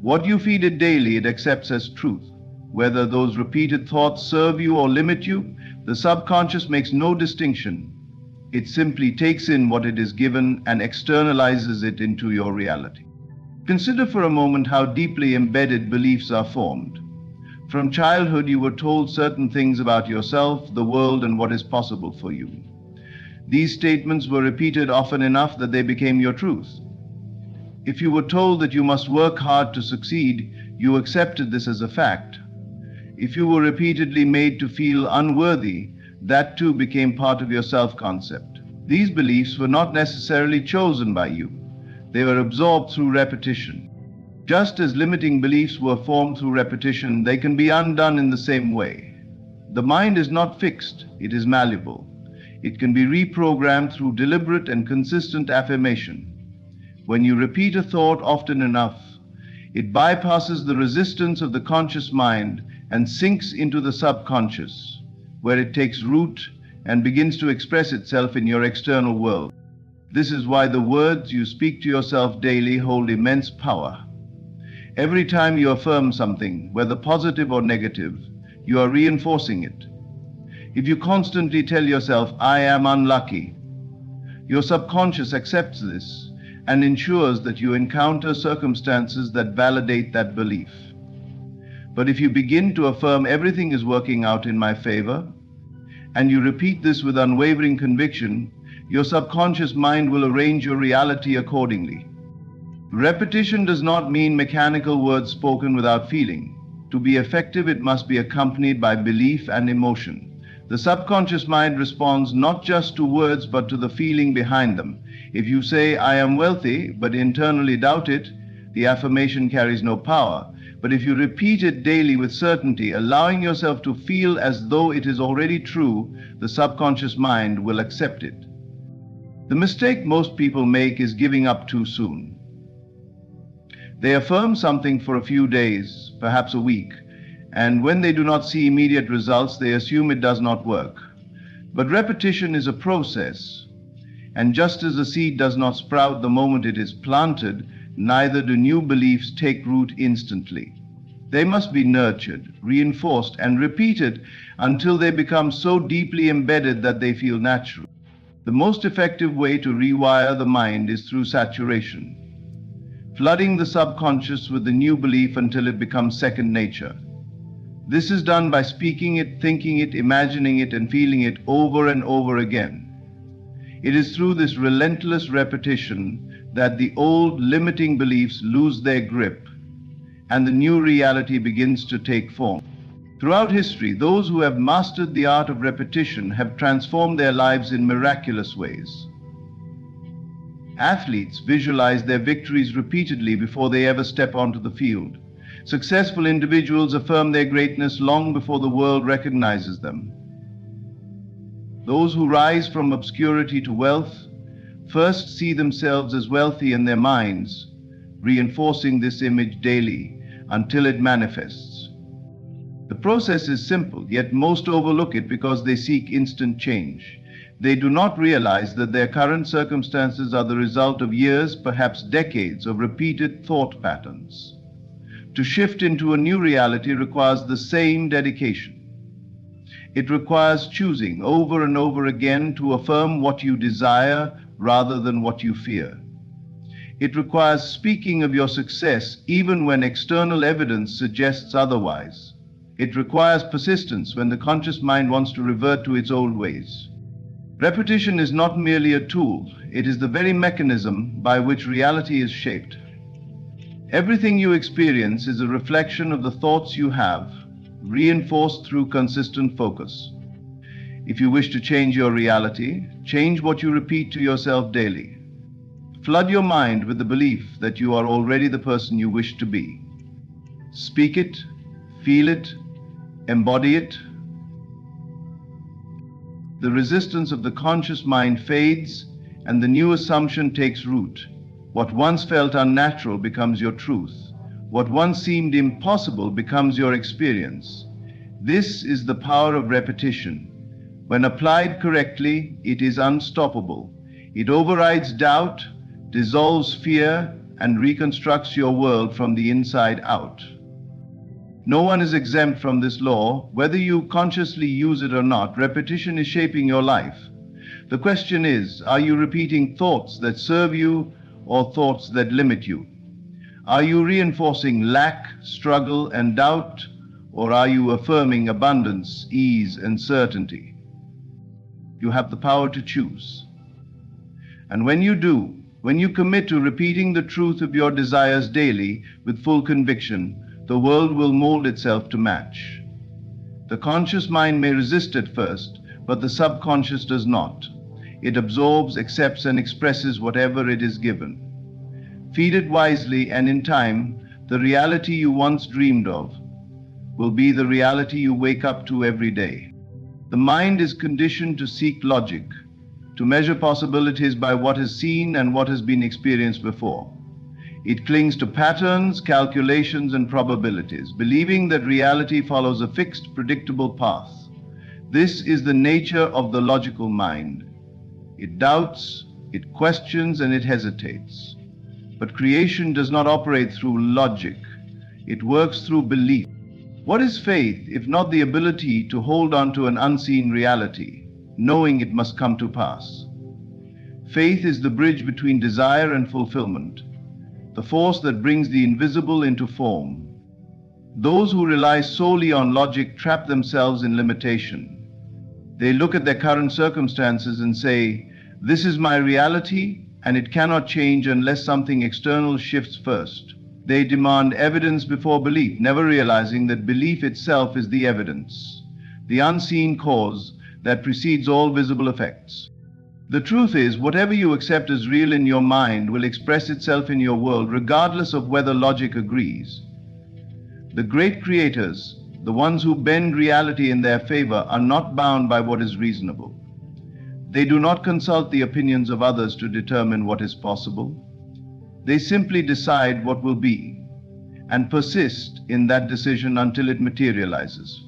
S1: What you feed it daily, it accepts as truth. Whether those repeated thoughts serve you or limit you, the subconscious makes no distinction. It simply takes in what it is given and externalizes it into your reality. Consider for a moment how deeply embedded beliefs are formed. From childhood, you were told certain things about yourself, the world, and what is possible for you. These statements were repeated often enough that they became your truth. If you were told that you must work hard to succeed, you accepted this as a fact. If you were repeatedly made to feel unworthy, that too became part of your self-concept. These beliefs were not necessarily chosen by you. They were absorbed through repetition. Just as limiting beliefs were formed through repetition, they can be undone in the same way. The mind is not fixed, it is malleable. It can be reprogrammed through deliberate and consistent affirmation. When you repeat a thought often enough, it bypasses the resistance of the conscious mind and sinks into the subconscious, where it takes root and begins to express itself in your external world. This is why the words you speak to yourself daily hold immense power. Every time you affirm something, whether positive or negative, you are reinforcing it. If you constantly tell yourself, "I am unlucky," your subconscious accepts this and ensures that you encounter circumstances that validate that belief. But if you begin to affirm everything is working out in my favor, and you repeat this with unwavering conviction, your subconscious mind will arrange your reality accordingly. Repetition does not mean mechanical words spoken without feeling. To be effective, it must be accompanied by belief and emotion. The subconscious mind responds not just to words but to the feeling behind them. If you say, "I am wealthy," but internally doubt it, the affirmation carries no power. But if you repeat it daily with certainty, allowing yourself to feel as though it is already true, the subconscious mind will accept it. The mistake most people make is giving up too soon. They affirm something for a few days, perhaps a week, and when they do not see immediate results, they assume it does not work. But repetition is a process, and just as a seed does not sprout the moment it is planted, neither do new beliefs take root instantly. They must be nurtured, reinforced, and repeated until they become so deeply embedded that they feel natural. The most effective way to rewire the mind is through saturation, flooding the subconscious with the new belief until it becomes second nature. This is done by speaking it, thinking it, imagining it, and feeling it over and over again. It is through this relentless repetition that the old limiting beliefs lose their grip and the new reality begins to take form. Throughout history, those who have mastered the art of repetition have transformed their lives in miraculous ways. Athletes visualize their victories repeatedly before they ever step onto the field. Successful individuals affirm their greatness long before the world recognizes them. Those who rise from obscurity to wealth first see themselves as wealthy in their minds, reinforcing this image daily until it manifests. The process is simple, yet most overlook it because they seek instant change. They do not realize that their current circumstances are the result of years, perhaps decades, of repeated thought patterns. To shift into a new reality requires the same dedication. It requires choosing over and over again to affirm what you desire rather than what you fear. It requires speaking of your success even when external evidence suggests otherwise. It requires persistence when the conscious mind wants to revert to its old ways. Repetition is not merely a tool, it is the very mechanism by which reality is shaped. Everything you experience is a reflection of the thoughts you have, reinforced through consistent focus. If you wish to change your reality, change what you repeat to yourself daily. Flood your mind with the belief that you are already the person you wish to be. Speak it, feel it, embody it. The resistance of the conscious mind fades and the new assumption takes root. What once felt unnatural becomes your truth. What once seemed impossible becomes your experience. This is the power of repetition. When applied correctly, it is unstoppable. It overrides doubt, dissolves fear, and reconstructs your world from the inside out. No one is exempt from this law. Whether you consciously use it or not, repetition is shaping your life. The question is, are you repeating thoughts that serve you or thoughts that limit you? Are you reinforcing lack, struggle, and doubt, or are you affirming abundance, ease, and certainty? You have the power to choose. And when you do, when you commit to repeating the truth of your desires daily with full conviction, the world will mold itself to match. The conscious mind may resist at first, but the subconscious does not. It absorbs, accepts, and expresses whatever it is given. Feed it wisely, and in time, the reality you once dreamed of will be the reality you wake up to every day. The mind is conditioned to seek logic, to measure possibilities by what is seen and what has been experienced before. It clings to patterns, calculations, and probabilities, believing that reality follows a fixed, predictable path. This is the nature of the logical mind. It doubts, it questions, and it hesitates. But creation does not operate through logic. It works through belief. What is faith if not the ability to hold on to an unseen reality, knowing it must come to pass? Faith is the bridge between desire and fulfillment, the force that brings the invisible into form. Those who rely solely on logic trap themselves in limitation. They look at their current circumstances and say, "This is my reality, and it cannot change unless something external shifts first." They demand evidence before belief, never realizing that belief itself is the evidence, the unseen cause that precedes all visible effects. The truth is, whatever you accept as real in your mind will express itself in your world, regardless of whether logic agrees. The great creators, the ones who bend reality in their favor, are not bound by what is reasonable. They do not consult the opinions of others to determine what is possible. They simply decide what will be and persist in that decision until it materializes.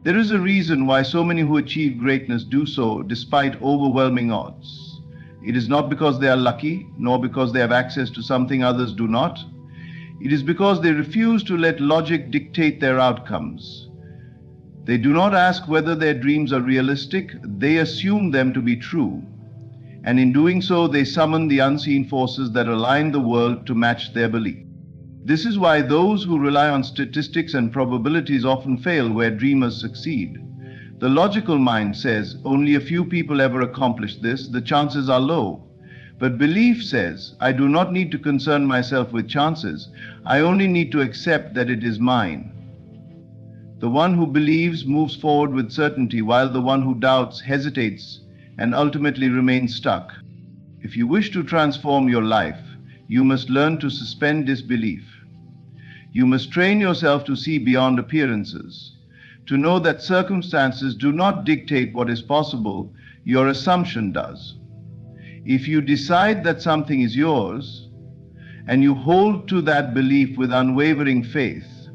S1: There is a reason why so many who achieve greatness do so despite overwhelming odds. It is not because they are lucky, nor because they have access to something others do not. It is because they refuse to let logic dictate their outcomes. They do not ask whether their dreams are realistic, they assume them to be true. And in doing so, they summon the unseen forces that align the world to match their belief. This is why those who rely on statistics and probabilities often fail where dreamers succeed. The logical mind says, only a few people ever accomplish this, the chances are low. But belief says, I do not need to concern myself with chances, I only need to accept that it is mine. The one who believes moves forward with certainty, while the one who doubts hesitates and ultimately remains stuck. If you wish to transform your life, you must learn to suspend disbelief. You must train yourself to see beyond appearances, to know that circumstances do not dictate what is possible, your assumption does. If you decide that something is yours, and you hold to that belief with unwavering faith,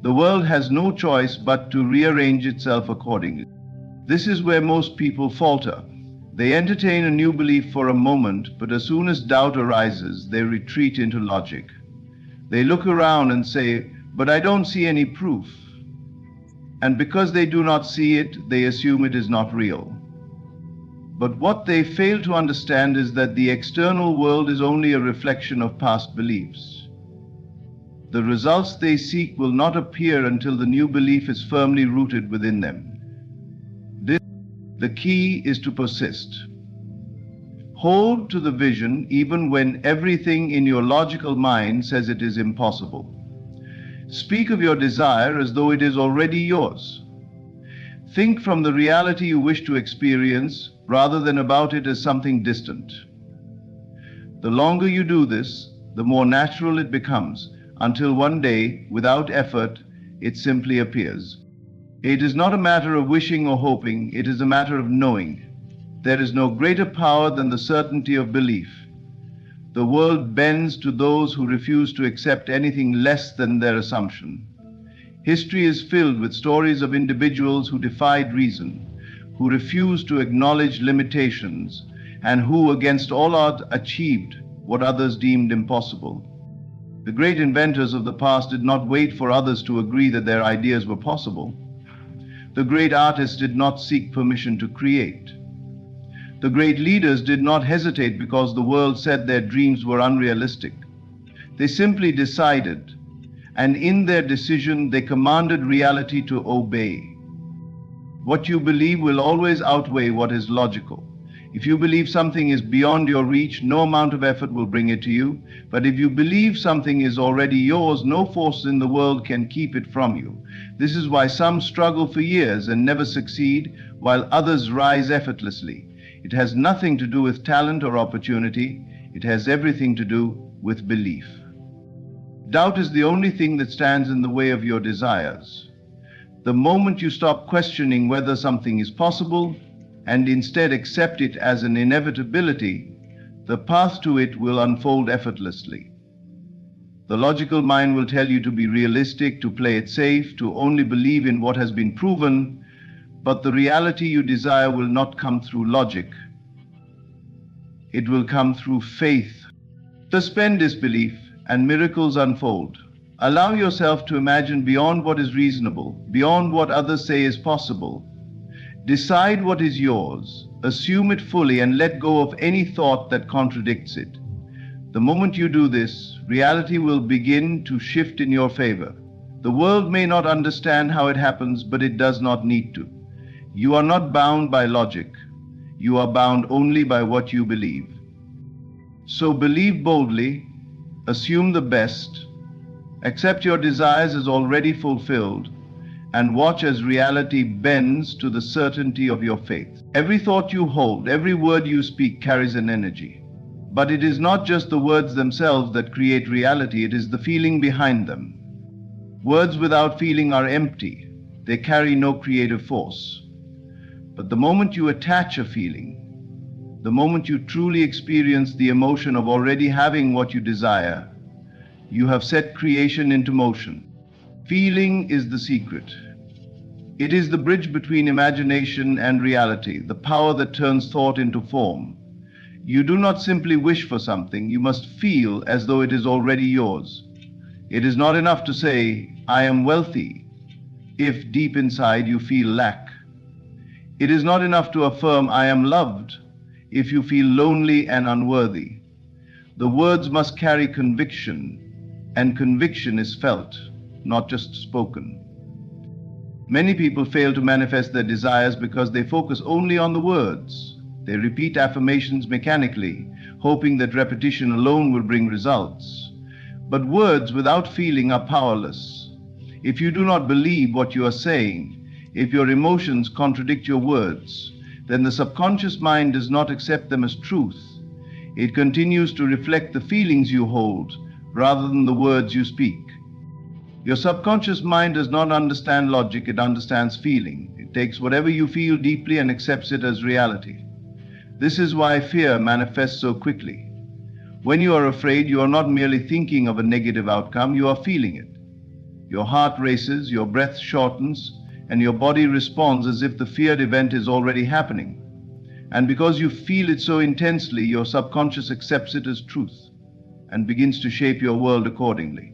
S1: the world has no choice but to rearrange itself accordingly. This is where most people falter. They entertain a new belief for a moment, but as soon as doubt arises, they retreat into logic. They look around and say, but I don't see any proof. And because they do not see it, they assume it is not real. But what they fail to understand is that the external world is only a reflection of past beliefs. The results they seek will not appear until the new belief is firmly rooted within them. The key is to persist. Hold to the vision even when everything in your logical mind says it is impossible. Speak of your desire as though it is already yours. Think from the reality you wish to experience rather than about it as something distant. The longer you do this, the more natural it becomes, until one day, without effort, it simply appears. It is not a matter of wishing or hoping, it is a matter of knowing. There is no greater power than the certainty of belief. The world bends to those who refuse to accept anything less than their assumption. History is filled with stories of individuals who defied reason, who refused to acknowledge limitations, and who, against all odds, achieved what others deemed impossible. The great inventors of the past did not wait for others to agree that their ideas were possible. The great artists did not seek permission to create. The great leaders did not hesitate because the world said their dreams were unrealistic. They simply decided, and in their decision they commanded reality to obey. What you believe will always outweigh what is logical. If you believe something is beyond your reach, no amount of effort will bring it to you. But if you believe something is already yours, no force in the world can keep it from you. This is why some struggle for years and never succeed, while others rise effortlessly. It has nothing to do with talent or opportunity. It has everything to do with belief. Doubt is the only thing that stands in the way of your desires. The moment you stop questioning whether something is possible, and instead accept it as an inevitability, the path to it will unfold effortlessly. The logical mind will tell you to be realistic, to play it safe, to only believe in what has been proven, but the reality you desire will not come through logic. It will come through faith. Suspend disbelief, and miracles unfold. Allow yourself to imagine beyond what is reasonable, beyond what others say is possible. Decide what is yours, assume it fully, and let go of any thought that contradicts it. The moment you do this, reality will begin to shift in your favor. The world may not understand how it happens, but it does not need to. You are not bound by logic. You are bound only by what you believe. So believe boldly, assume the best, accept your desires as already fulfilled, and watch as reality bends to the certainty of your faith. Every thought you hold, every word you speak carries an energy. But it is not just the words themselves that create reality, it is the feeling behind them. Words without feeling are empty. They carry no creative force. But the moment you attach a feeling, the moment you truly experience the emotion of already having what you desire, you have set creation into motion. Feeling is the secret. It is the bridge between imagination and reality, the power that turns thought into form. You do not simply wish for something, you must feel as though it is already yours. It is not enough to say, "I am wealthy," if deep inside you feel lack. It is not enough to affirm, "I am loved," if you feel lonely and unworthy. The words must carry conviction, and conviction is felt, not just spoken. Many people fail to manifest their desires because they focus only on the words. They repeat affirmations mechanically, hoping that repetition alone will bring results. But words without feeling are powerless. If you do not believe what you are saying, if your emotions contradict your words, then the subconscious mind does not accept them as truth. It continues to reflect the feelings you hold rather than the words you speak. Your subconscious mind does not understand logic, it understands feeling. It takes whatever you feel deeply and accepts it as reality. This is why fear manifests so quickly. When you are afraid, you are not merely thinking of a negative outcome, you are feeling it. Your heart races, your breath shortens, and your body responds as if the feared event is already happening. And because you feel it so intensely, your subconscious accepts it as truth and begins to shape your world accordingly.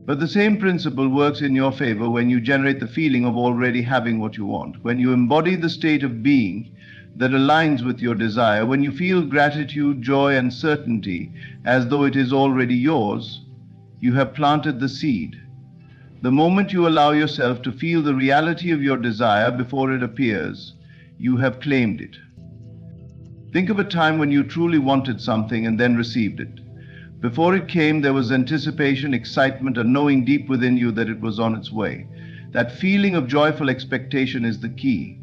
S1: But the same principle works in your favor when you generate the feeling of already having what you want, when you embody the state of being that aligns with your desire, when you feel gratitude, joy, and certainty as though it is already yours, you have planted the seed. The moment you allow yourself to feel the reality of your desire before it appears, you have claimed it. Think of a time when you truly wanted something and then received it. Before it came, there was anticipation, excitement, and knowing deep within you that it was on its way. That feeling of joyful expectation is the key.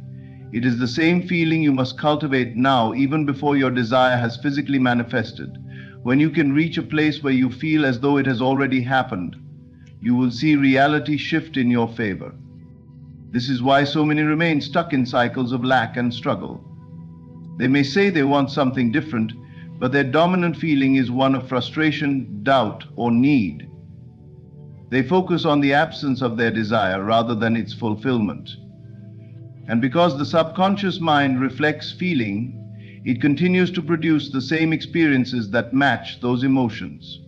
S1: It is the same feeling you must cultivate now, even before your desire has physically manifested. When you can reach a place where you feel as though it has already happened, you will see reality shift in your favor. This is why so many remain stuck in cycles of lack and struggle. They may say they want something different, but their dominant feeling is one of frustration, doubt, or need. They focus on the absence of their desire rather than its fulfillment. And because the subconscious mind reflects feeling, it continues to produce the same experiences that match those emotions.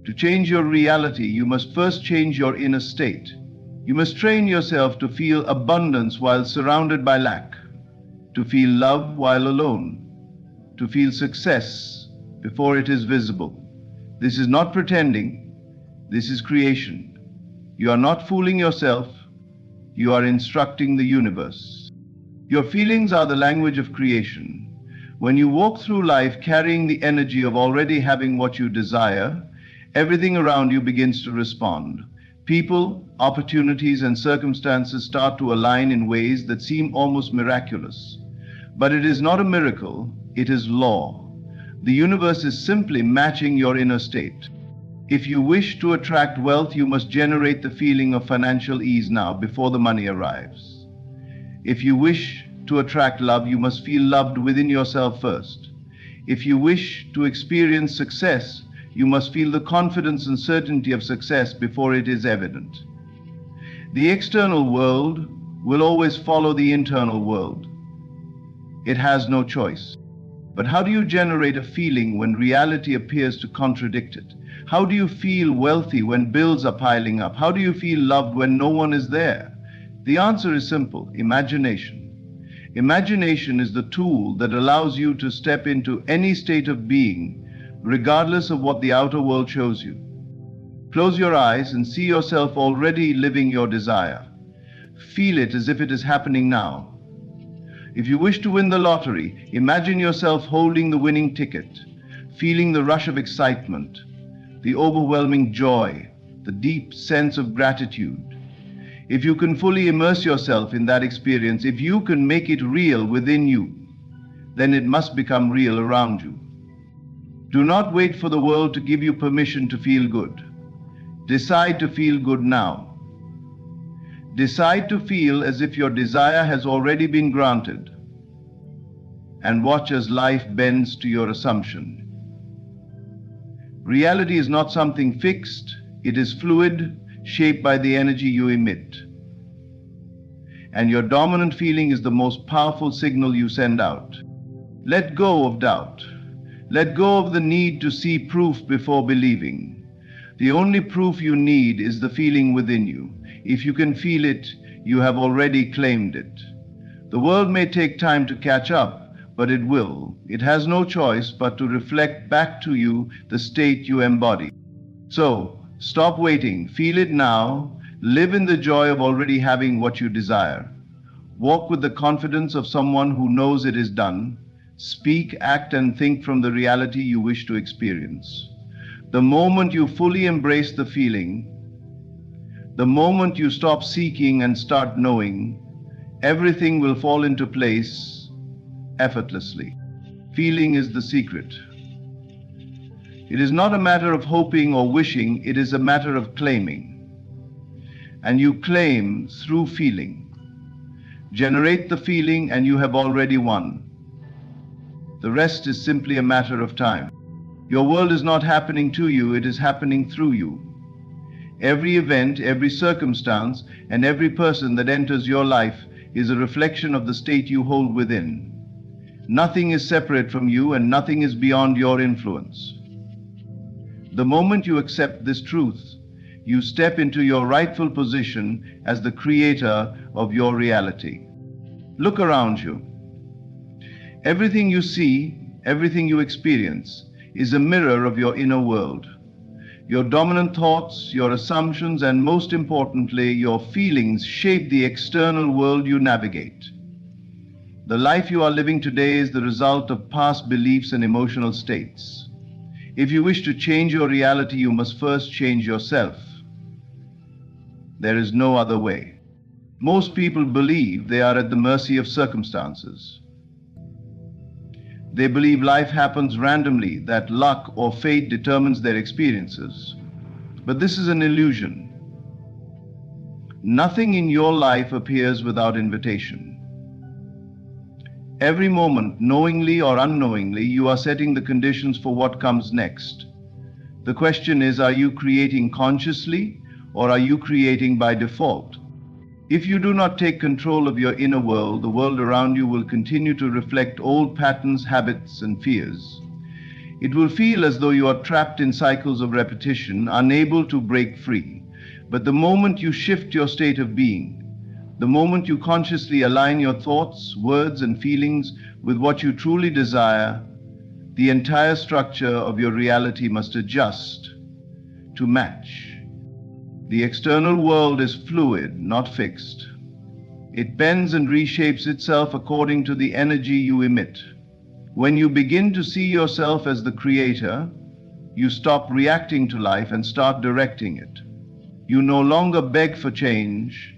S1: To change your reality, you must first change your inner state. You must train yourself to feel abundance while surrounded by lack, to feel love while alone, to feel success before it is visible. This is not pretending, this is creation. You are not fooling yourself, you are instructing the universe. Your feelings are the language of creation. When you walk through life carrying the energy of already having what you desire, everything around you begins to respond. People, opportunities, and circumstances start to align in ways that seem almost miraculous. But it is not a miracle, it is law. The universe is simply matching your inner state. If you wish to attract wealth, you must generate the feeling of financial ease now before the money arrives. If you wish to attract love, you must feel loved within yourself first. If you wish to experience success, you must feel the confidence and certainty of success before it is evident. The external world will always follow the internal world. It has no choice. But how do you generate a feeling when reality appears to contradict it? How do you feel wealthy when bills are piling up? How do you feel loved when no one is there? The answer is simple: imagination. Imagination is the tool that allows you to step into any state of being, regardless of what the outer world shows you. Close your eyes and see yourself already living your desire. Feel it as if it is happening now. If you wish to win the lottery, imagine yourself holding the winning ticket, feeling the rush of excitement, the overwhelming joy, the deep sense of gratitude. If you can fully immerse yourself in that experience, if you can make it real within you, then it must become real around you. Do not wait for the world to give you permission to feel good. Decide to feel good now. Decide to feel as if your desire has already been granted, and watch as life bends to your assumption. Reality is not something fixed, it is fluid, shaped by the energy you emit. And your dominant feeling is the most powerful signal you send out. Let go of doubt. Let go of the need to see proof before believing. The only proof you need is the feeling within you. If you can feel it, you have already claimed it. The world may take time to catch up, but it will. It has no choice but to reflect back to you the state you embody. So, stop waiting, feel it now, live in the joy of already having what you desire. Walk with the confidence of someone who knows it is done. Speak, act, and think from the reality you wish to experience. The moment you fully embrace the feeling, the moment you stop seeking and start knowing, everything will fall into place effortlessly. Feeling is the secret. It is not a matter of hoping or wishing, it is a matter of claiming. And you claim through feeling. Generate the feeling and you have already won. The rest is simply a matter of time. Your world is not happening to you, it is happening through you. Every event, every circumstance, and every person that enters your life is a reflection of the state you hold within. Nothing is separate from you and nothing is beyond your influence. The moment you accept this truth, you step into your rightful position as the creator of your reality. Look around you. Everything you see, everything you experience, is a mirror of your inner world. Your dominant thoughts, your assumptions, and most importantly, your feelings shape the external world you navigate. The life you are living today is the result of past beliefs and emotional states. If you wish to change your reality, you must first change yourself. There is no other way. Most people believe they are at the mercy of circumstances. They believe life happens randomly, that luck or fate determines their experiences. But this is an illusion. Nothing in your life appears without invitation. Every moment, knowingly or unknowingly, you are setting the conditions for what comes next. The question is, are you creating consciously or are you creating by default? If you do not take control of your inner world, the world around you will continue to reflect old patterns, habits, and fears. It will feel as though you are trapped in cycles of repetition, unable to break free. But the moment you shift your state of being, the moment you consciously align your thoughts, words, and feelings with what you truly desire, the entire structure of your reality must adjust to match. The external world is fluid, not fixed. It bends and reshapes itself according to the energy you emit. When you begin to see yourself as the creator, you stop reacting to life and start directing it. You no longer beg for change.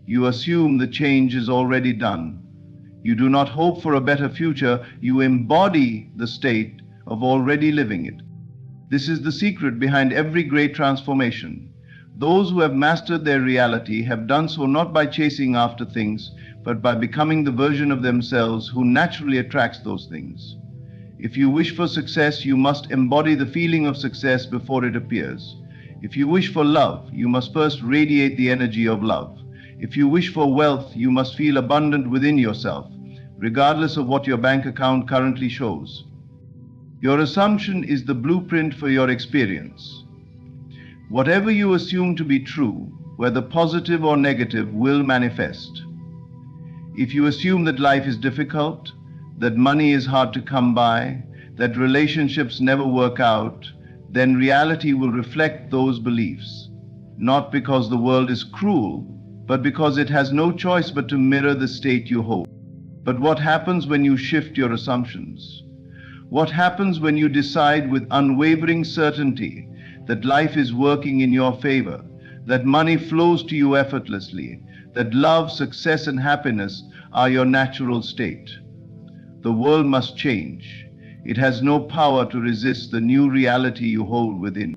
S1: You assume the change is already done. You do not hope for a better future. You embody the state of already living it. This is the secret behind every great transformation. Those who have mastered their reality have done so not by chasing after things, but by becoming the version of themselves who naturally attracts those things. If you wish for success, you must embody the feeling of success before it appears. If you wish for love, you must first radiate the energy of love. If you wish for wealth, you must feel abundant within yourself, regardless of what your bank account currently shows. Your assumption is the blueprint for your experience. Whatever you assume to be true, whether positive or negative, will manifest. If you assume that life is difficult, that money is hard to come by, that relationships never work out, then reality will reflect those beliefs, not because the world is cruel, but because it has no choice but to mirror the state you hold. But what happens when you shift your assumptions? What happens when you decide with unwavering certainty that life is working in your favor, that money flows to you effortlessly, that love, success, and happiness are your natural state? The world must change. It has no power to resist the new reality you hold within.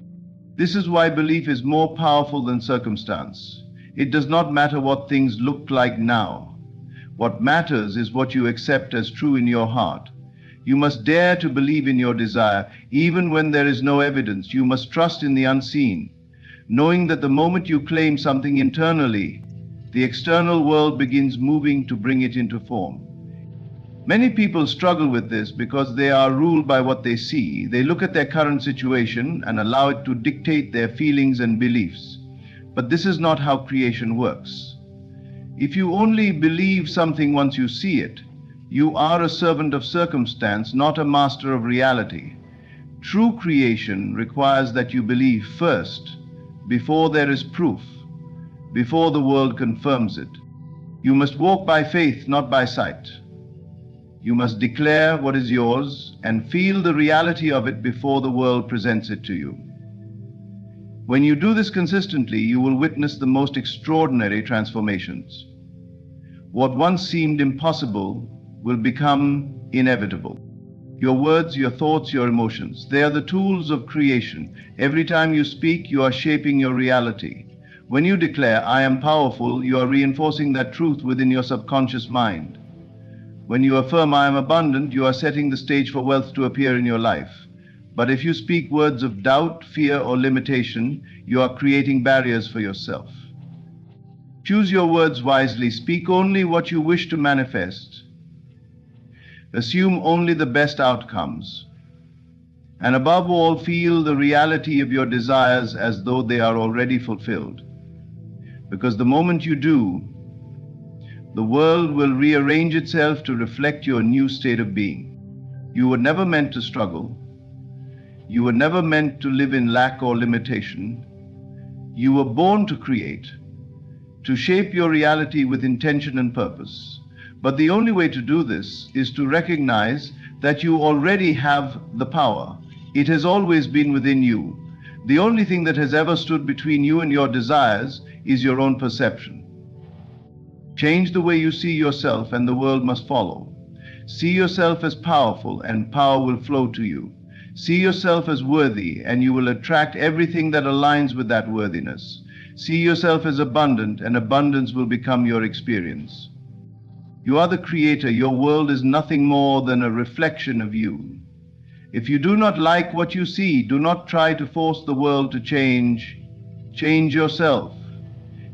S1: This is why belief is more powerful than circumstance. It does not matter what things look like now. What matters is what you accept as true in your heart. You must dare to believe in your desire, even when there is no evidence. You must trust in the unseen, knowing that the moment you claim something internally, the external world begins moving to bring it into form. Many people struggle with this because they are ruled by what they see. They look at their current situation and allow it to dictate their feelings and beliefs. But this is not how creation works. If you only believe something once you see it, you are a servant of circumstance, not a master of reality. True creation requires that you believe first, before there is proof, before the world confirms it. You must walk by faith, not by sight. You must declare what is yours and feel the reality of it before the world presents it to you. When you do this consistently, you will witness the most extraordinary transformations. What once seemed impossible will become inevitable. Your words, your thoughts, your emotions, they are the tools of creation. Every time you speak, you are shaping your reality. When you declare, "I am powerful," you are reinforcing that truth within your subconscious mind. When you affirm, "I am abundant," you are setting the stage for wealth to appear in your life. But if you speak words of doubt, fear, or limitation, you are creating barriers for yourself. Choose your words wisely. Speak only what you wish to manifest. Assume only the best outcomes. And above all, feel the reality of your desires as though they are already fulfilled. Because the moment you do, the world will rearrange itself to reflect your new state of being. You were never meant to struggle. You were never meant to live in lack or limitation. You were born to create, to shape your reality with intention and purpose. But the only way to do this is to recognize that you already have the power. It has always been within you. The only thing that has ever stood between you and your desires is your own perception. Change the way you see yourself and the world must follow. See yourself as powerful and power will flow to you. See yourself as worthy and you will attract everything that aligns with that worthiness. See yourself as abundant and abundance will become your experience. You are the creator. Your world is nothing more than a reflection of you. If you do not like what you see, do not try to force the world to change. Change yourself.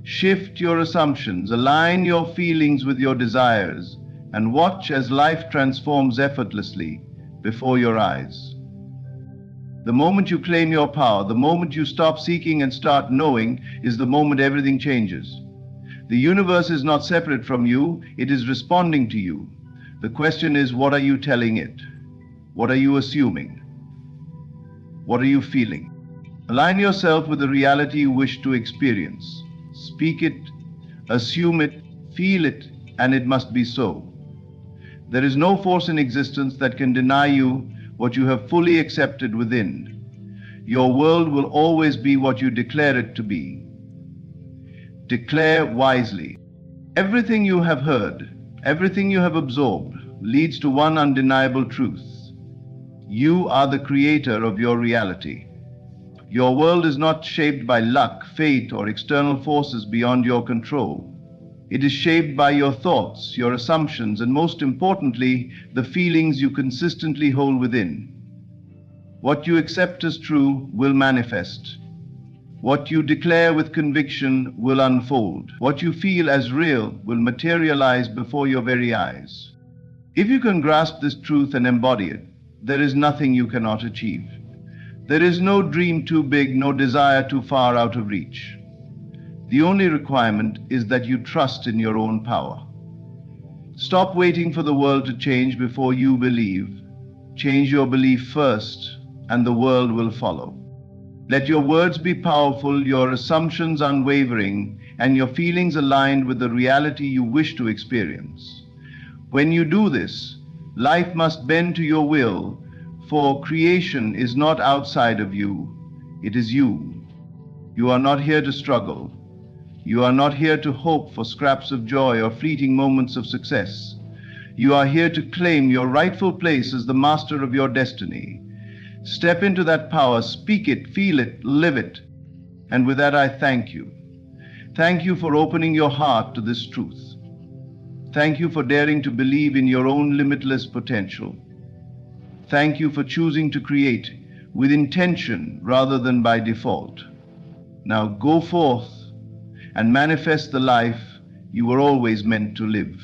S1: Shift your assumptions, align your feelings with your desires, and watch as life transforms effortlessly before your eyes. The moment you claim your power, the moment you stop seeking and start knowing, is the moment everything changes. The universe is not separate from you, it is responding to you. The question is, what are you telling it? What are you assuming? What are you feeling? Align yourself with the reality you wish to experience. Speak it, assume it, feel it, and it must be so. There is no force in existence that can deny you what you have fully accepted within. Your world will always be what you declare it to be. Declare wisely. Everything you have heard, everything you have absorbed, leads to one undeniable truth. You are the creator of your reality. Your world is not shaped by luck, fate, or external forces beyond your control. It is shaped by your thoughts, your assumptions, and most importantly, the feelings you consistently hold within. What you accept as true will manifest. What you declare with conviction will unfold. What you feel as real will materialize before your very eyes. If you can grasp this truth and embody it, there is nothing you cannot achieve. There is no dream too big, no desire too far out of reach. The only requirement is that you trust in your own power. Stop waiting for the world to change before you believe. Change your belief first, and the world will follow. Let your words be powerful, your assumptions unwavering, and your feelings aligned with the reality you wish to experience. When you do this, life must bend to your will, for creation is not outside of you, it is you. You are not here to struggle. You are not here to hope for scraps of joy or fleeting moments of success. You are here to claim your rightful place as the master of your destiny. Step into that power, speak it, feel it, live it. And with that, I thank you. Thank you for opening your heart to this truth. Thank you for daring to believe in your own limitless potential. Thank you for choosing to create with intention rather than by default. Now go forth and manifest the life you were always meant to live.